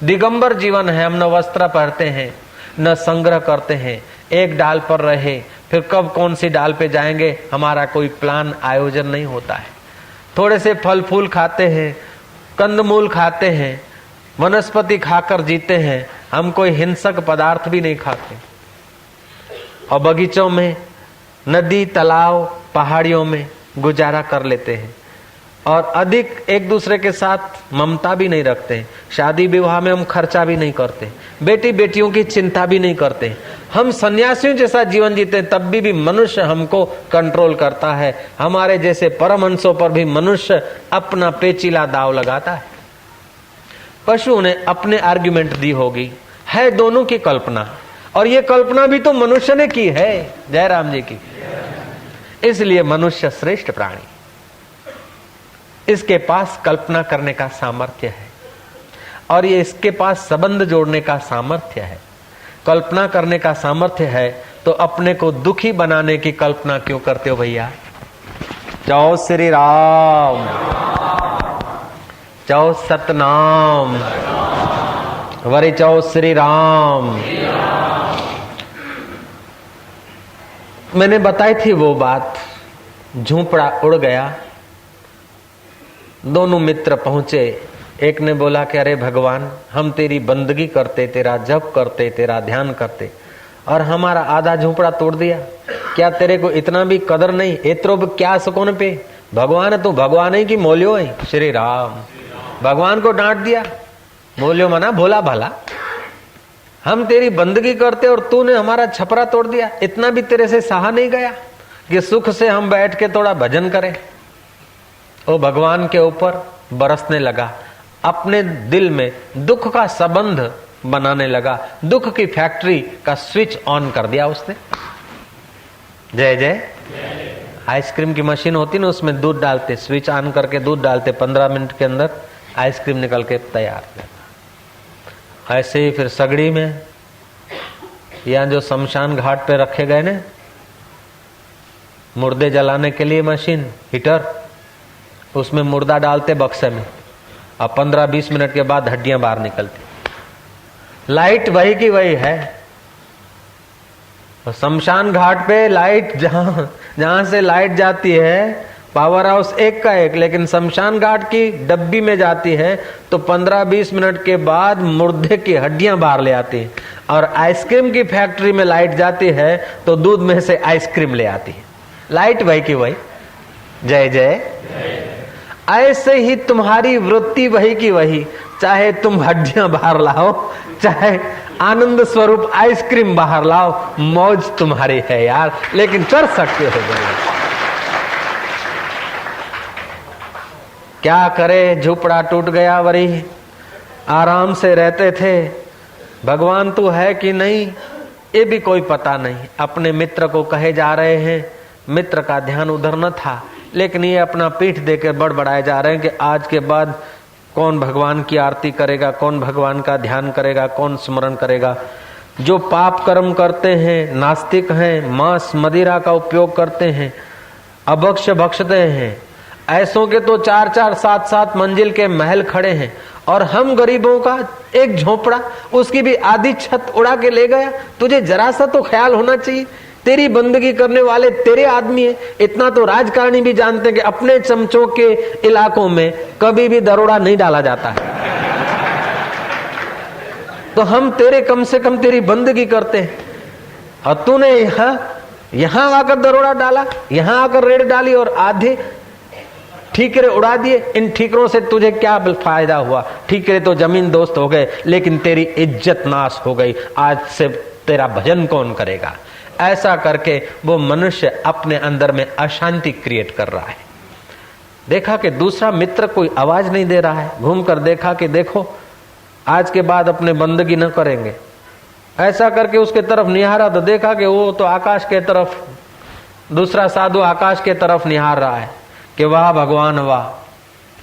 दिगंबर जीवन है। हम न वस्त्र पहनते हैं, न संग्रह करते हैं, एक डाल पर रहे, फिर कब कौन सी डाल पे जाएंगे हमारा कोई प्लान आयोजन नहीं होता है। थोड़े से फल फूल खाते हैं, कंदमूल खाते हैं, वनस्पति खाकर जीते हैं। हम कोई हिंसक पदार्थ भी नहीं खाते। और बगीचों में, नदी, तालाब, पहाड़ियों में गुजारा कर लेते हैं। और अधिक एक दूसरे के साथ ममता भी नहीं रखते। शादी विवाह में हम खर्चा भी नहीं करते, बेटी बेटियों की चिंता भी नहीं करते। हम सन्यासियों जैसा जीवन जीते तब भी मनुष्य हमको कंट्रोल करता है। हमारे जैसे परमहंसों पर भी मनुष्य अपना पेचीला दाव लगाता है। पशु ने अपने आर्ग्यूमेंट दी होगी, है दोनों की कल्पना, और ये कल्पना भी तो मनुष्य ने की है, जयराम जी की। इसलिए मनुष्य श्रेष्ठ प्राणी, इसके पास कल्पना करने का सामर्थ्य है और ये इसके पास संबंध जोड़ने का सामर्थ्य है। कल्पना करने का सामर्थ्य है तो अपने को दुखी बनाने की कल्पना क्यों करते हो भैया? जाओ श्री राम, जाओ सतनाम, वरी जाओ श्री राम। मैंने बताई थी वो बात, झोंपड़ा उड़ गया, दोनों मित्र पहुंचे। एक ने बोला कि अरे भगवान, हम तेरी बंदगी करते, तेरा जप करते, तेरा ध्यान करते, और हमारा आधा झोंपड़ा तोड़ दिया। क्या तेरे को इतना भी कदर नहीं? एत्रो क्या सुकून पे भगवान, तू भगवान ही की मोलियो है। श्री राम, भगवान को डांट दिया। मोलियो मना भोला भाला, हम तेरी बंदगी करते और तूने हमारा छपरा तोड़ दिया। इतना भी तेरे से सहा नहीं गया कि सुख से हम बैठ के थोड़ा भजन करें? वो भगवान के ऊपर बरसने लगा, अपने दिल में दुख का संबंध बनाने लगा, दुख की फैक्ट्री का स्विच ऑन कर दिया उसने। जय जय। आइसक्रीम की मशीन होती ना, उसमें दूध डालते, स्विच ऑन करके दूध डालते, 15 मिनट के अंदर आइसक्रीम निकल के तैयार। ऐसे ही फिर सगड़ी में या जो शमशान घाट पे रखे गए ने मुर्दे जलाने के लिए मशीन, हीटर, उसमें मुर्दा डालते बक्से में, अब 15-20 मिनट के बाद हड्डियां बाहर निकलती। लाइट वही की वही है। शमशान घाट पे लाइट जहां से लाइट जाती है, पावर हाउस एक का एक, लेकिन शमशान घाट की डब्बी में जाती है तो 15-20 मिनट के बाद मुर्दे की हड्डियां बाहर ले आती है। और आइसक्रीम की फैक्ट्री में लाइट जाती है तो दूध में से आइसक्रीम ले आती है। लाइट वही की वही। जय जय। ऐसे ही तुम्हारी वृत्ति वही की वही, चाहे तुम हड्डियां बाहर लाओ, चाहे आनंद स्वरूप आइसक्रीम बाहर लाओ, मौज तुम्हारी है यार, लेकिन कर सकते हो। क्या करे, झोपड़ा टूट गया, वरी आराम से रहते थे। भगवान तू है कि नहीं ये भी कोई पता नहीं। अपने मित्र को कहे जा रहे हैं, मित्र का ध्यान उधर न था, लेकिन ये अपना पीठ देकर बड़बड़ाए जा रहे हैं कि आज के बाद कौन भगवान की आरती करेगा, कौन भगवान का ध्यान करेगा, कौन स्मरण करेगा। जो पाप कर्म करते हैं, नास्तिक हैं, मांस मदिरा का उपयोग करते हैं, अभक्ष्य भक्षते हैं, ऐसों के तो 4-4, 7-7 मंजिल के महल खड़े हैं, और हम गरीबों का एक झोपड़ा, उसकी भी आधी छत उड़ा के ले गया। तुझे जरा सा तो ख्याल होना चाहिए, तेरी बंदगी करने वाले तेरे आदमी है। इतना तो राजकारणी भी जानते हैं कि अपने चमचों के इलाकों में कभी भी दरोड़ा नहीं डाला जाता है, तो हम तेरे कम से कम तेरी बंदगी करते हैं, और तूने यहां आकर दरोड़ा डाला, यहां आकर रेड डाली और आधे ठीकरे उड़ा दिए। इन ठीकरों से तुझे क्या फायदा हुआ? ठीकरे तो जमीन दोस्त हो गए, लेकिन तेरी इज्जत नाश हो गई। आज से तेरा भजन कौन करेगा? ऐसा करके वो मनुष्य अपने अंदर में अशांति क्रिएट कर रहा है। देखा कि दूसरा मित्र कोई आवाज नहीं दे रहा है, घूमकर देखा कि देखो आज के बाद अपने बंदगी न करेंगे। ऐसा करके उसके तरफ निहारा तो देखा कि वो तो आकाश के तरफ, दूसरा साधु आकाश के तरफ निहार रहा है कि वाह भगवान वाह,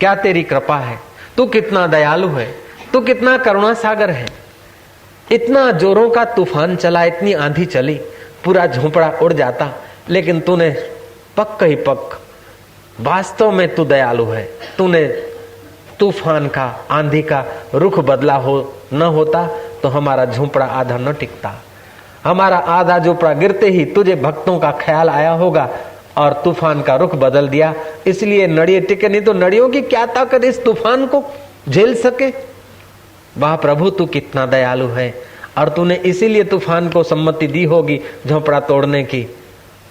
क्या तेरी कृपा है, तू कितना दयालु है, तू कितना करुणा सागर है। इतना जोरों का तूफान चला, इतनी आंधी चली, पूरा झोंपड़ा उड़ जाता, लेकिन तूने पक ही पक, वास्तव में तू दयालु है। तूने तूफान का, आंधी का रुख बदला हो न होता तो हमारा झोंपड़ा आधा न टिकता। हमारा आधा झोंपड़ा गिरते ही तुझे भक्तों का ख्याल आया होगा और तूफान का रुख बदल दिया, इसलिए नड़िए टिके। नहीं तो नड़ियों की क्या ताकत इस तूफान को झेल सके। वाह प्रभु, तू कितना दयालु है, और तूने इसीलिए तूफान को सम्मति दी होगी झोंपड़ा तोड़ने की,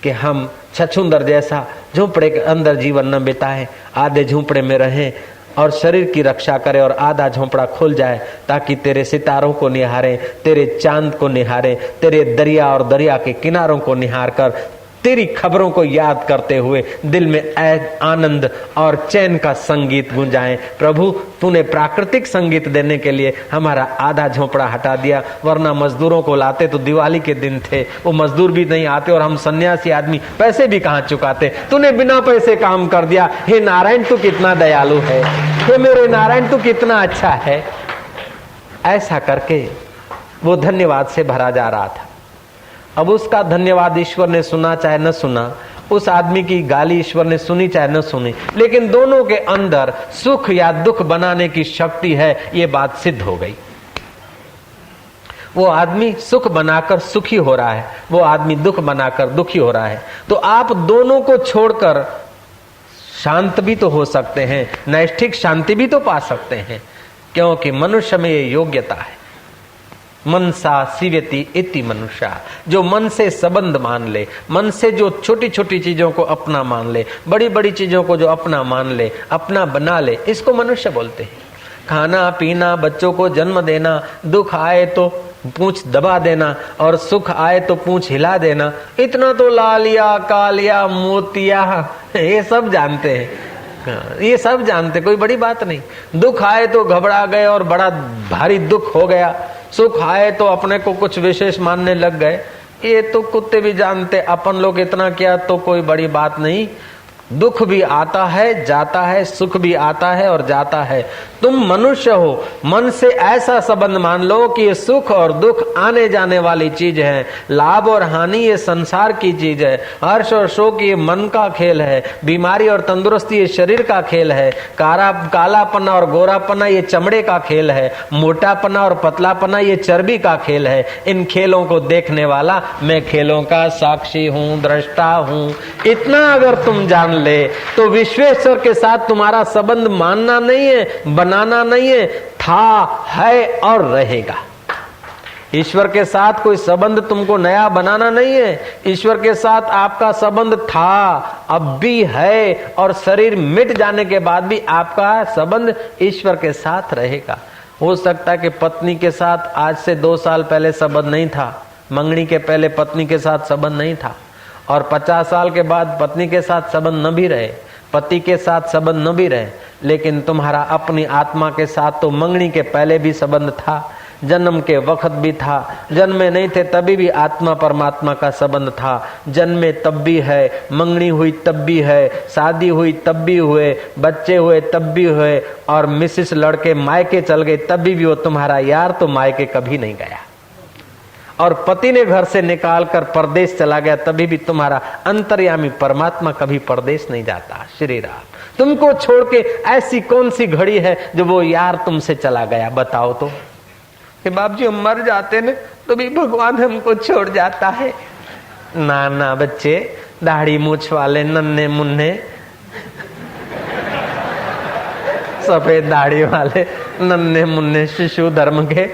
कि हम छछूंदर जैसा झोंपड़े के अंदर जीवन न बिताए, आधे झोंपड़े में रहें और शरीर की रक्षा करे और आधा झोंपड़ा खुल जाए ताकि तेरे सितारों को निहारें, तेरे चांद को निहारें, तेरे दरिया और दरिया के किनारों को निहार कर तेरी खबरों को याद करते हुए दिल में आनंद और चैन का संगीत गूंजाएं। प्रभु तूने प्राकृतिक संगीत देने के लिए हमारा आधा झोंपड़ा हटा दिया, वरना मजदूरों को लाते तो दिवाली के दिन थे, वो मजदूर भी नहीं आते और हम सन्यासी आदमी पैसे भी कहाँ चुकाते। तूने बिना पैसे काम कर दिया। हे नारायण तू कितना दयालु है, हे मेरे नारायण तू कितना अच्छा है। ऐसा करके वो धन्यवाद से भरा जा रहा था। अब उसका धन्यवाद ईश्वर ने सुना चाहे न सुना, उस आदमी की गाली ईश्वर ने सुनी चाहे न सुनी, लेकिन दोनों के अंदर सुख या दुख बनाने की शक्ति है, ये बात सिद्ध हो गई। वो आदमी सुख बनाकर सुखी हो रहा है, वो आदमी दुख बनाकर दुखी हो रहा है। तो आप दोनों को छोड़कर शांत भी तो हो सकते हैं, नैष्ठिक शांति भी तो पा सकते हैं, क्योंकि मनुष्य में ये योग्यता है। मनसा सिवेति इति मनुष्य, जो मन से संबंध मान ले, मन से जो छोटी छोटी चीजों को अपना मान ले, बड़ी बड़ी चीजों को जो अपना मान ले, अपना बना ले, इसको मनुष्य बोलते हैं। खाना पीना, बच्चों को जन्म देना, दुख आए तो पूंछ दबा देना और सुख आए तो पूंछ हिला देना, इतना तो लालिया कालिया मोतिया ये सब जानते हैं, ये सब जानते, कोई बड़ी बात नहीं। दुख आए तो घबरा गए और बड़ा भारी दुख हो गया, सुख आए तो अपने को कुछ विशेष मानने लग गए, ये तो कुत्ते भी जानते। अपन लोग इतना किया तो कोई बड़ी बात नहीं। दुख भी आता है जाता है, सुख भी आता है और जाता है। तुम मनुष्य हो, मन से ऐसा संबंध मान लो कि ये सुख और दुख आने जाने वाली चीज है, लाभ और हानि ये संसार की चीज है, हर्ष और शोक ये मन का खेल है, बीमारी और तंदुरुस्ती ये शरीर का खेल है, कालापना और गोरापना ये चमड़े का खेल है, मोटापना और पतलापना ये चर्बी का खेल है। इन खेलों को देखने वाला मैं खेलों का साक्षी हूँ, दृष्टा हूँ। इतना अगर तुम जान ले तो विश्वेश्वर के साथ तुम्हारा संबंध मानना नहीं है, बनाना नहीं है, था, है और रहेगा। ईश्वर के साथ कोई संबंध तुमको नया बनाना नहीं है। ईश्वर के साथ आपका संबंध था, अब भी है और शरीर मिट जाने के बाद भी आपका संबंध ईश्वर के साथ रहेगा। हो सकता है कि पत्नी के साथ आज से 2 साल पहले संबंध नहीं था, मंगनी के पहले पत्नी के साथ संबंध नहीं था, और 50 साल के बाद पत्नी के साथ संबंध न भी रहे, पति के साथ संबंध न भी रहे, लेकिन तुम्हारा अपनी आत्मा के साथ तो मंगनी के पहले भी संबंध था, जन्म के वक्त भी था, जन्मे नहीं थे तभी भी आत्मा परमात्मा का संबंध था, जन्मे तब भी है, मंगनी हुई तब भी है, शादी हुई तब भी हुए, बच्चे हुए तब भी हुए, और मिसिस लड़के मायके चल गए तभी भी वो तुम्हारा यार तो मायके कभी नहीं गया, और पति ने घर से निकाल कर परदेश चला गया तभी भी तुम्हारा अंतर्यामी परमात्मा कभी परदेश नहीं जाता। श्री राम, तुमको छोड़ के ऐसी कौन सी घड़ी है जो वो यार तुमसे चला गया, बताओ तो। कि बाप जी हम मर जाते न तो भी भगवान हमको छोड़ जाता है। ना ना बच्चे, दाढ़ी मूछ वाले नन्हे मुन्ने सफेद दाढ़ी वाले नन्हे मुन्ने शिशु धर्म के,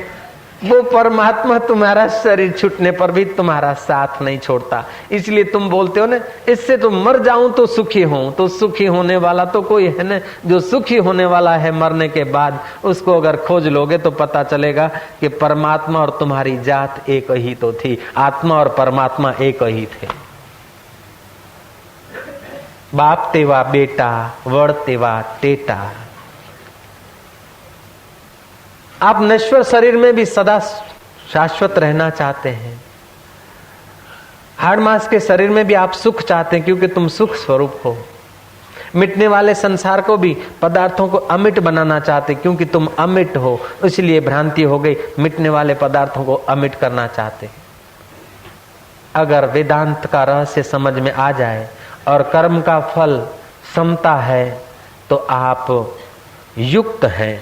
वो परमात्मा तुम्हारा शरीर छूटने पर भी तुम्हारा साथ नहीं छोड़ता। इसलिए तुम बोलते हो ना, इससे तो मर जाऊं तो सुखी हूं, तो सुखी होने वाला तो कोई है ना जो सुखी होने वाला है मरने के बाद। उसको अगर खोज लोगे तो पता चलेगा कि परमात्मा और तुम्हारी जात एक ही तो थी, आत्मा और परमात्मा एक ही थे। बाप तेवा बेटा, वड़ तेवा टेटा। आप नश्वर शरीर में भी सदा शाश्वत रहना चाहते हैं, हाड़ मांस के शरीर में भी आप सुख चाहते हैं क्योंकि तुम सुख स्वरूप हो। मिटने वाले संसार को भी पदार्थों को अमिट बनाना चाहते क्योंकि तुम अमिट हो, इसलिए भ्रांति हो गई, मिटने वाले पदार्थों को अमिट करना चाहते। अगर वेदांत का रहस्य समझ में आ जाए और कर्म का फल समता है तो आप युक्त हैं।